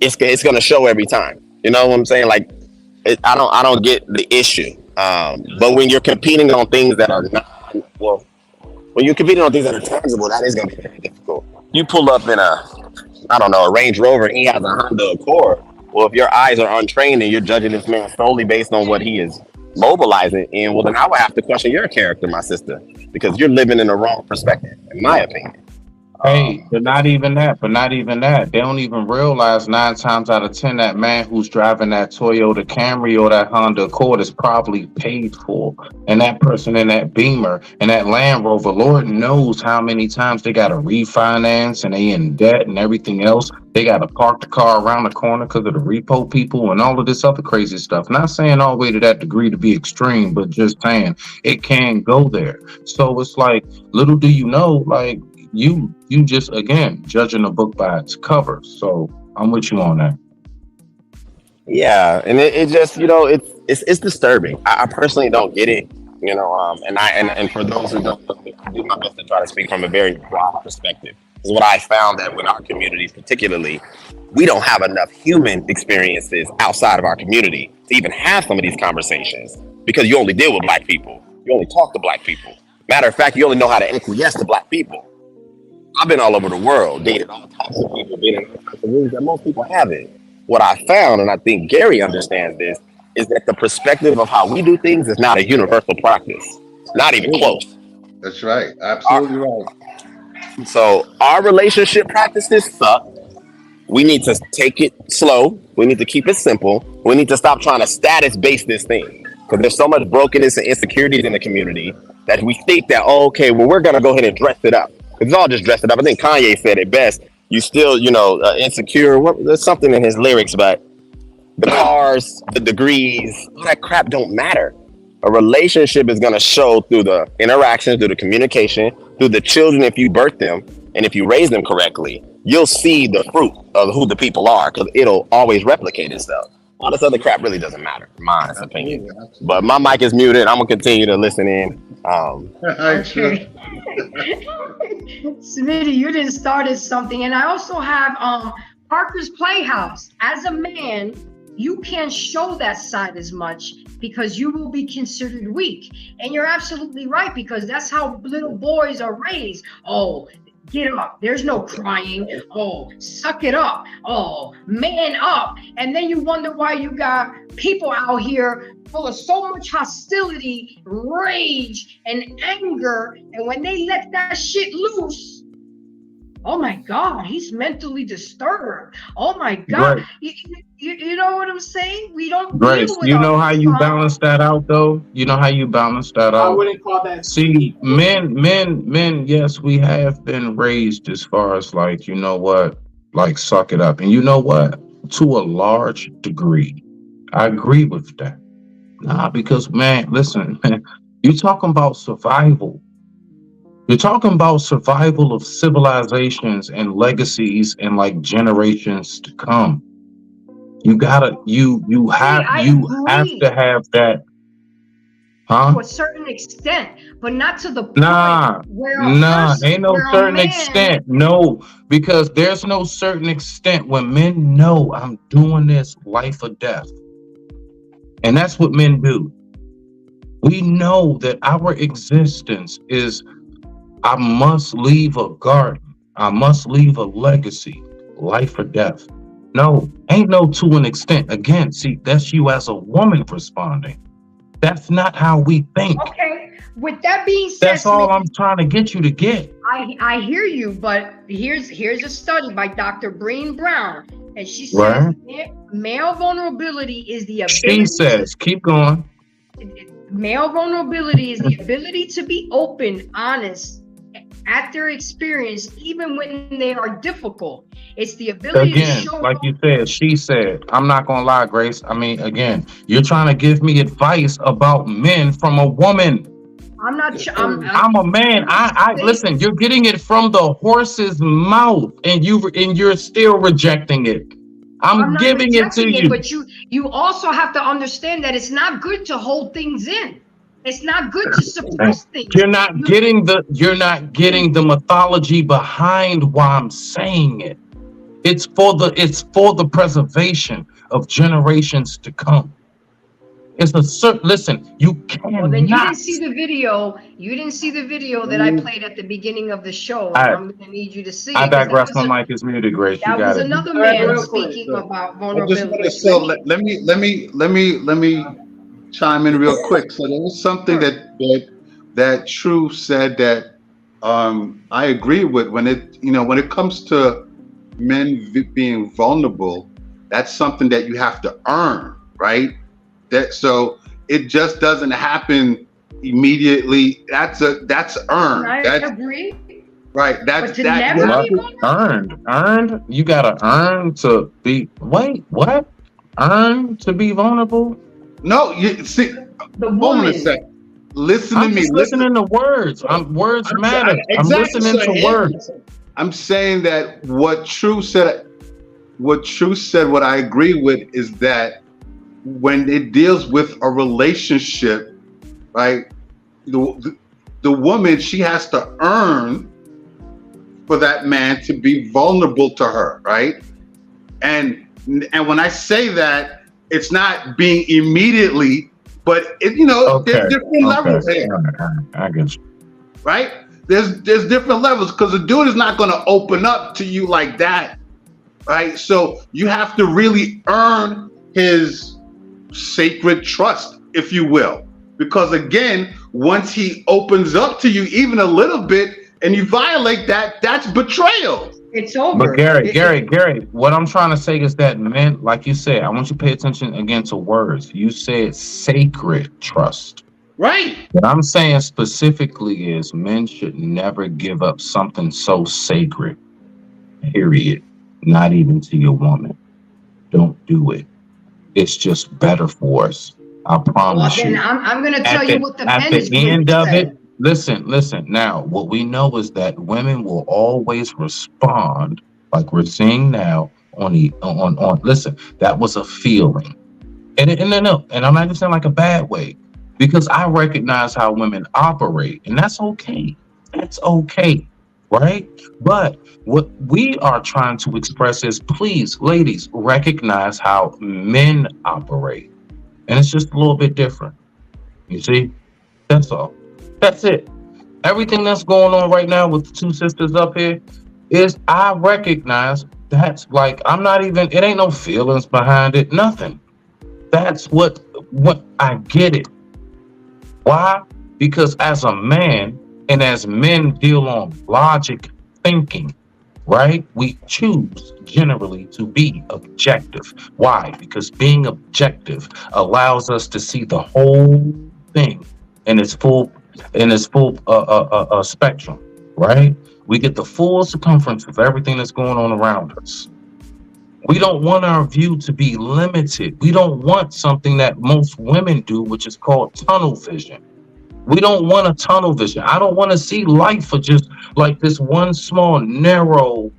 it's going to show every time. You know what I'm saying? Like, I don't get the issue. But when you're competing on things that are not, well, when you're competing on things that are tangible, that is going to be very difficult. You pull up in a Range Rover and he has a Honda Accord. Well, if your eyes are untrained and you're judging this man solely based on what he is mobilizing in, well, then I would have to question your character, my sister, because you're living in the wrong perspective, in my opinion. Hey, but not even that. They don't even realize 9 times out of 10 that man who's driving that Toyota Camry or that Honda Accord is probably paid for. And that person in that Beamer and that Land Rover, Lord knows how many times they got to refinance and they in debt and everything else. They got to park the car around the corner because of the repo people and all of this other crazy stuff. Not saying all the way to that degree to be extreme, but just saying it can go there. So it's like, little do you know, like, you just, again, judging a book by its cover. So I'm with you on that. Yeah, and it just, it's disturbing. I personally don't get it, and for those who don't, I do my best to try to speak from a very broad perspective. Is what I found that in our communities, particularly, we don't have enough human experiences outside of our community to even have some of these conversations, because you only deal with Black people. You only talk to Black people. Matter of fact, you only know how to acquiesce to Black people. I've been all over the world, dated all types of people, been in all types of rooms that most people haven't. What I found, and I think Gary understands this, is that the perspective of how we do things is not a universal practice. Not even close. That's right. Absolutely right. So our relationship practices suck. We need to take it slow. We need to keep it simple. We need to stop trying to status base this thing, because there's so much brokenness and insecurities in the community that we think that, we're going to go ahead and dress it up. It's all just dressed it up. I think Kanye said it best. You still, insecure. There's something in his lyrics, but the cars, the degrees, all that crap don't matter. A relationship is going to show through the interactions, through the communication, through the children if you birth them, and if you raise them correctly, you'll see the fruit of who the people are, because it'll always replicate itself. All this other crap really doesn't matter, in my opinion. But my mic is muted. I'm going to continue to listen in. Okay. Smitty, you didn't started something. And I also have Parker's Playhouse. As a man, you can't show that side as much because you will be considered weak. And you're absolutely right, because that's how little boys are raised. Oh, get up. There's no crying. Oh, suck it up. Oh, man up. And then you wonder why you got people out here full of so much hostility, rage, and anger. And when they let that shit loose, oh my God, he's mentally disturbed. Oh my God. Right. You know what I'm saying? We don't Grace, you know how you balance that out, though? You know how you balance that out? I wouldn't call that. See, men, yes, we have been raised as far as like, you know what, like suck it up. And you know what? To a large degree, I agree with that. Nah, because man, listen, man, You're talking about survival. You're talking about survival of civilizations and legacies and like generations to come. You gotta you have I to agree have that, to huh? a certain extent, but not to the point Nah, where a nah, person, ain't no where a certain man. extent. No, because there's no certain extent when men know I'm doing this life or death. And that's what men do. We know that our existence is I must leave a garden. I must leave a legacy, life or death. No, ain't no to an extent. Again, see, that's you as a woman responding. That's not how we think. Okay. With that being said, That's all I'm Smitty, trying to get you to get. I hear you, but here's a study by Dr. Breen Brown, and she says Right? male vulnerability is the She ability says, keep going. male vulnerability is the ability to be open, honest at their experience, even when they are difficult. It's the ability to Again, show. like you said, she said, I'm not gonna lie, Grace. I mean, again, you're trying to give me advice about men from a woman. I'm not. I'm a man. I listen. You're getting it from the horse's mouth, and you're still rejecting it. I'm not giving it to rejecting you. but you also have to understand that it's not good to hold things in. It's not good to suppress things. You're not getting the mythology behind why I'm saying it. It's for the preservation of generations to come. It's a certain listen, you cannot. Well, then you didn't see the video. You didn't see the video that I played at the beginning of the show. I'm going to need you to see it. I digress. My mic is muted, Grace. You That got was it. another man speaking about vulnerability. Let me chime in real quick. So there was something that True said that I agree with. When it comes to men being vulnerable, that's something that you have to earn, right? So it just doesn't happen immediately. That's earned. I agree. Right. That's that. Earned. You gotta earn to be. Wait, what? Earn to be vulnerable? No, you see. Hold on a second. Listen to me. Listening to words. Words matter. I'm listening to words. I'm saying that what True said, what I agree with is that when it deals with a relationship, right, the woman, she has to earn for that man to be vulnerable to her, right? And when I say that, it's not being immediately, but there's different levels here. I get you. Right? There's different levels because the dude is not going to open up to you like that, right? So you have to really earn his sacred trust, if you will, because again, once he opens up to you even a little bit and you violate that, that's betrayal. It's over. But Gary, what I'm trying to say is that men, like you said, I want you to pay attention again to words. You said sacred trust. Right. What I'm saying specifically is men should never give up something so sacred. Period. Not even to your woman. Don't do it. It's just better for us. I promise you. I'm going to tell you what the men is going to say. Listen. Now, what we know is that women will always respond like we're seeing now on listen, that was a feeling. And I'm not just saying like a bad way, because I recognize how women operate, and that's okay. That's okay, right? But what we are trying to express is, please, ladies, recognize how men operate. And it's just a little bit different. You see? That's all. That's it. Everything that's going on right now with the two sisters up here is I recognize that's like, it ain't no feelings behind it, nothing. That's what I get it. Why? Because as a man, and as men deal on logic thinking, right? We choose generally to be objective. Why? Because being objective allows us to see the whole thing in its full spectrum, right? We get the full circumference of everything that's going on around us. We don't want our view to be limited. We don't want something that most women do, which is called tunnel vision. We don't want a tunnel vision. I don't want to see life for just like this one small narrow.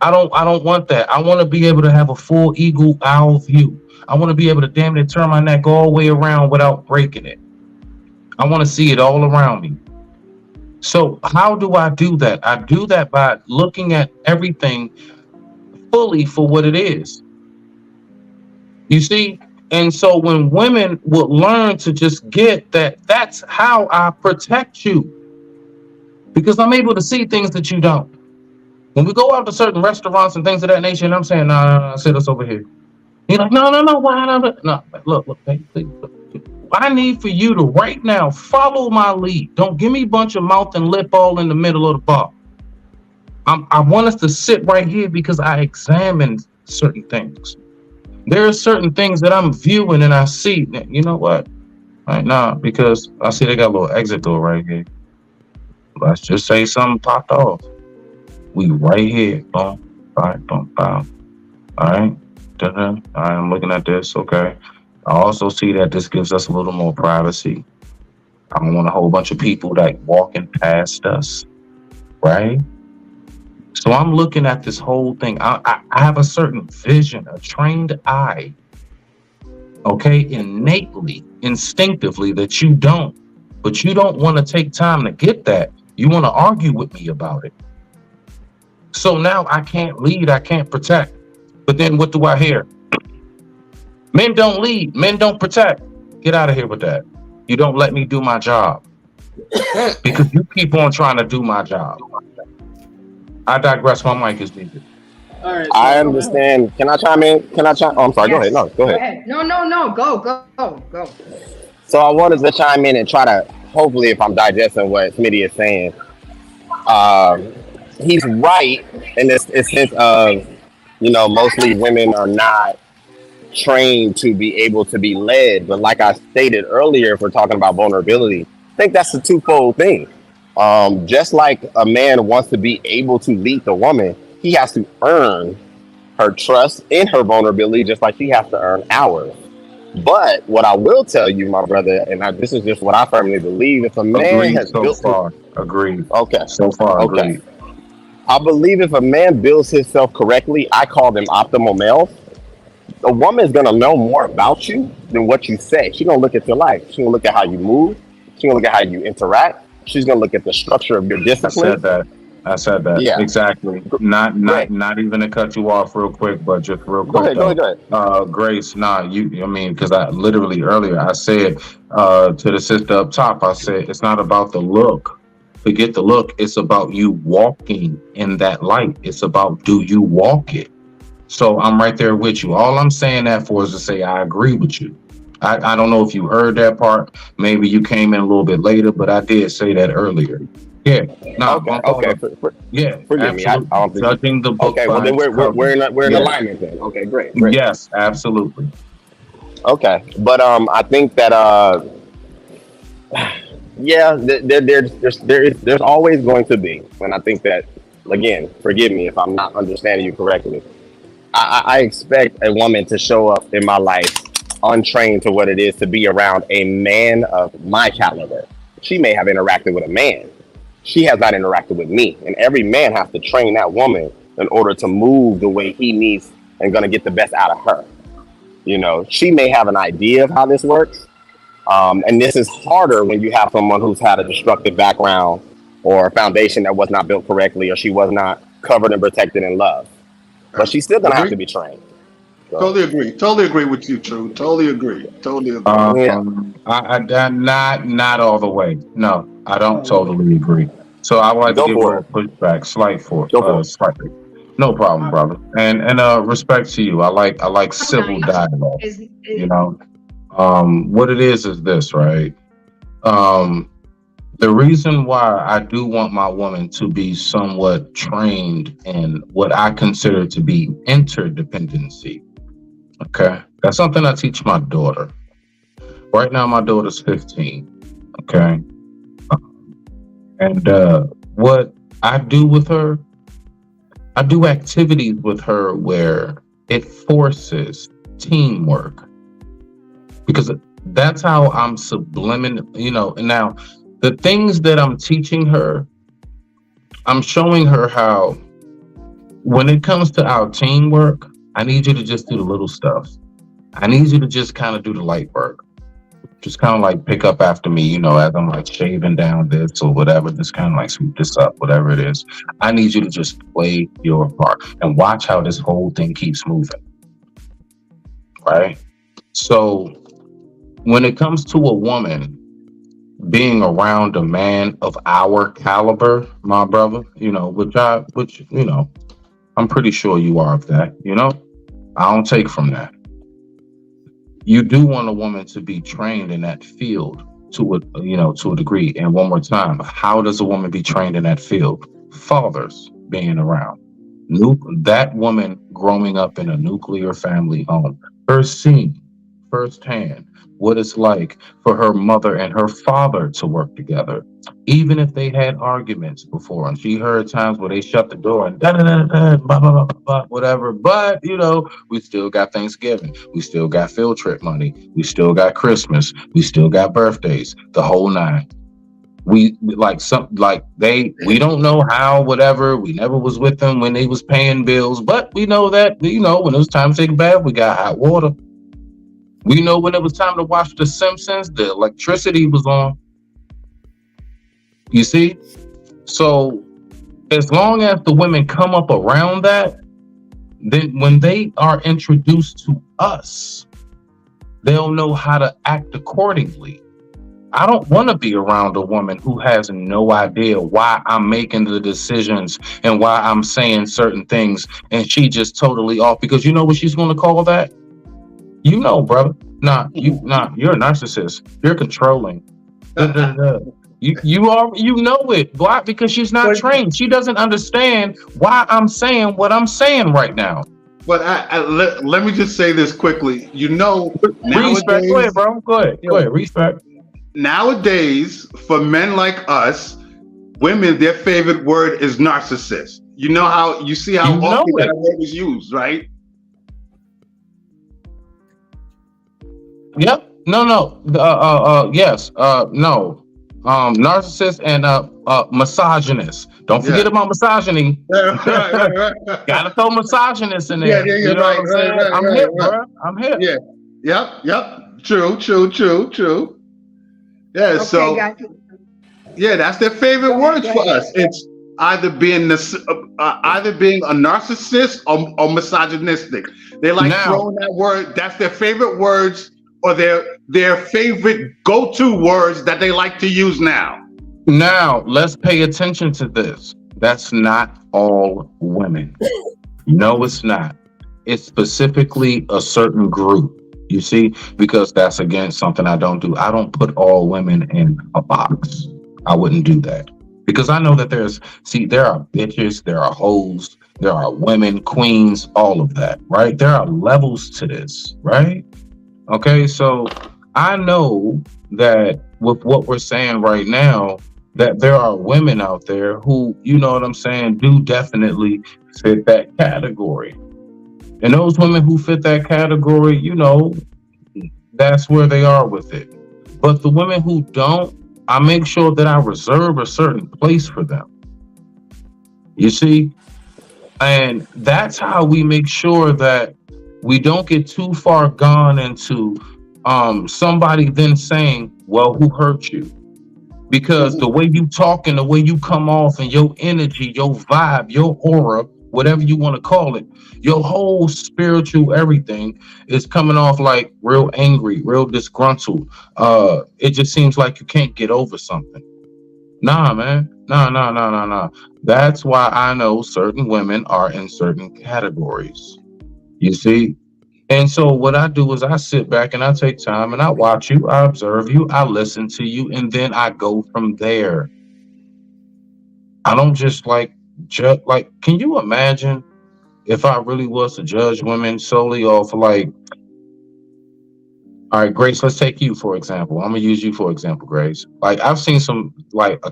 I don't want that. I want to be able to have a full eagle owl view. I want to be able to damn near turn my neck all the way around without breaking it. I want to see it all around me. So how do I do that? I do that by looking at everything fully for what it is. You see? And so when women would learn to just get that, that's how I protect you. Because I'm able to see things that you don't. When we go out to certain restaurants and things of that nature, and I'm saying, no, sit us over here. You're like, no, why not? No, look, hey, please, look. I need for you to right now follow my lead. Don't give me a bunch of mouth and lip all in the middle of the bar. I want us to sit right here because I examined certain things. There are certain things that I'm viewing and I see. You know what? Right now, because I see they got a little exit door right here. Let's just say something popped off. We right here. Boom, boom. All right. All right, I'm looking at this. Okay. I also see that this gives us a little more privacy. I don't want a whole bunch of people like walking past us. Right. So I'm looking at this whole thing. I have a certain vision, a trained eye. Okay. Innately, instinctively that you don't. But you don't want to take time to get that. You want to argue with me about it. So now I can't lead, I can't protect. But then what do I hear? Men don't lead, men don't protect. Get out of here with that. You don't let me do my job. Because you keep on trying to do my job. I digress, my mic is needed. All right. I understand. Can I chime in? Oh, I'm sorry. Yes. Go ahead. No, go ahead. No. Go. So I wanted to chime in and try to, hopefully, if I'm digesting what Smitty is saying, he's right in this sense of, mostly women are not trained to be able to be led. But like I stated earlier, if we're talking about vulnerability, I think that's a twofold thing. Just like a man wants to be able to lead the woman, he has to earn her trust in her vulnerability, just like she has to earn ours. But what I will tell you, my brother, and this is just what I firmly believe, if a man has built Agreed. Okay. So far, Okay. agreed. I believe if a man builds himself correctly, I call them optimal males. A woman's gonna know more about you than what you say. She's gonna look at your life. She's gonna look at how you move. She's gonna look at how you interact. She's gonna look at the structure of your discipline. I said that. Yeah. Exactly. Not even to cut you off real quick, but just real quick. Go ahead. Grace, because I literally earlier I said to the sister up top, I said it's not about the look. Forget the look. It's about you walking in that light. It's about, do you walk it? So I'm right there with you. All I'm saying that for is to say I agree with you. I don't know if you heard that part. Maybe you came in a little bit later, but I did say that earlier. Yeah. No. Okay. Yeah. Forgive me. I don't think. Judging the book. Okay. Well, then we're in alignment then. Okay. Great. Yes. Absolutely. Okay. But I think that there's always going to be, and I think that, again, forgive me if I'm not understanding you correctly. I expect a woman to show up in my life untrained to what it is to be around a man of my caliber. She may have interacted with a man. She has not interacted with me. And every man has to train that woman in order to move the way he needs and going to get the best out of her. She may have an idea of how this works. And this is harder when you have someone who's had a destructive background or a foundation that was not built correctly, or she was not covered and protected in love. But she's still going to have to be trained. So. Totally agree with you, True. Totally agree. Not all the way. No, I don't totally agree. So I would like to give her a pushback, slightly. No problem, brother. And respect to you. I like civil dialogue. What it is this, right? The reason why I do want my woman to be somewhat trained in what I consider to be interdependency. Okay. That's something I teach my daughter. Right now, my daughter's 15. Okay. And what I do with her, I do activities with her where it forces teamwork. Because That's how I'm subliminal, and now the things that I'm teaching her, I'm showing her how when it comes to our teamwork, I need you to just do the little stuff. I need you to just kind of do the light work. Just kind of like pick up after me, as I'm like shaving down this or whatever, just kind of like sweep this up, whatever it is. I need you to just play your part and watch how this whole thing keeps moving. Right? So when it comes to a woman being around a man of our caliber, my brother, which I'm pretty sure you are of that, I don't take from that. You do want a woman to be trained in that field to a degree. And one more time, how does a woman be trained in that field? Fathers being around. That woman growing up in a nuclear family home, her seeing firsthand what it's like for her mother and her father to work together, even if they had arguments before. And she heard times where they shut the door and da da da da, blah, blah, blah, blah, whatever. But we still got Thanksgiving, we still got field trip money, we still got Christmas, we still got birthdays, the whole nine. We we don't know how, whatever. We never was with them when they was paying bills, but we know that when it was time to take a bath, we got hot water. We know when it was time to watch The Simpsons, the electricity was on. You see? So as long as the women come up around that, then when they are introduced to us, they'll know how to act accordingly. I don't want to be around a woman who has no idea why I'm making the decisions and why I'm saying certain things, and she just totally off, because you know what she's going to call that? Brother. You're a narcissist. You're controlling. You know it. Why? Because she's not trained. She doesn't understand why I'm saying what I'm saying right now. But let me just say this quickly. Respect. Go ahead, bro. Go ahead. Respect. Nowadays, for men like us, women, their favorite word is narcissist. You see how often that word is used, right? Yep. No. Yes. No. Narcissist and misogynist. Don't forget about misogyny. Right. Gotta throw misogynist in there. Yeah, right. I'm hip, bro. I'm hip. Yeah. Yep. True. Yeah. Okay, so. Yeah, that's their favorite words for us. It's either being a narcissist or misogynistic. They like throwing that word. That's their favorite words, or their favorite go-to words that they like to use now. Now, let's pay attention to this. That's not all women. No, it's not. It's specifically a certain group. You see, because that's, again, something I don't do. I don't put all women in a box. I wouldn't do that. Because I know that there are bitches, there are hoes, there are women, queens, all of that, right? There are levels to this, right? Okay, so I know that with what we're saying right now, that there are women out there who, do definitely fit that category. And those women who fit that category, that's where they are with it. But the women who don't, I make sure that I reserve a certain place for them. You see? And that's how we make sure that we don't get too far gone into somebody then saying, well, who hurt you? Because the way you talk and the way you come off and your energy, your vibe, your aura, whatever you want to call it, your whole spiritual everything is coming off like real angry, real disgruntled. It just seems like you can't get over something. Nah, man. Nah. That's why I know certain women are in certain categories. You see? And so what I do is I sit back and I take time and I watch you, I observe you, I listen to you, and then I go from there. I don't just judge. Can you imagine if I really was to judge women solely off all right, Grace, let's take you for example. I'm gonna use you for example, Grace. I've seen a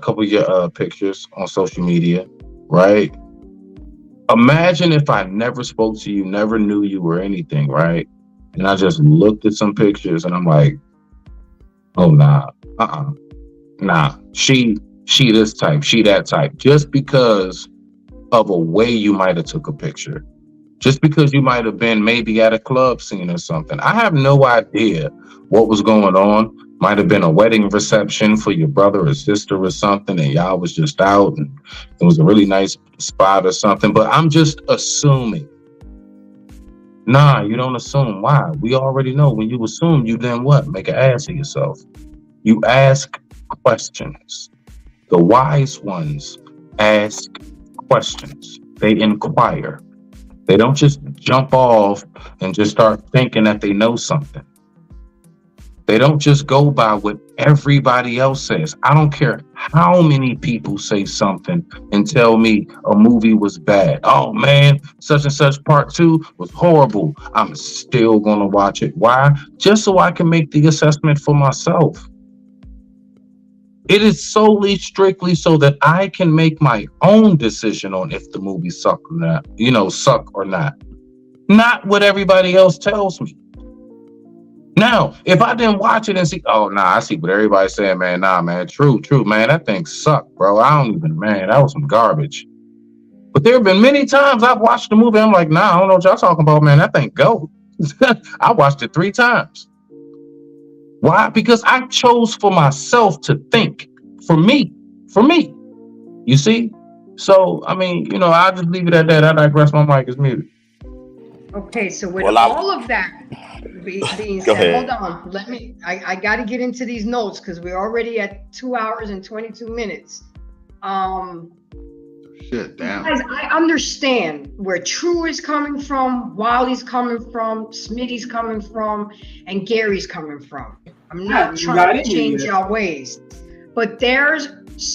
couple of your pictures on social media, right? Imagine if I never spoke to you, never knew you or anything, right? And I just looked at some pictures and I'm like, Oh nah, nah. She this type, she that type. Just because of a way you might have took a picture, just because you might have been maybe at a club scene or something. I have no idea what was going on. Might have been a wedding reception for your brother or sister or something, and y'all was just out, and it was a really nice spot or something. But I'm just assuming. Nah, you don't assume. Why? We already know when you assume, you then what? Make an ass of yourself. You ask questions. The wise ones ask questions. They inquire. They don't just jump off and just start thinking that they know something. They don't just go by what everybody else says. I don't care how many people say something and tell me a movie was bad. Oh man, such and such part 2 was horrible. I'm still going to watch it. Why? Just so I can make the assessment for myself. It is solely, strictly so that I can make my own decision on if the movie suck or not, suck or not. Not what everybody else tells me. Now, if I didn't watch it and see, oh, nah, I see what everybody's saying, man. Nah, man, true, man. That thing sucked, bro. That was some garbage. But there have been many times I've watched the movie. I'm like, nah, I don't know what y'all talking about, man. That thing go. I watched it 3 times. Why? Because I chose for myself to think. For me. You see? So, I'll just leave it at that. I digress. My mic is muted. Okay, so with all of that being said, hold on. I got to get into these notes because we're already at 2 hours and 22 minutes. Shit, damn. Guys, I understand where True is coming from, Wiley's coming from, Smitty's coming from, and Gary's coming from. I'm not trying to change our ways. But there's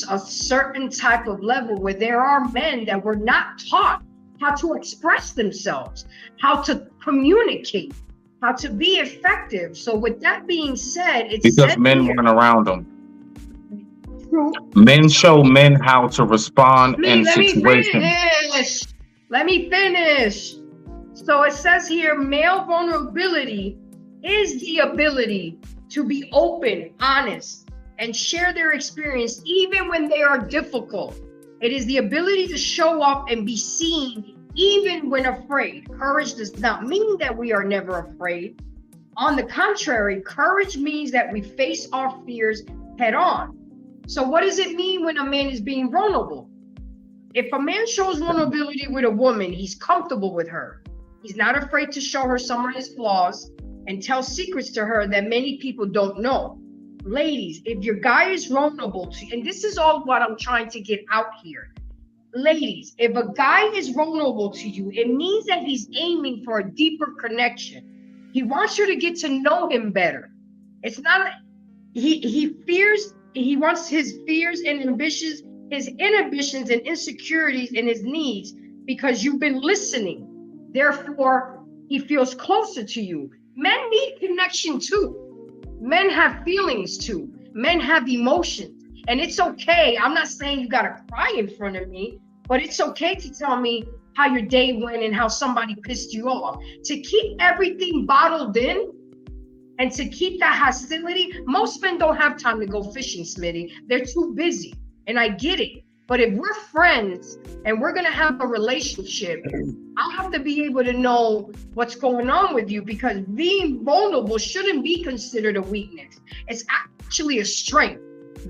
a certain type of level where there are men that were not taught how to express themselves, how to communicate, how to be effective. So with that being said, it's because men weren't around them. True. Men show men how to respond in situations. Let me finish. So it says here, male vulnerability is the ability to be open, honest, and share their experience even when they are difficult. It is the ability to show up and be seen even when afraid. Courage does not mean that we are never afraid. On the contrary, courage means that we face our fears head on. So what does it mean when a man is being vulnerable? If a man shows vulnerability with a woman, he's comfortable with her. He's not afraid to show her some of his flaws and tell secrets to her that many people don't know. Ladies, if your guy is vulnerable to you, and this is all what I'm trying to get out here. Ladies, if a guy is vulnerable to you, it means that he's aiming for a deeper connection. He wants you to get to know him better. It's not, he wants his fears and ambitions, his inhibitions and insecurities and his needs because you've been listening. Therefore, he feels closer to you. Men need connection too. Men have feelings too. Men have emotions. And it's okay. I'm not saying you gotta cry in front of me, but it's okay to tell me how your day went and how somebody pissed you off. To keep everything bottled in and to keep that hostility, most men don't have time to go fishing, Smitty. They're too busy. And I get it. But if we're friends and we're gonna have a relationship, I have to be able to know what's going on with you, because being vulnerable shouldn't be considered a weakness. It's actually a strength.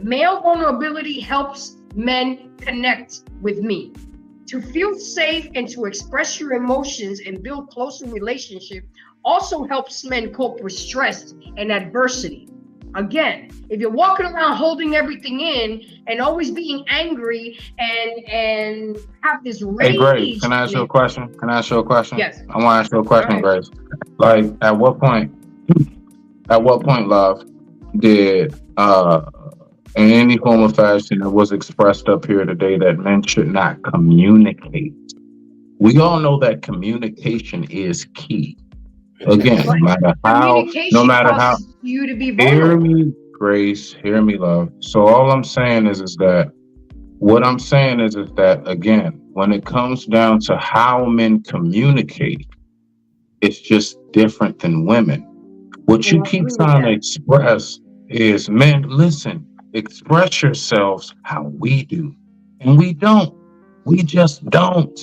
Male vulnerability helps men connect with me. To feel safe and to express your emotions and build closer relationships also helps men cope with stress and adversity. Again, if you're walking around holding everything in and always being angry and have this rage. Hey, Grace, can I ask you a question? Yes. I want to ask you a question, Grace. Like, at what point, love, did in any form of fashion it was expressed up here today that men should not communicate? We all know that communication is key. Again, no matter how you to be vulnerable. Hear me, Grace, hear me, love. So all I'm saying is that again, when it comes down to how men communicate, it's just different than women. What you keep trying to express is, men, listen, express yourselves how we do. And we don't. We just don't.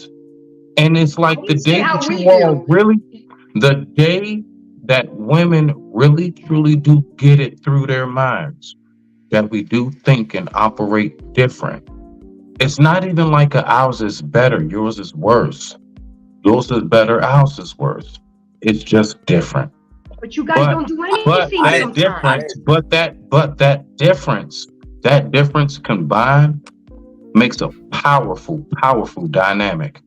And it's I like the didn't say day how that you we all do. really, the day that women really truly do get it through their minds that we do think and operate different. It's not even like ours is better, yours is worse. Yours is better, ours is worse. It's just different. But you guys But don't do but anything I that didn't. I sometimes. difference, didn't. that difference combined makes a powerful dynamic.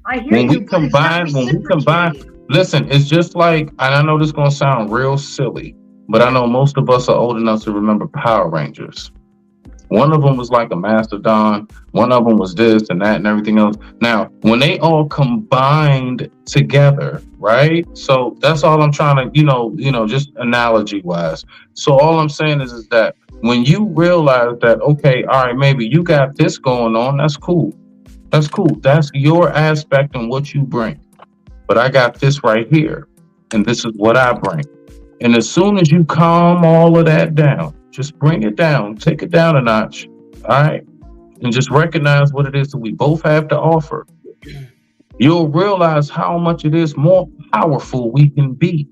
I hear When we you, but it's not combine, reciprocated. listen, it's just like, and I know this is gonna sound real silly, but I know most of us are old enough to remember Power Rangers. One of them was like a mastodon. One of them was this and that and everything else. Now, when they all combined together, right? So that's all I'm trying to, just analogy wise. So all I'm saying is that when you realize that, okay, all right, maybe you got this going on, that's cool. That's cool. That's your aspect and what you bring. But I got this right here, and this is what I bring. And as soon as you calm all of that down, just bring it down, take it down a notch, all right? And just recognize what it is that we both have to offer. You'll realize how much it is more powerful we can be.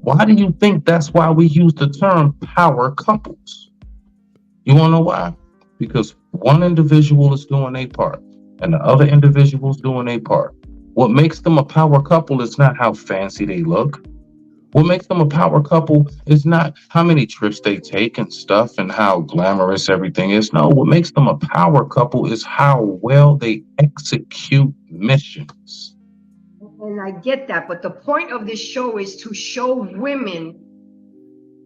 Why do you think that's why we use the term power couples? You want to know why? Because one individual is doing a part and the other individual is doing a part. What makes them a power couple is not how fancy they look. What makes them a power couple is not how many trips they take and stuff and how glamorous everything is. No, what makes them a power couple is how well they execute missions. And I get that, but the point of this show is to show women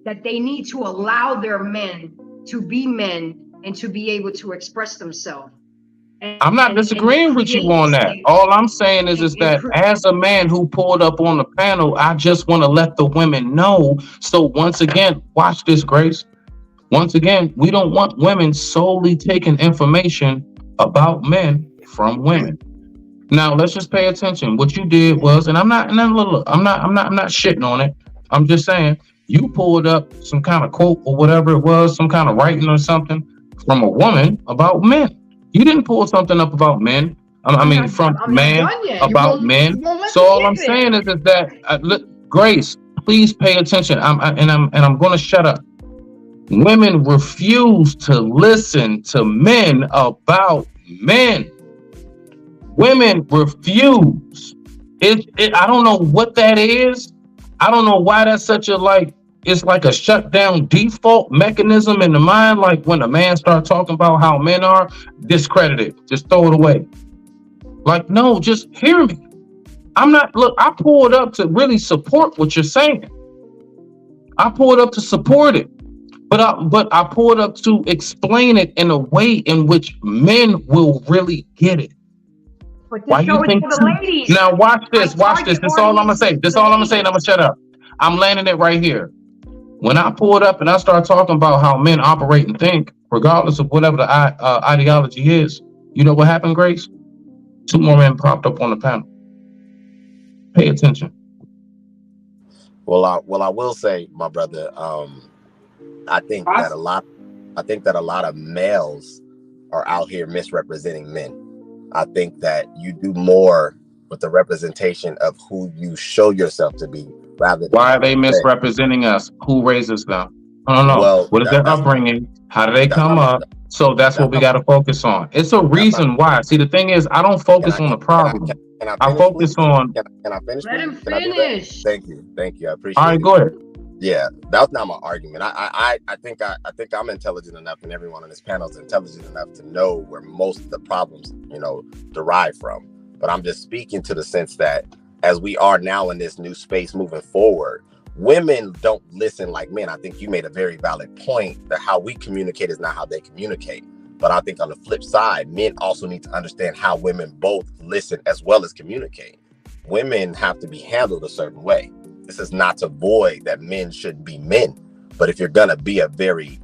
that they need to allow their men to be men and to be able to express themselves. I'm not disagreeing with you on that. All I'm saying is that as a man who pulled up on the panel, I just want to let the women know. So once again, watch this, Grace. Once again, we don't want women solely taking information about men from women. Now let's just pay attention. What you did was, and I'm not shitting on it. I'm just saying you pulled up some kind of quote or whatever it was, some kind of writing or something from a woman about men. You didn't pull something up about men. From man about men. So all I'm saying is that Grace, please pay attention. I'm going to shut up. Women refuse to listen to men about men. Women refuse. I don't know what that is. I don't know why that's such a it's like a shutdown default mechanism in the mind. Like when a man starts talking about how men are, discredit it, just throw it away. Like, no, just hear me. I pulled up to really support what you're saying. I pulled up to support it. But I pulled up to explain it in a way in which men will really get it. Why you think now watch this. This is all I'm gonna say. And I'm gonna shut up. I'm landing it right here. When I pulled up and I started talking about how men operate and think, regardless of whatever the ideology is, you know what happened, Grace? 2 more men popped up on the panel. Pay attention. Well, I will say, my brother, I think that a lot of males are out here misrepresenting men. I think that you do more with the representation of who you show yourself to be, rather than why are they misrepresenting us? Who raises them? I don't know. Well, what is their upbringing? How do they come up? So that's what we got to focus on. It's a reason why. See, the thing is, I don't focus on the problem. I focus on. Can I finish? Let him finish. Thank you. I appreciate it. All right, go ahead. Yeah, that's not my argument. I think I'm intelligent enough, and everyone on this panel is intelligent enough to know where most of the problems, derive from. But I'm just speaking to the sense that as we are now in this new space moving forward, women don't listen like men. I think you made a very valid point that how we communicate is not how they communicate. But I think on the flip side, men also need to understand how women both listen as well as communicate. Women have to be handled a certain way. This is not to void that men should be men. But if you're going to be a very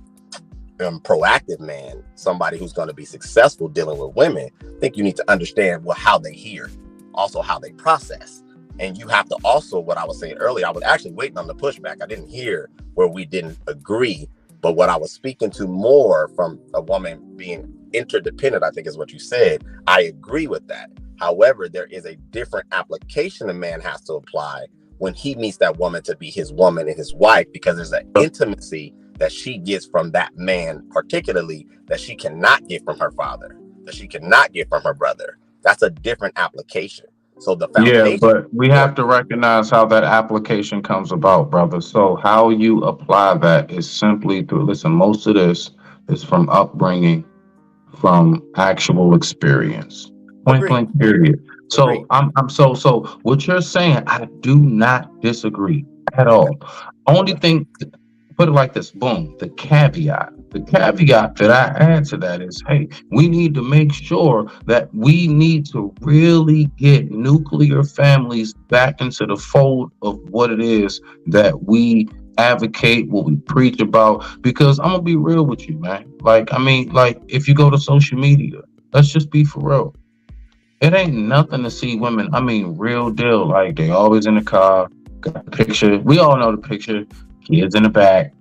proactive man, somebody who's going to be successful dealing with women, I think you need to understand how they hear, also how they process. And you have to also, what I was saying earlier, I was actually waiting on the pushback. I didn't hear where we didn't agree. But what I was speaking to more from a woman being interdependent, I think is what you said. I agree with that. However, there is a different application a man has to apply when he meets that woman to be his woman and his wife, because there's an intimacy that she gets from that man, particularly, that she cannot get from her father, that she cannot get from her brother. That's a different application. So the foundation. Yeah, but we have to recognize how that application comes about, brother. So how you apply that is simply through, listen, most of this is from upbringing, from actual experience. Point blank, period. So so what you're saying, I do not disagree at all. Only thing, put it like this, boom, the caveat that I add to that is, hey, we need to make sure that we need to really get nuclear families back into the fold of what it is that we advocate, what we preach about. Because I'm gonna be real with you, man. Like, I mean, like, if you go to social media, let's just be for real. It ain't nothing to see women, I mean, real deal, like, they always in the car, got the picture, we all know the picture, kids in the back.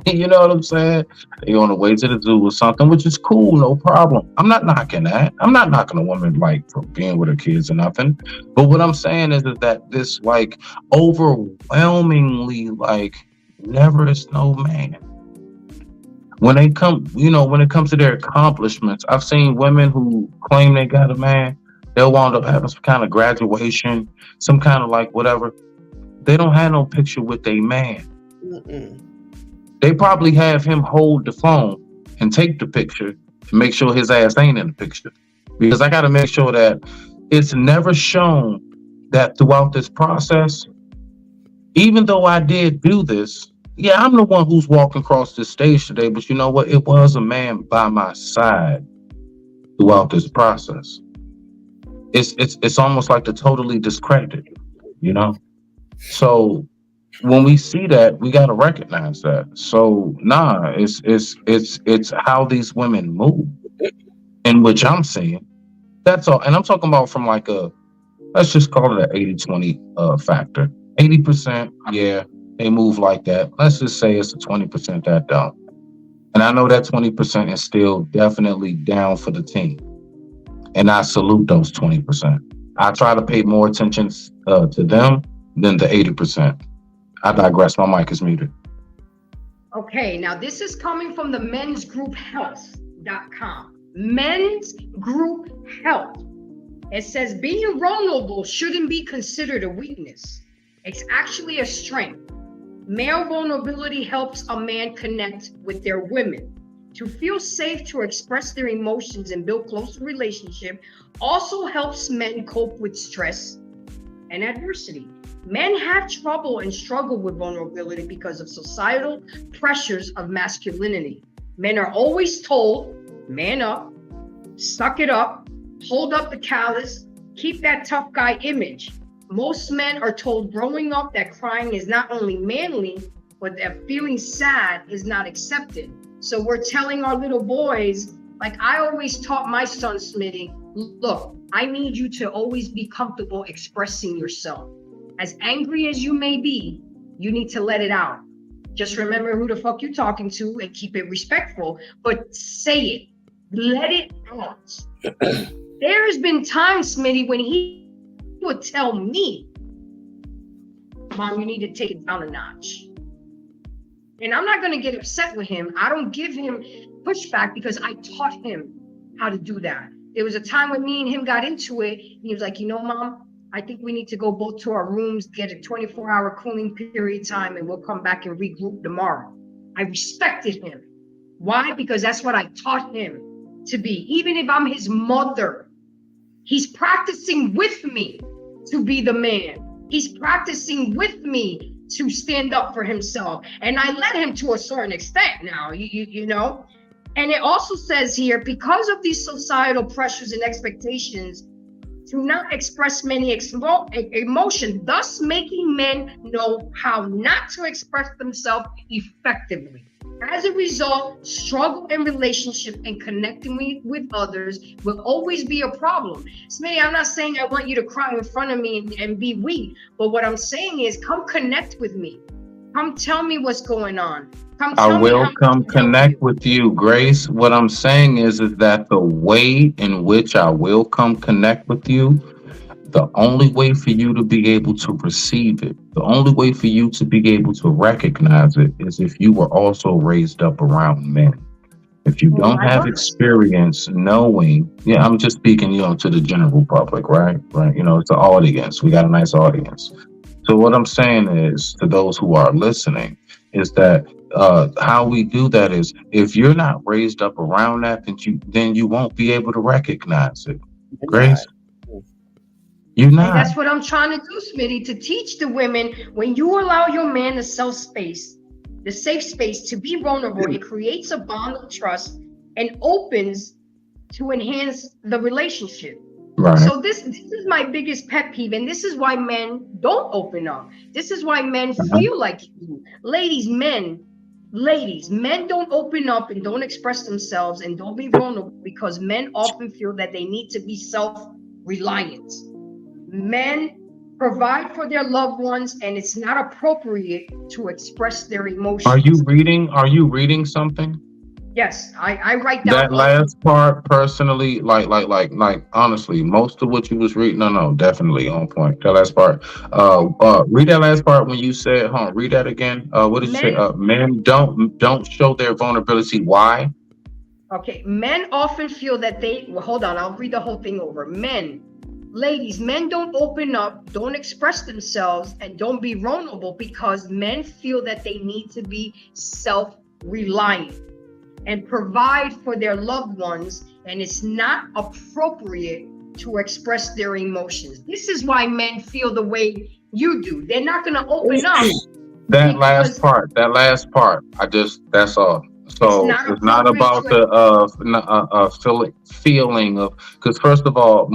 You know what I'm saying? They on the way to the zoo or something, which is cool, no problem. I'm not knocking that. I'm not knocking a woman, like, for being with her kids or nothing. But what I'm saying is that this, like, overwhelmingly, like, never is no man. When they come, you know, when it comes to their accomplishments, I've seen women who claim they got a man, they'll wind up having some kind of graduation, some kind of, like, whatever. They don't have no picture with a man. Mm-mm. They probably have him hold the phone and take the picture to make sure his ass ain't in the picture. Because I got to make sure that it's never shown that throughout this process, even though I did do this, yeah, I'm the one who's walking across this stage today, but you know what? It was a man by my side throughout this process. It's almost like the totally discredited, you know? So when we see that, we got to recognize that. So it's how these women move, in which I'm seeing. That's all. And I'm talking about from like let's just call it an 80-20 factor. 80%, yeah, they move like that. Let's just say it's a 20% that don't. And I know that 20% is still definitely down for the team. And I salute those 20%. I try to pay more attention to them than the 80%. I digress. My mic is muted. Okay, now this is coming from the mensgrouphealth.com. Men's Group Health. It says being vulnerable shouldn't be considered a weakness. It's actually a strength. Male vulnerability helps a man connect with their women. To feel safe to express their emotions and build closer relationship also helps men cope with stress and adversity. Men have trouble and struggle with vulnerability because of societal pressures of masculinity. Men are always told, man up, suck it up, hold up the callus, keep that tough guy image. Most men are told growing up that crying is not only manly, but that feeling sad is not accepted. So we're telling our little boys, like I always taught my son, Smitty, look, I need you to always be comfortable expressing yourself. As angry as you may be, you need to let it out. Just remember who the fuck you're talking to and keep it respectful, but say it, let it out. There's been times, Smitty, when he would tell me, Mom, you need to take it down a notch. And I'm not gonna get upset with him. I don't give him pushback because I taught him how to do that. There was a time when me and him got into it, and he was like, you know, Mom, I think we need to go both to our rooms, get a 24-hour cooling period time, and we'll come back and regroup tomorrow. I respected him. Why? Because that's what I taught him to be. Even if I'm his mother, he's practicing with me to be the man. He's practicing with me to stand up for himself. And I let him to a certain extent now, you know? And it also says here, because of these societal pressures and expectations, to not express many emotions, thus making men know how not to express themselves effectively. As a result, struggle in relationship and connecting with others will always be a problem. Smitty, I'm not saying I want you to cry in front of me and be weak, but what I'm saying is come connect with me. Come tell me what's going on. Come I tell me how will I come can help connect you. with you, Grace. What I'm saying is that the way in which I will come connect with you, the only way for you to be able to receive it, the only way for you to be able to recognize it is if you were also raised up around men. If you Well, don't I have was. experience knowing, yeah, I'm just speaking, to the general public, right? Right. It's an audience. We got a nice audience. So what I'm saying is to those who are listening is that how we do that is if you're not raised up around that, then you won't be able to recognize it. You're not. Grace, you're And not. that's what I'm trying to do, Smitty, to teach the women when you allow your man the safe space to be vulnerable, it creates a bond of trust and opens to enhance the relationship. Right. So this is my biggest pet peeve, and this is why men don't open up. This is why men Uh-huh. feel like you. Ladies, men don't open up and don't express themselves and don't be vulnerable because men often feel that they need to be self-reliant. Men provide for their loved ones, and it's not appropriate to express their Are you emotions. reading? Are you reading something? Yes, I write down That all of last part, personally, honestly, most of what you was reading, no, definitely on point. That last part, read that last part when you said, read that again. What did you say? men. Men don't show their vulnerability. Why? Okay, men often feel that well, hold on, I'll read the whole thing over. Ladies, men don't open up, don't express themselves, and don't be vulnerable because men feel that they need to be self-reliant and provide for their loved ones, and it's not appropriate to express their emotions. This is why men feel the way you do. They're not going to open up That last because part. That's all. it's So not it's not appropriate about to. the feeling of, because first of all,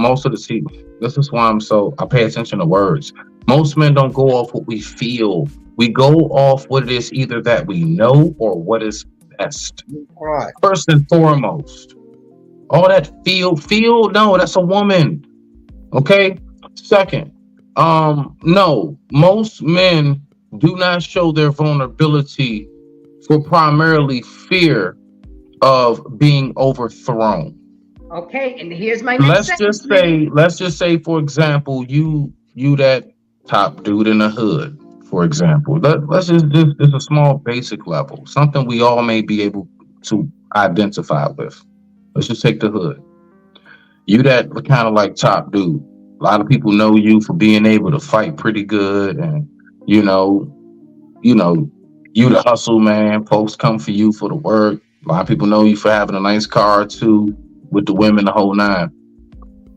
this is why I pay attention to words. Most men don't go off what we feel. We go off what it is either that we know or what is best. Right. First and foremost, all that feel, no, that's a woman. Okay. Second, no, most men do not show their vulnerability for primarily fear of being overthrown. Okay, and here's my next sentence. Let's just say, for example, you that top dude in the hood, for example. Let's just a small basic level, something we all may be able to identify with. Let's just take the hood. You that kind of like top dude. A lot of people know you for being able to fight pretty good, and you know, you the hustle man. Folks come for you for the work. A lot of people know you for having a nice car too, with the women, the whole nine.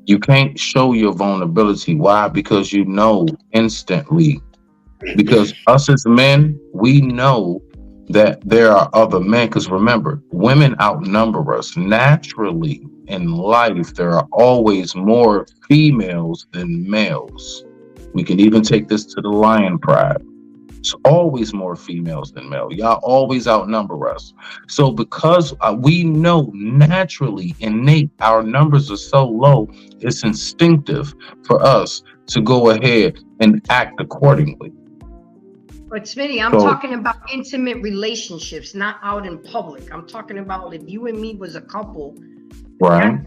You can't show your vulnerability. Why? Because you know instantly. Because us as men, we know that there are other men. Because remember, women outnumber us naturally in life. There are always more females than males. We can even take this to the lion pride. It's always more females than male. Y'all always outnumber us. So because we know naturally, innate, our numbers are so low, it's instinctive for us to go ahead and act accordingly. But Smitty, I'm talking about intimate relationships, not out in public. I'm talking about if you and me was a couple, right?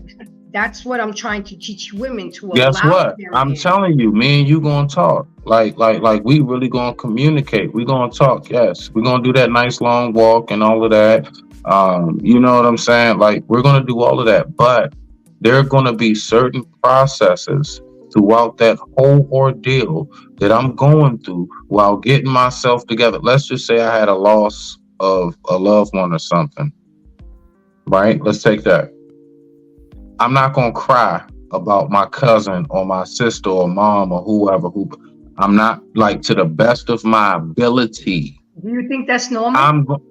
That's what I'm trying to teach women to. Guess what? I'm telling you, me and you gonna talk. Like we really gonna communicate. We gonna talk. Yes, we're gonna do that nice long walk and all of that. You know what I'm saying? Like we're gonna do all of that, but there are gonna be certain processes throughout that whole ordeal that I'm going through while getting myself together. Let's just say I had a loss of a loved one or something, right? Let's take that. I'm not going to cry about my cousin or my sister or mom or whoever. I'm not, like, to the best of my ability. Do you think that's normal?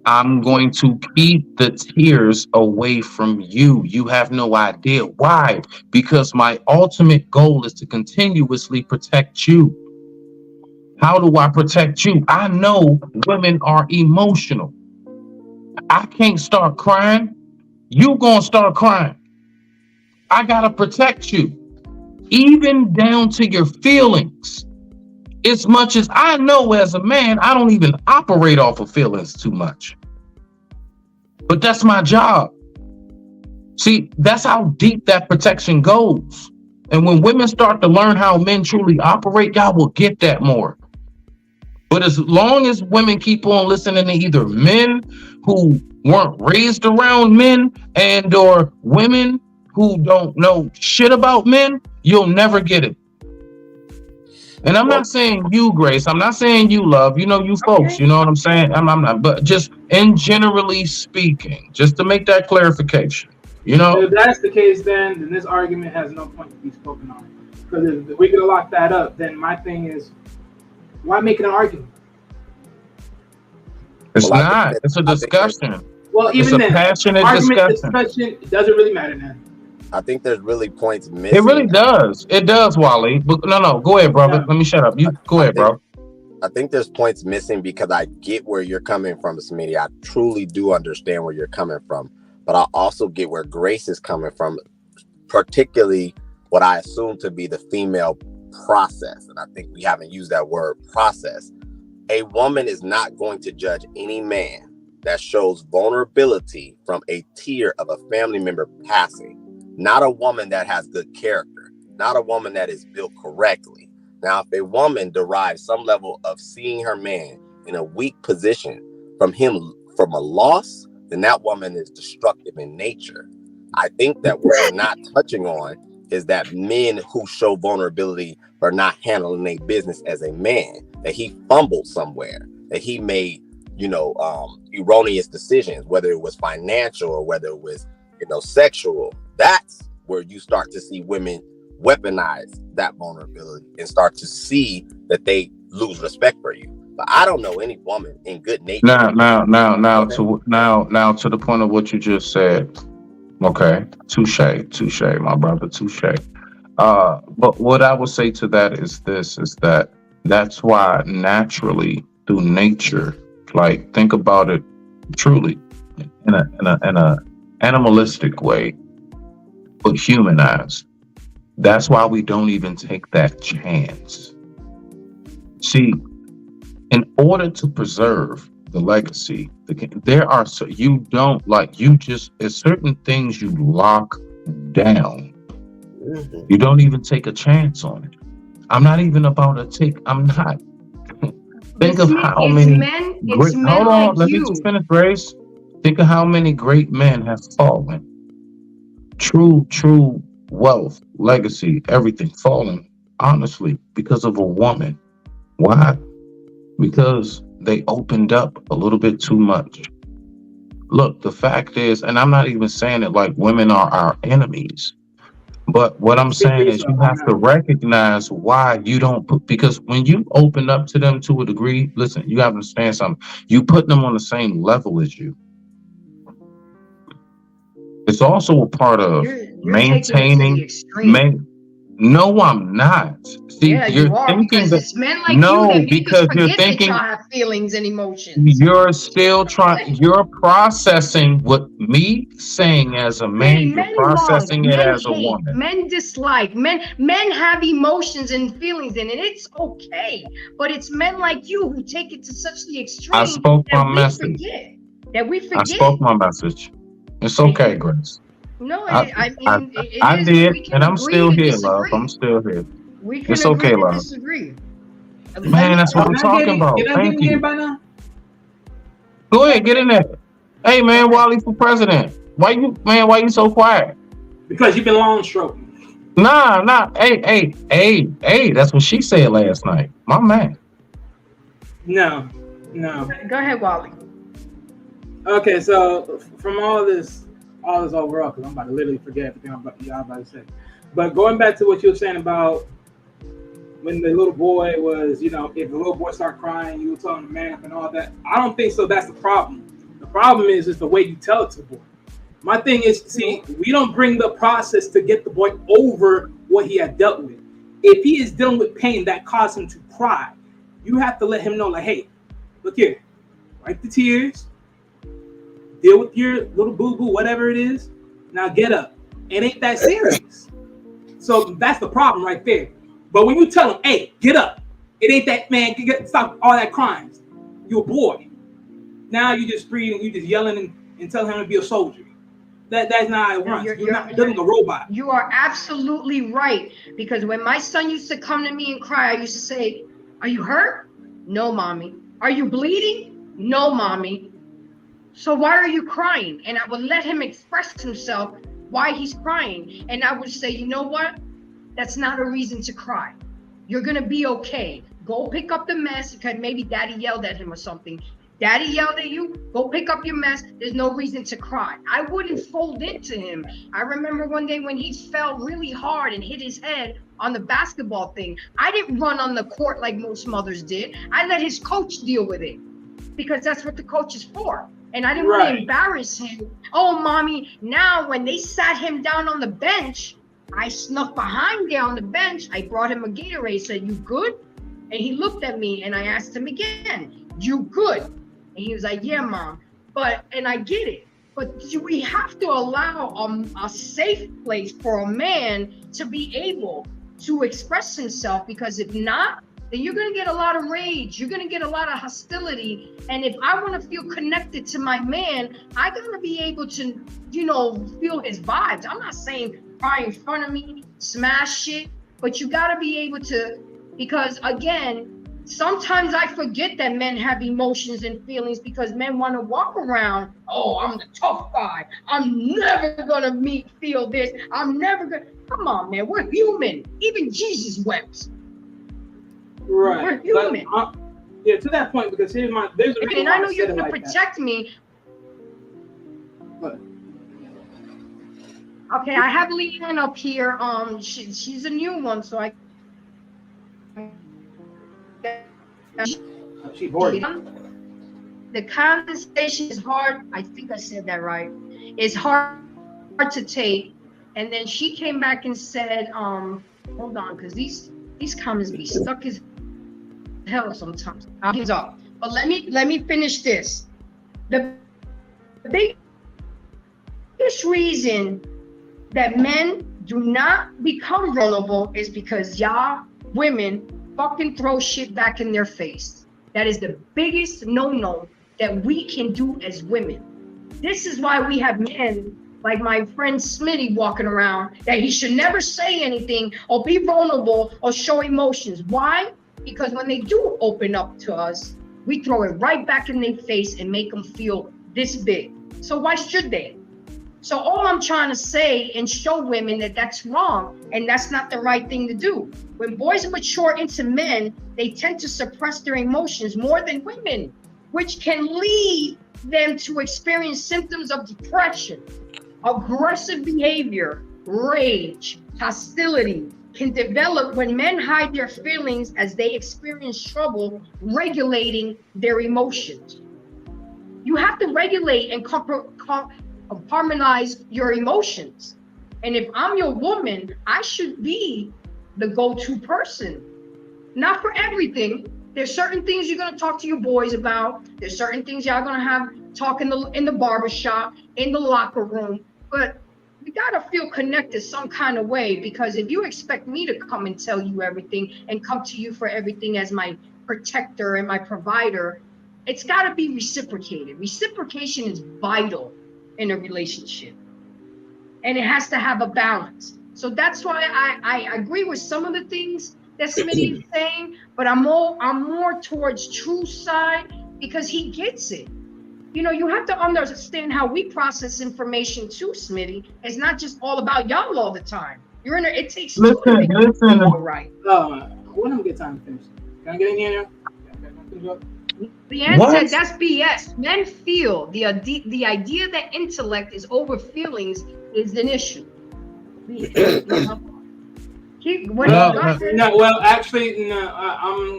I'm going to keep the tears away from you. You have no idea. Why? Because my ultimate goal is to continuously protect you. How do I protect you? I know women are emotional. I can't start crying. You gonna start crying. I gotta protect you, even down to your feelings. as much as I know as a man, I don't even operate off of feelings too much. But that's my job. See, that's how deep that protection goes. And when women start to learn how men truly operate, y'all will get that more. But as long as women keep on listening to either men who weren't raised around men and or women who don't know shit about men, you'll never get it. And I'm not saying you, Grace. I'm not saying you, Love. You know, you folks. You know what I'm saying? I'm not. But just in generally speaking, just to make that clarification. You know, if that's the case, then this argument has no point to be spoken on. Because if we're gonna lock that up, then my thing is, why make it an argument? It's not. It's a discussion. Well, even it's a passionate discussion. It doesn't really matter then. I think there's really points missing. It really does. It does, Wally. But no. Go ahead, brother. Let me shut up. You go ahead, bro. I think there's points missing because I get where you're coming from, Smitty. I truly do understand where you're coming from. But I also get where Grace is coming from, particularly what I assume to be the female process. And I think we haven't used that word process. A woman is not going to judge any man that shows vulnerability from a tier of a family member passing. Not a woman that has good character, not a woman that is built correctly. Now, if a woman derives some level of seeing her man in a weak position from a loss, then that woman is destructive in nature. I think that what we're not touching on is that men who show vulnerability are not handling their business as a man, that he fumbled somewhere, that he made, erroneous decisions, whether it was financial or whether it was, sexual. That's where you start to see women weaponize that vulnerability and start to see that they lose respect for you. But I don't know any woman in good nature. Now to the point of what you just said. Okay, touche, my brother, touche. But what I would say to that is that's why naturally through nature, like think about it truly in a animalistic way, but humanized. That's why we don't even take that chance. See, in order to preserve the legacy, there's certain things you lock down. You don't even take a chance on it. I'm not even about to take. I'm not. Think of how many. Hold on, let me just finish, Grace. Think of how many great men have fallen. True wealth, legacy, everything fallen, honestly, because of a woman. Why? Because they opened up a little bit too much. Look, the fact is, and I'm not even saying it like women are our enemies, but what I'm saying is you have to recognize why you don't put, because when you open up to them to a degree, listen, you have to understand something. You put them on the same level as you. It's also a part of maintaining. No, I'm not. See, yeah, you're thinking that. It's men like you because you're thinking that have feelings and emotions. You're still trying. You're processing what me saying as a man. You're processing it as a woman. Men dislike. Men have emotions and feelings, and it's okay. But it's men like you who take it to such the extreme. I spoke my message. We forget. I spoke my message. It's okay, Grace. No, I did, and I'm still here, love. I'm still here. We can it's okay, agree to love. Disagree. Man, that's what I'm talking about. Thank you. Go ahead, get in there. Hey, man, Wally for president. Why you so quiet? Because you've been long stroking. Nah. Hey. That's what she said last night. My man. No. Go ahead, Wally. Okay, so from all this overall, because I'm about to literally forget everything y'all about to say. But going back to what you were saying about when the little boy was, if the little boy started crying, you were telling him to man up and all that. I don't think so. That's the problem. The problem is the way you tell it to the boy. My thing is, see, we don't bring the process to get the boy over what he had dealt with. If he is dealing with pain that caused him to cry, you have to let him know, like, hey, look here, wipe the tears. Deal with your little boo-boo, whatever it is. Now get up. It ain't that serious. So that's the problem right there. But when you tell him, hey, get up, It ain't that, man. Stop all that crimes. You're a boy. Now you just breathing, you just yelling and telling him to be a soldier. That's not how it runs. You're not building a robot. You are absolutely right. Because when my son used to come to me and cry, I used to say, "Are you hurt? No, mommy. Are you bleeding? No, mommy. So why are you crying?" And I would let him express himself why he's crying. And I would say, "You know what? That's not a reason to cry. You're gonna be okay. Go pick up the mess because maybe daddy yelled at him or something. Daddy yelled at you, go pick up your mess. There's no reason to cry." I wouldn't fold into him. I remember one day when he fell really hard and hit his head on the basketball thing. I didn't run on the court like most mothers did. I let his coach deal with it because that's what the coach is for. And I didn't want to embarrass him. Oh, mommy, now when they sat him down on the bench, I snuck behind there on the bench. I brought him a Gatorade, said, "You good?" And he looked at me and I asked him again, "You good?" And he was like, "Yeah, mom." And I get it. But we have to allow a safe place for a man to be able to express himself, because if not, then you're going to get a lot of rage. You're going to get a lot of hostility. And if I want to feel connected to my man, I got to be able to, feel his vibes. I'm not saying cry in front of me, smash shit, but you got to be able to, because again, sometimes I forget that men have emotions and feelings because men want to walk around, "Oh, I'm the tough guy. I'm never going to feel this. I'm never going to." Come on, man. We're human. Even Jesus wept. Right. We're human. Yeah, to that point, because there's a reason and I know you're going to protect me. But okay, I have Leanne up here. She's a new one, so I. She bored. The conversation is hard. I think I said that right. It's hard to take. And then she came back and said, hold on, because these comments be stuck as hell sometimes. Hands up. But let me finish this. The biggest reason that men do not become vulnerable is because y'all women fucking throw shit back in their face. That is the biggest no-no that we can do as women. This is why we have men like my friend Smitty walking around that he should never say anything or be vulnerable or show emotions. Why? Because when they do open up to us, we throw it right back in their face and make them feel this big. So why should they? So all I'm trying to say and show women that that's wrong and that's not the right thing to do. When boys mature into men, they tend to suppress their emotions more than women, which can lead them to experience symptoms of depression, aggressive behavior, rage, hostility can develop when men hide their feelings as they experience trouble regulating their emotions. You have to regulate and harmonize your emotions. And if I'm your woman, I should be the go-to person. Not for everything. There's certain things you're gonna talk to your boys about. There's certain things y'all gonna have talk in the barbershop, in the locker room. But we gotta feel connected some kind of way, because if you expect me to come and tell you everything and come to you for everything as my protector and my provider, it's gotta be reciprocated. Reciprocation is vital in a relationship. And it has to have a balance. So that's why I agree with some of the things that Smitty is saying, but I'm more towards True's side because he gets it. You have to understand how we process information too, Smitty. It's not just all about y'all all the time. It takes two to make it all right. When I'm get time to finish. Can I get in here now? Leanne said that's BS. Men feel the idea that intellect is over feelings is an issue. I'm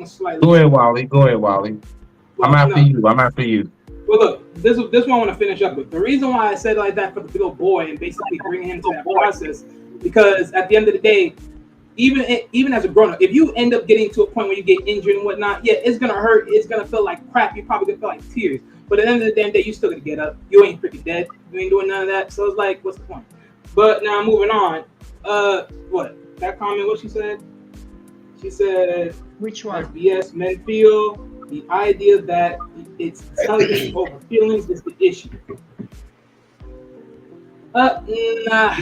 slightly. Go ahead, Wally. I'm after you. Well, look, this one I want to finish up with. The reason why I said like that for the little boy and basically bringing him to that process, because at the end of the day, even as a grown up, if you end up getting to a point where you get injured and whatnot, yeah, it's gonna hurt. It's gonna feel like crap. You're probably gonna feel like tears. But at the end of the damn day, you still gonna get up. You ain't freaking dead. You ain't doing none of that. So it's like, what's the point? But now moving on. What that comment? What she said? She said, Which one? Yes, men feel the idea that it's intelligence over feelings is the issue. Nah.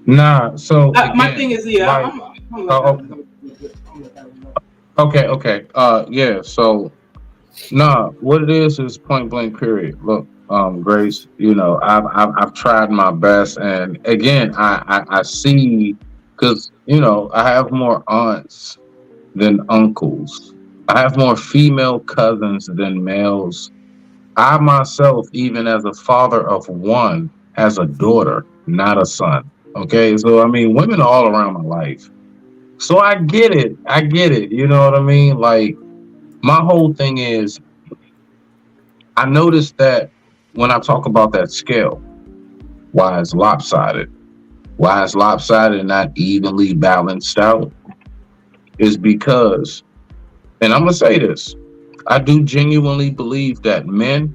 Nah. So My thing is, yeah, like, okay. Yeah. So, nah. What it is point blank. Period. Look, Grace. You know, I've tried my best, and again, I see, because you know, I have more aunts than uncles. I have more female cousins than males. I myself, even as a father of one, has a daughter, not a son. Okay, so I mean, women are all around my life. So I get it. I get it. You know what I mean? Like, my whole thing is, I noticed that when I talk about that scale, why it's lopsided, why it's lopsided and not evenly balanced out, is because, and I'm going to say this, I do genuinely believe that men,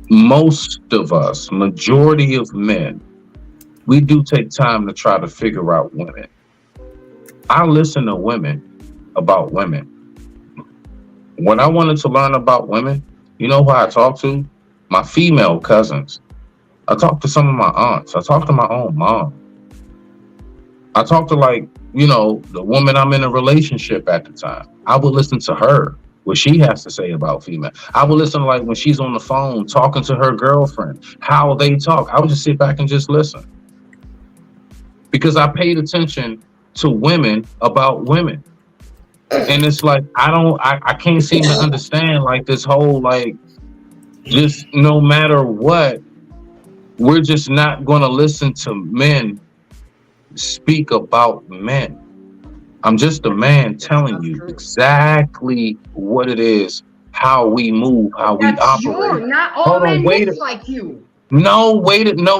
most of us, majority of men, we do take time to try to figure out women. I listen to women about women. When I wanted to learn about women, you know who I talk to? My female cousins. I talk to some of my aunts. I talk to my own mom. I talk to, like, you know, the woman I'm in a relationship at the time. I would listen to her, what she has to say about female. I would listen to, like, when she's on the phone talking to her girlfriend, how they talk. I would just sit back and just listen. Because I paid attention to women about women. And it's like, I can't seem to understand, like, this whole, like, just no matter what, we're just not going to listen to men speak about men. I'm just a man telling you exactly what it is, how we move, how we operate. Not all men think like you. No,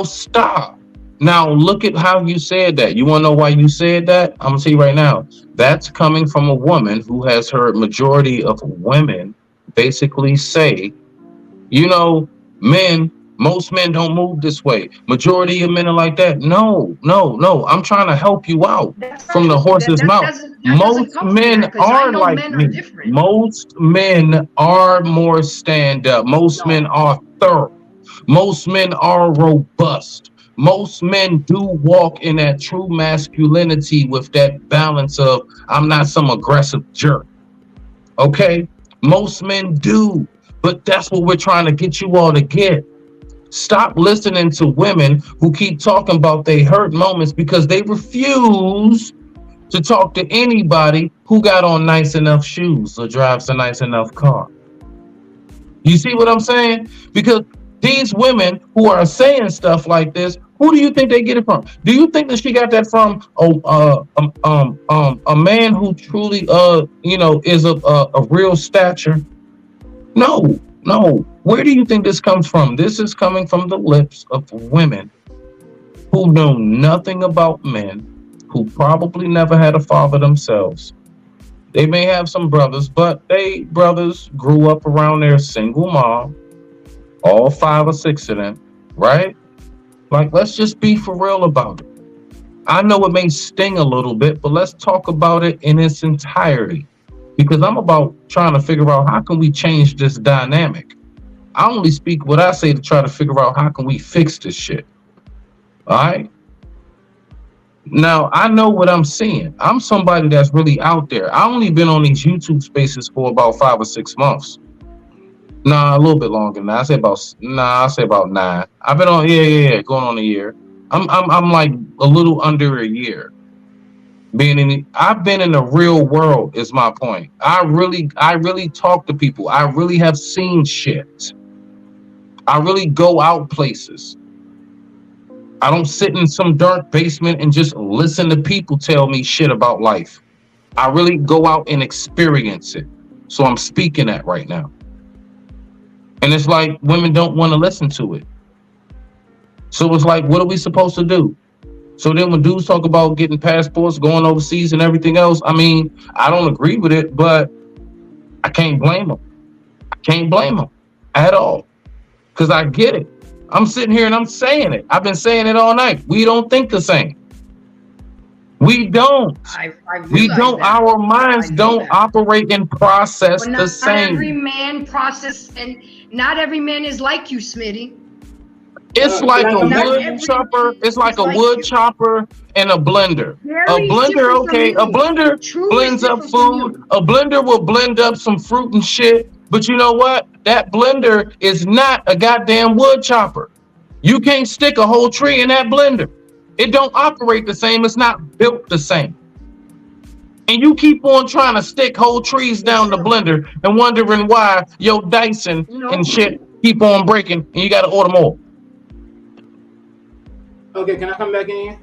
stop. Now look at how you said that. You want to know why you said that? I'm gonna tell you right now. That's coming from a woman who has heard majority of women basically say, you know, most men don't move this way. Majority of men are like that. No. I'm trying to help you out from the horse's mouth. Most men are like me. Most men are more stand up. Most men are thorough. Most men are robust. Most men do walk in that true masculinity with that balance of, I'm not some aggressive jerk. Okay? Most men do. But that's what we're trying to get you all to get. Stop listening to women who keep talking about they hurt moments because they refuse to talk to anybody who got on nice enough shoes or drives a nice enough car. You see what I'm saying? Because these women who are saying stuff like this, who do you think they get it from? Do you think that she got that from a man who truly is a real stature? No. Where do you think this comes from? This is coming from the lips of women who know nothing about men, who probably never had a father themselves. They may have some brothers, but they brothers grew up around their single mom, all 5 or 6 of them, right? Like, let's just be for real about it. I know it may sting a little bit, but let's talk about it in its entirety. Because I'm about trying to figure out how can we change this dynamic. I only speak what I say to try to figure out how can we fix this shit. All right? Now, I know what I'm seeing. I'm somebody that's really out there. I only been on these YouTube spaces for about 5 or 6 months. Nah, a little bit longer than that. I say about 9. I've been on, going on a year. I'm like a little under a year. I've been in the real world is my point. I really talk to people. I really have seen shit. I really go out places. I don't sit in some dark basement and just listen to people tell me shit about life. I really go out and experience it. So I'm speaking that right now. And it's like women don't want to listen to it. So it's like, what are we supposed to do? So then when dudes talk about getting passports, going overseas and everything else, I mean, I don't agree with it, but I can't blame them. I can't blame them at all. Because I get it. I'm sitting here and I'm saying it. I've been saying it all night. We don't think the same. We don't. I We realize don't. that. Our minds I know don't that. operate and process But the not every same. man process, and not every man is like you, Smitty. It's Can like I a come back? Not wood every chopper. man It's like is a like wood you. chopper and a blender. A Very blender, different from okay. A you. blender True is blends up different from food. you. A blender will blend up some fruit and shit. But you know what? That blender is not a goddamn wood chopper. You can't stick a whole tree in that blender. It don't operate the same. It's not built the same. And you keep on trying to stick whole trees Yes, down the sir. blender and wondering why your Dyson and No. shit keep on breaking and you got to order more. Okay, can I come back in?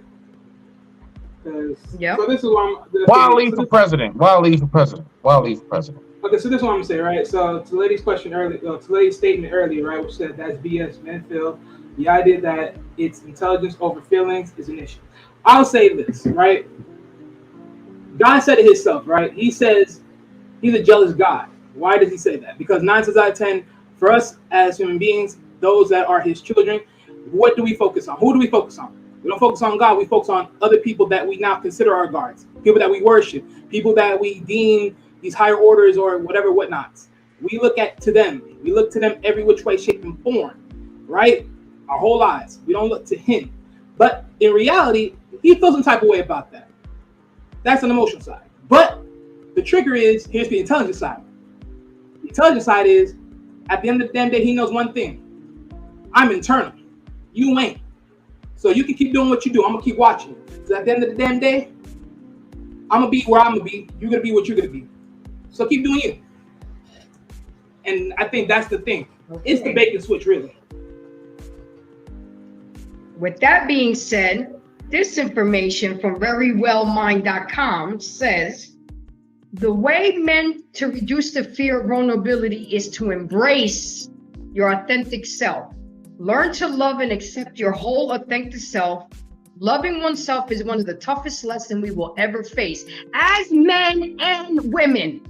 Yep. So this is what I'm. Why leave for president? Why leave for president? Why leave for president? Okay, so this is what I'm gonna say, right? So to the lady's question earlier, to the lady's statement earlier, right, which said that's BS, men feel the idea that it's intelligence over feelings is an issue. I'll say this, right? God said it himself, right? He says he's a jealous God. Why does he say that? Because 9 times out of 10, for us as human beings, those that are his children, what do we focus on? Who do we focus on? We don't focus on God. We focus on other people that we now consider our gods, people that we worship, people that we deem these higher orders or whatever whatnots. We look to them. We look to them every which way, shape, and form, right? Our whole lives. We don't look to him. But in reality, he feels some type of way about that. That's an emotional side. But the trigger is, here's the intelligence side. The intelligence side is, at the end of the damn day, he knows one thing. I'm internal. You ain't. So you can keep doing what you do. I'm going to keep watching. Because at the end of the damn day, I'm going to be where I'm going to be. You're going to be what you're going to be. So keep doing you. And I think that's the thing. Okay. It's the bait and switch, really. With that being said, this information from verywellmind.com says the way men to reduce the fear of vulnerability is to embrace your authentic self. Learn to love and accept your whole authentic self. Loving oneself is one of the toughest lessons we will ever face as men and women.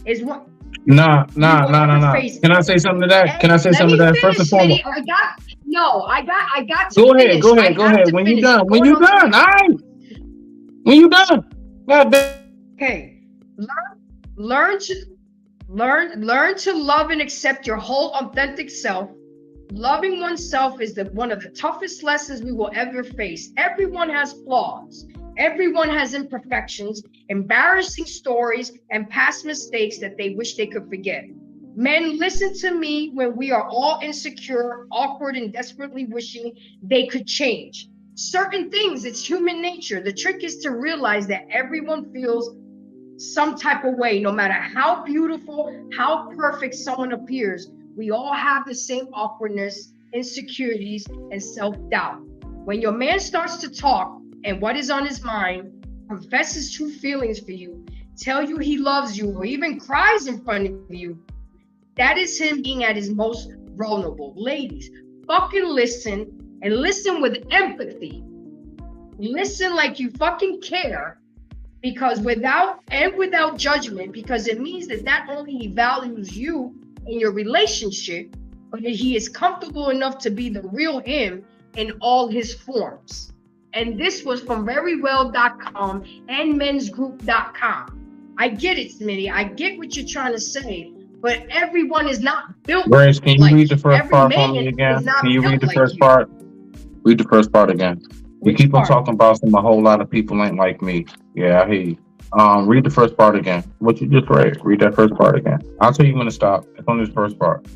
Is what Nah. Can I say something to that? Can I say something to that? First and foremost. I got to Go finish. Go ahead. When you done. When you done. All right. When you done. God damn. Okay. Learn to love and accept your whole authentic self. Loving oneself is one of the toughest lessons we will ever face. Everyone has flaws. Everyone has imperfections, embarrassing stories, and past mistakes that they wish they could forget. Men, listen to me when we are all insecure, awkward, and desperately wishing they could change. Certain things, it's human nature. The trick is to realize that everyone feels some type of way, no matter how beautiful, how perfect someone appears. We all have the same awkwardness, insecurities, and self-doubt. When your man starts to talk and what is on his mind, confess his true feelings for you, tell you he loves you, or even cries in front of you, that is him being at his most vulnerable. Ladies, fucking listen, and listen with empathy. Listen like you fucking care, because without judgment, because it means that not only he values you in your relationship, but that he is comfortable enough to be the real him in all his forms. And this was from verywell.com and mensgroup.com. I get it, Smitty. I get what you're trying to say, but everyone is not built. Grace, can you read the first part for me again? Can you read the first part? Read the first part again. You keep on talking about a whole lot of people ain't like me. Yeah, I hear you. Read the first part again. What you just read. Read that first part again. I'll tell you when to stop. It's on this first part.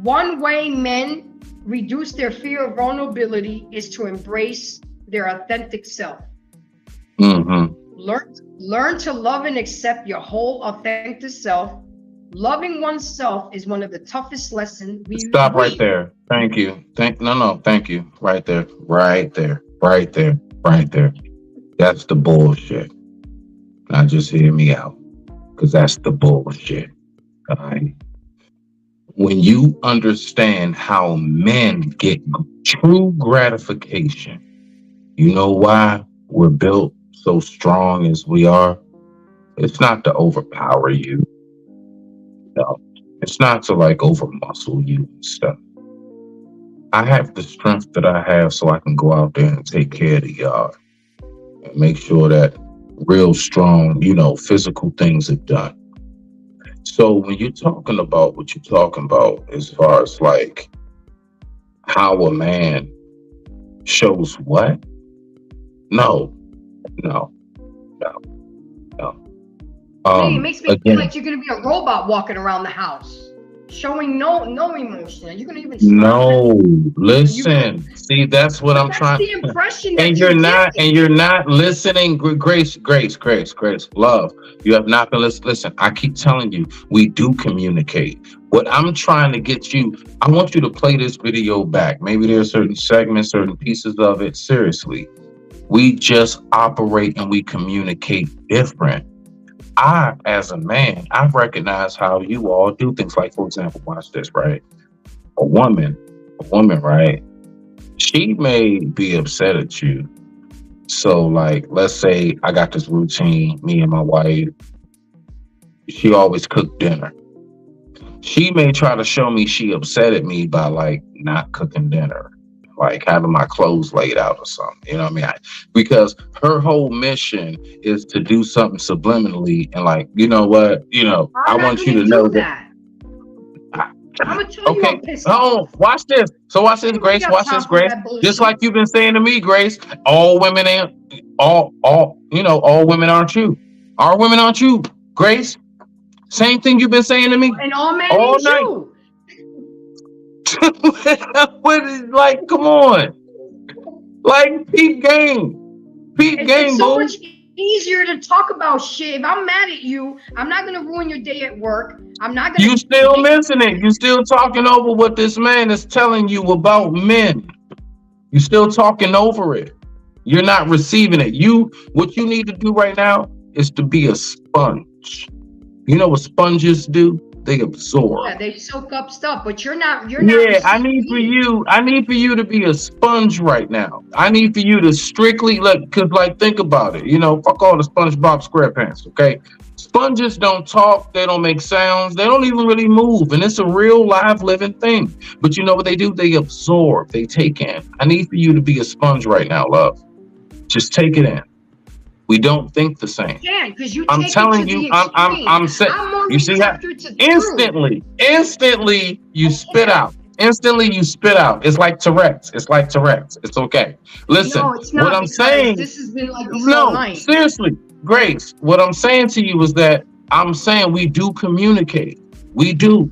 One way men reduce their fear of vulnerability is to embrace their authentic self. Mm-hmm. Learn to love and accept your whole authentic self. Loving oneself is one of the toughest lessons Stop right there. Thank you. Thank you. Right there. That's the bullshit. Now just hear me out, because that's the bullshit. All right. When you understand how men get true gratification, you know why we're built so strong as we are? It's not to overpower you. No, it's not to over muscle you and stuff. I have the strength that I have so I can go out there and take care of the yard. and make sure that real strong, physical things are done. So when you're talking about what you're talking about, as far as like how a man shows what? No, no, no, no. It makes me feel like you're gonna be a robot walking around the house, showing no emotion. You're gonna even no. Listen, see, that's what I'm trying. That's the impression that you're not listening. Grace, love. You have not been listening. Listen, I keep telling you, we do communicate. What I'm trying to get you, I want you to play this video back. Maybe there's certain segments, certain pieces of it. Seriously, we just operate and we communicate different. I, as a man, I recognize how you all do things. Like, for example, watch this, right? A woman, right? She may be upset at you. So, like, let's say I got this routine, me and my wife, she always cook dinner. She may try to show me she upset at me by, like, not cooking dinner, like having my clothes laid out or something. You know what I mean? Because her whole mission is to do something subliminally and, like, you know what? I want you to know that. I'm gonna tell you I'm pissed off. Watch this. So watch this, Grace. Watch this, Grace. Just like you've been saying to me, Grace, all women ain't all women aren't you. All women aren't you, Grace. Same thing you've been saying to me. And all men ain't you. Like, come on. Like, peep game. It's so much easier to talk about shit. If I'm mad at you, I'm not gonna ruin your day at work. I'm not gonna. You still missing it. You still talking over what this man is telling you about men. You still talking over it. You're not receiving it. What you need to do right now is to be a sponge. You know what sponges do? They absorb. Yeah, they soak up stuff, but you're not. Yeah, I need for you to be a sponge right now. I need for you to strictly think about it. Fuck all the SpongeBob SquarePants, okay? Sponges don't talk, they don't make sounds, they don't even really move, and it's a real live living thing. But you know what they do? They absorb, they take in. I need for you to be a sponge right now, love. Just take it in. We don't think the same. Yeah, because I'm telling you, I'm saying. You see how instantly you spit out. Instantly you spit out. It's like Tourette's. It's okay. Listen, no, it's not, what I'm saying. This has been like this all night. Seriously, Grace. What I'm saying to you is that I'm saying we do communicate. We do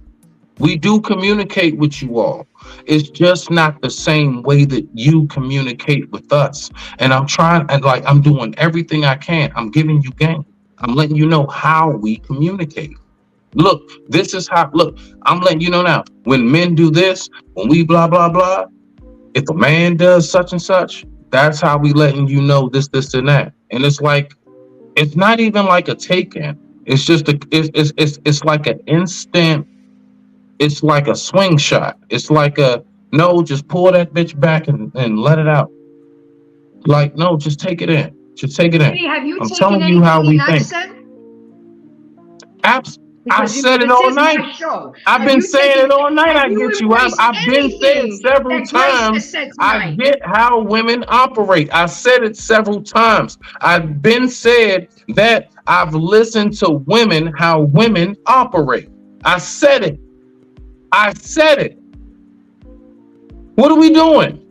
communicate with you all. It's just not the same way that you communicate with us. And I'm doing everything I can. I'm giving you game. I'm letting you know how we communicate. Look, this is how, I'm letting you know now. When men do this, when we blah, blah, blah, if a man does such and such, that's how we letting you know this, and that. And it's like, it's not even like a take-in. It's just it's like an instant. It's like a swing shot. It's like just pull that bitch back and let it out. Like, no, just take it in. Just take it in. I'm telling you how we think. I've said it all night. I've been saying it all night. I get you. I've been saying several times. I get how women operate. I said it several times. I've been said that I've listened to women, how women operate. I said it. What are we doing?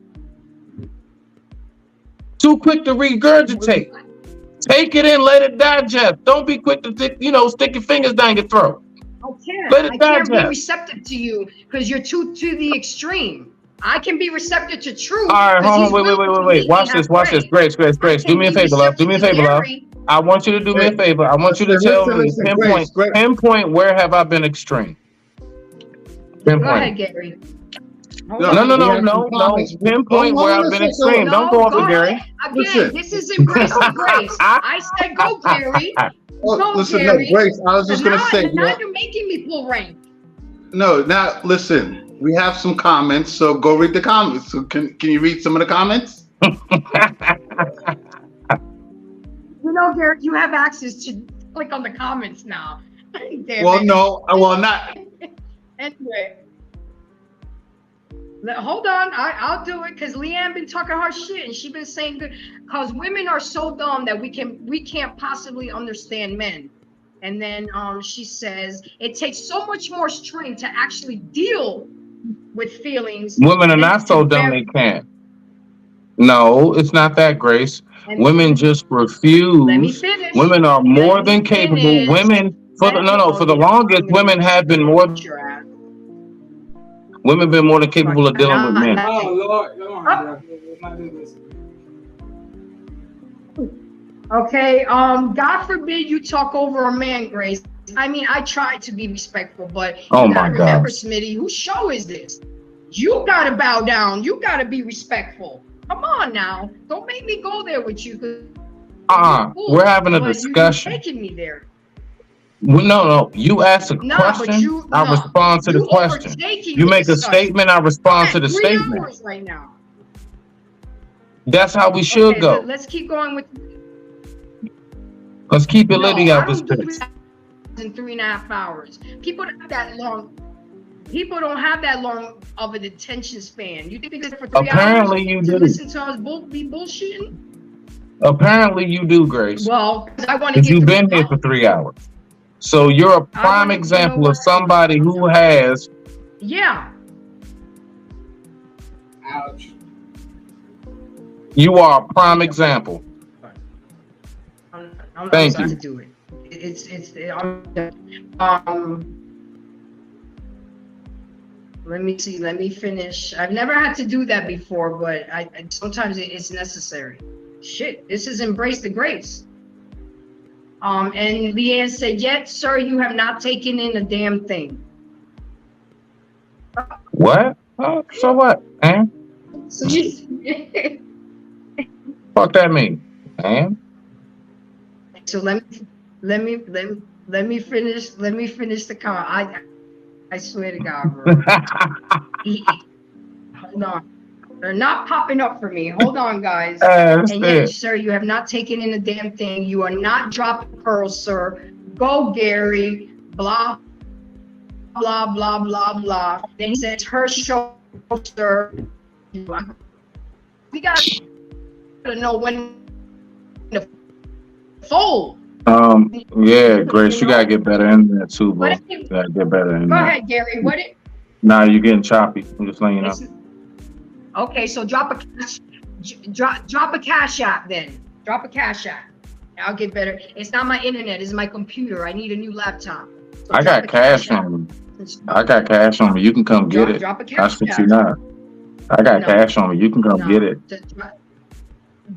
Too quick to regurgitate. Take it in, let it digest. Don't be quick to stick your fingers down your throat. I can't be receptive to you because you're too to the extreme. I can be receptive to truth. All right, hold on, wait. Watch this. Grace. Do me a favor, love. I want you to do me a favor. I want you to tell me, pinpoint where have I been extreme? Go ahead, Gary. No. Pinpoint where I've been extreme. Don't go over, Gary. Again, this is embracing grace. I said go, Gary. Grace, I was just going to say. Now you're making me pull rank. No, now listen. We have some comments, so go read the comments. So can you read some of the comments? Gary, you have access to click on the comments now. Not. Anyway. Hold on, I'll do it because Leanne been talking her shit and she been saying good. Because women are so dumb that we can't possibly understand men. And then she says it takes so much more strength to actually deal with feelings. Women are not so dumb they can't. No, it's not that, Grace. Women just refuse. Let me finish. Women are more than capable. Women for the longest, women have been more. Women been more than capable of dealing with men. Oh Lord, come on, bro. Let's not do this. Okay, God forbid you talk over a man, Grace. I mean, I try to be respectful, but you gotta remember, Smitty, whose show is this? You gotta bow down. You gotta be respectful. Come on now. Don't make me go there with you. We're having a discussion. You're taking me there. Well, no. You ask a question, I respond to the question. You make a statement, I respond to the statement. Right now. That's how we should go. Let's keep going with. Let's keep it litty out this place. In 3.5 hours. People don't have that long. People don't have that long of an attention span. You think it's for 3 hours? Apparently you do. Listen to us be bullshitting. Apparently you do, Grace. Well, I want to. Because you've been here for 3 hours. So you're a prime example of somebody who has. Yeah. Ouch. You are a prime example. Thank you. To do it. Let me see. Let me finish. I've never had to do that before, but I sometimes it's necessary. Shit, this is embrace the grace. And Leanne said, "Yet, sir, you have not taken in a damn thing." What? Oh, so what, man? So fuck that mean, man? So let me finish the comment. I swear to God, bro. Hold on. They're not popping up for me. Hold on, guys. And yet, sir, you have not taken in a damn thing. You are not dropping pearls, sir. Go, Gary. Blah, blah, blah, blah, blah. Then he says, her show, sir. We got to know when to fold. Yeah, Grace, you gotta get better in there too, bro. You gotta get better in there. Go ahead, Gary. Nah, you're getting choppy. I'm just letting you know. Okay, so drop a cash app then. Drop a cash app. I'll get better. It's not my internet, it's my computer. I need a new laptop. So I got cash on me. I got cash on me. You can come get it. Drop a cash app. You not. I got cash on me. You can come get it.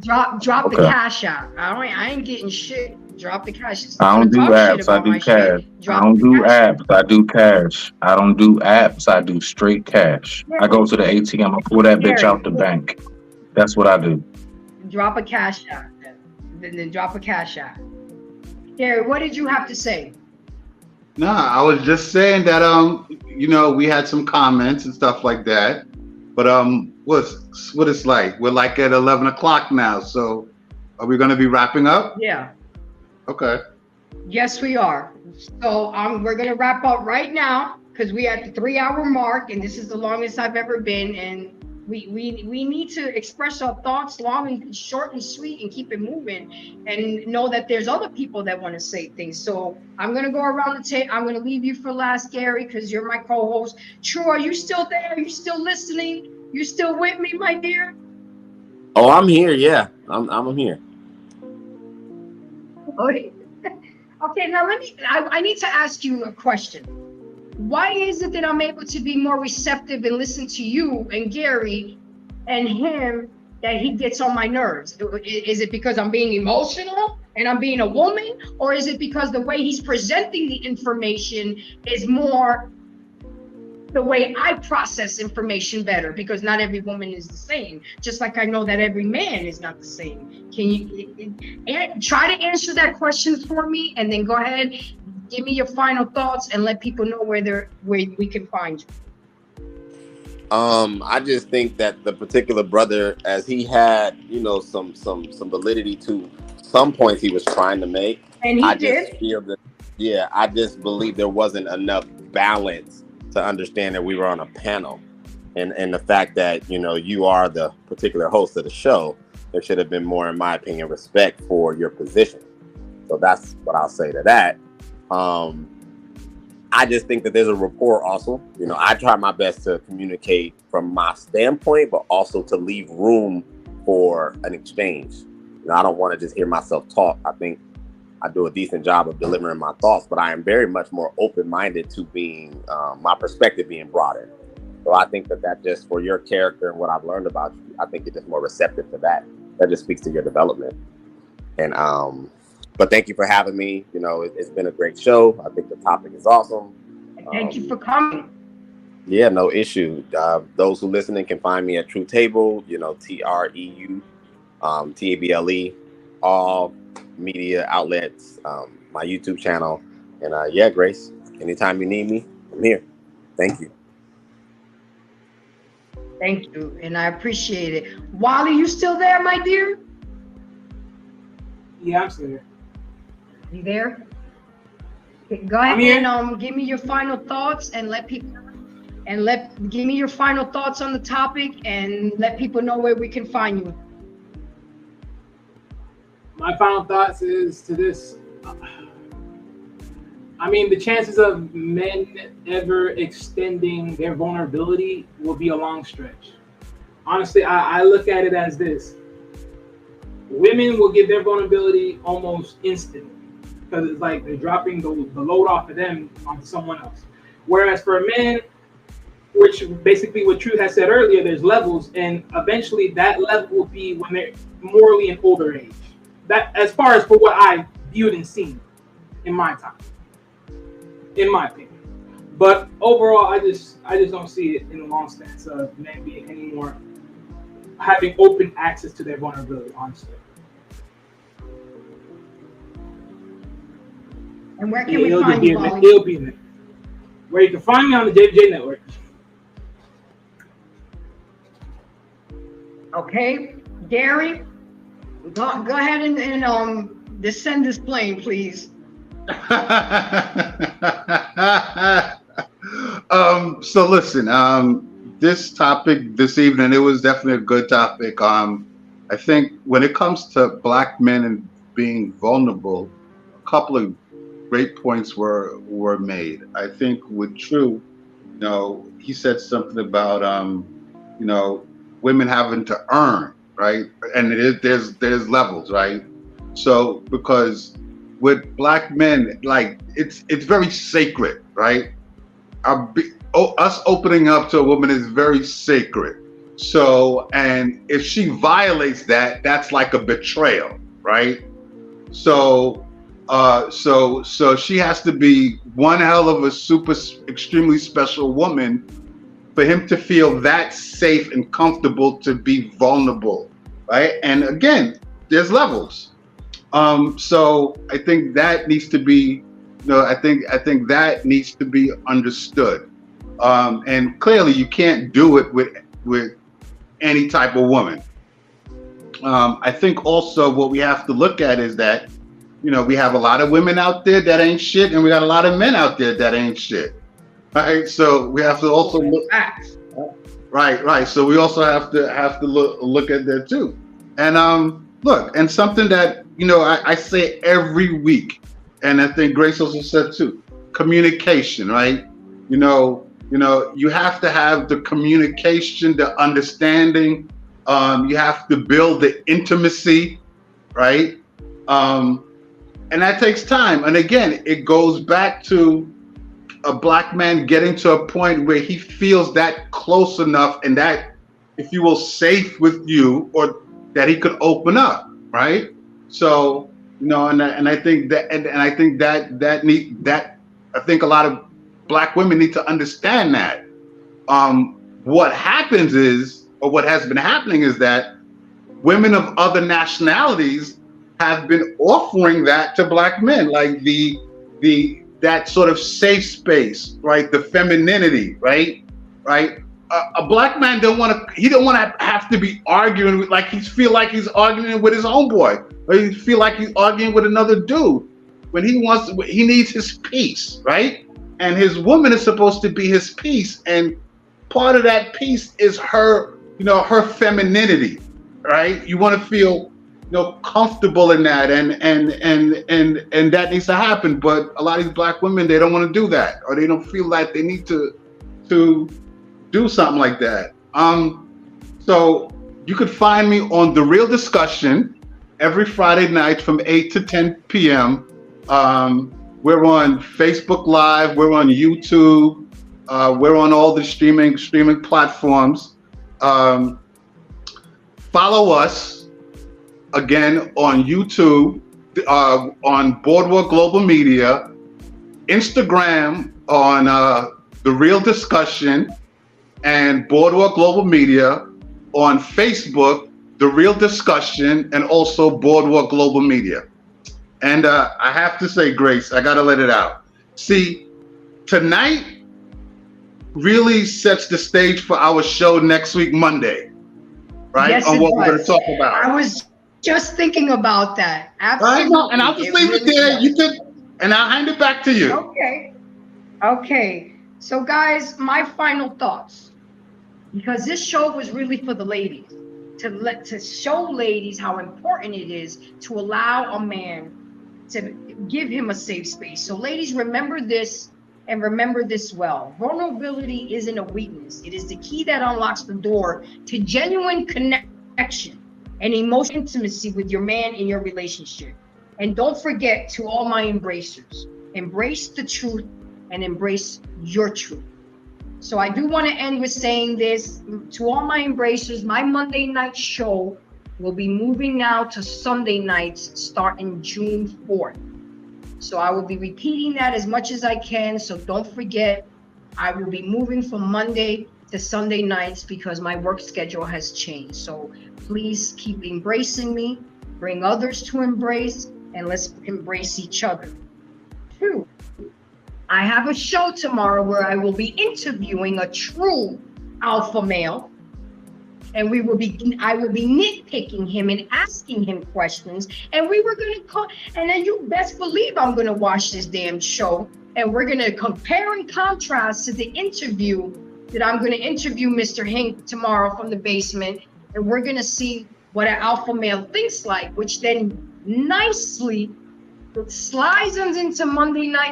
Drop the cash app. I ain't getting shit. Drop the cash. I don't do apps. I do cash. I don't do apps. I do cash. I don't do apps. I do straight cash. I go to the ATM. I pull that bitch out the bank. That's what I do. Drop a cash app. Then drop a cash app. Gary, what did you have to say? Nah, I was just saying that we had some comments and stuff like that. But what it's like? We're like at 11 o'clock now. So are we gonna be wrapping up? Yeah. Okay. Yes, we are. So we're gonna wrap up right now because we at the 3-hour mark, and this is the longest I've ever been. And we need to express our thoughts long and short and sweet and keep it moving, and know that there's other people that want to say things. So I'm gonna go around the table. I'm gonna leave you for last, Gary, because you're my co-host. True, are you still there? Are you still listening? You still with me, my dear? Oh, I'm here. Yeah, I'm here. Okay. Now I need to ask you a question. Why is it that I'm able to be more receptive and listen to you and Gary and him that he gets on my nerves? Is it because I'm being emotional and I'm being a woman? Or is it because the way he's presenting the information is more the way I process information better? Because not every woman is the same, just like I know that every man is not the same. Can you try to answer that question for me, and then go ahead, give me your final thoughts, and let people know where we can find you. I just think that the particular brother, as he had, some validity to some points he was trying to make, and I just feel that, I just believe there wasn't enough balance to understand that we were on a panel. and the fact that, you know, you are the particular host of the show, there should have been more, in my opinion, respect for your position. So that's what I'll say to that. I just think that there's a rapport also. You know, I try my best to communicate from my standpoint, but also to leave room for an exchange. You know, I don't want to just hear myself talk. I think I do a decent job of delivering my thoughts, but I am very much more open-minded to being, my perspective being broadened. So I think that just for your character and what I've learned about you, I think you're just more receptive to that. That just speaks to your development. And, but thank you for having me. You know, it's been a great show. I think the topic is awesome. Thank you for coming. Yeah, no issue. Those who listening can find me at True Table, you know, TREU, TABLE, all media outlets, my YouTube channel. And yeah, Grace, anytime you need me, I'm here. Thank you. Thank you, and I appreciate it. Wally, you still there, my dear? Yeah, I'm still here. You there? Okay, go ahead and give me your final thoughts and give me your final thoughts on the topic and let people know where we can find you. My final thoughts is to this. I mean, the chances of men ever extending their vulnerability will be a long stretch. Honestly, I look at it as this. Women will give their vulnerability almost instantly because it's like they're dropping the load off of them onto someone else. Whereas for men, which basically what True has said earlier, there's levels, and eventually that level will be when they're morally in older age. That, as far as for what I viewed and seen in my time. In my opinion, but overall, I just don't see it in the long stance of men being any more having open access to their vulnerability. Honestly, and where can we find you? It'll be in there. Where you can find me on the JJ Network. Okay, Gary, go ahead and descend this plane, please. So listen, this topic this evening, it was definitely a good topic. I think when it comes to Black men and being vulnerable, a couple of great points were made. I think with True, you know, he said something about you know, women having to earn, right? And there's levels, right? So because with Black men, like it's very sacred, right? Us opening up to a woman is very sacred. So, and if she violates that, that's like a betrayal, right? So, so she has to be one hell of a extremely special woman for him to feel that safe and comfortable to be vulnerable, right? And again, there's levels. So I think that needs to be, I think that needs to be understood. And clearly you can't do it with any type of woman. I think also what we have to look at is that, we have a lot of women out there that ain't shit, and we got a lot of men out there that ain't shit. Right? So we have to also look at, right. So we also have to look at that too. And look, and something that I say every week, and I think Grace also said too, communication, right? You have to have the communication, the understanding. You have to build the intimacy, right? And that takes time. And again, it goes back to a Black man getting to a point where he feels that close enough and that, if you will, safe with you, or that he could open up, right? So, and I think that, and I think I think a lot of Black women need to understand that. What happens is, or what has been happening is that women of other nationalities have been offering that to Black men, like that sort of safe space, right? The femininity, right? A Black man don't want to have to be arguing with, like, feel like he's arguing with his homeboy, or he feel like he's arguing with another dude when he needs his peace, right? And his woman is supposed to be his peace. And part of that piece is her, her femininity, right? You want to feel, comfortable in that, and that needs to happen. But a lot of these black women, they don't want to do that, or they don't feel like they need to do something like that. So you could find me on The Real Discussion every Friday night from 8 to 10 p.m. We're on Facebook Live, we're on YouTube, we're on all the streaming platforms. Follow us again on YouTube, on Boardwalk Global Media, Instagram on The Real Discussion, and Boardwalk Global Media, on Facebook, The Real Discussion, and also Boardwalk Global Media. And I have to say, Grace, I gotta let it out. See, tonight really sets the stage for our show next week, Monday, right? Yes, on what we're does. gonna talk about. I was just thinking about that. Absolutely. Right? No, and I'll just leave it there. Does. You could, and I'll hand it back to you. Okay. So guys, my final thoughts, because this show was really for the ladies, to show ladies how important it is to allow a man to give him a safe space. So ladies, remember this, and remember this well. Vulnerability isn't a weakness. It is the key that unlocks the door to genuine connection and emotional intimacy with your man in your relationship. And don't forget, to all my embracers, embrace the truth and embrace your truth. So I do want to end with saying this to all my embracers. My Monday night show will be moving now to Sunday nights starting June 4th. So I will be repeating that as much as I can. So don't forget, I will be moving from Monday to Sunday nights because my work schedule has changed. So please keep embracing me, bring others to embrace, and let's embrace each other. 2, I have a show tomorrow where I will be interviewing a true alpha male, and I will be nitpicking him and asking him questions, and we were gonna call, and then you best believe I'm gonna watch this damn show, and we're gonna compare and contrast to the interview that I'm gonna interview Mr. Hink tomorrow from the basement, and we're gonna see what an alpha male thinks like, which then nicely slides us into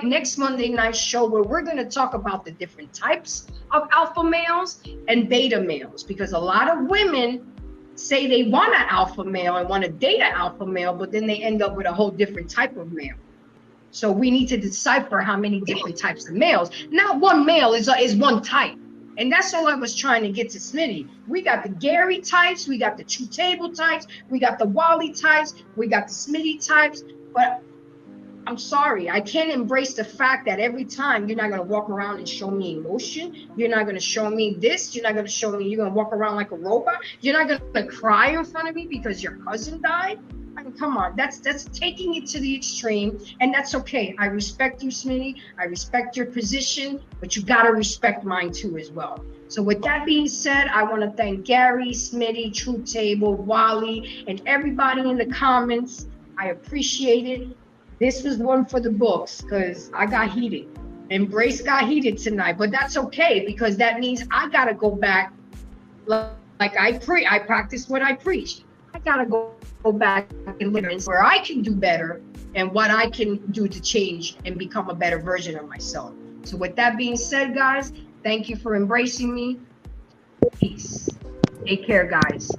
next Monday night show, where we're going to talk about the different types of alpha males and beta males, because a lot of women say they want an alpha male and want to date an alpha male, but then they end up with a whole different type of male. So we need to decipher how many different types of males. Not one male is one type. And that's all I was trying to get to Smitty. We got the Gary types, we got the True Table types, we got the Wally types, we got the Smitty types, but I'm sorry, I can't embrace the fact that every time you're not going to walk around and show me emotion. You're not going to show me this. You're not going to show me, you're going to walk around like a robot. You're not going to cry in front of me because your cousin died. I mean, come on, that's taking it to the extreme, and that's okay. I respect you, Smitty. I respect your position, but you got to respect mine too as well. So with that being said, I want to thank Gary, Smitty, True Table, Wally, and everybody in the comments. I appreciate it. This was one for the books because I got heated. Embrace got heated tonight, but that's okay because that means I got to go back like I practice what I preach. I got to go back and learn where I can do better and what I can do to change and become a better version of myself. So with that being said, guys, thank you for embracing me. Peace. Take care, guys.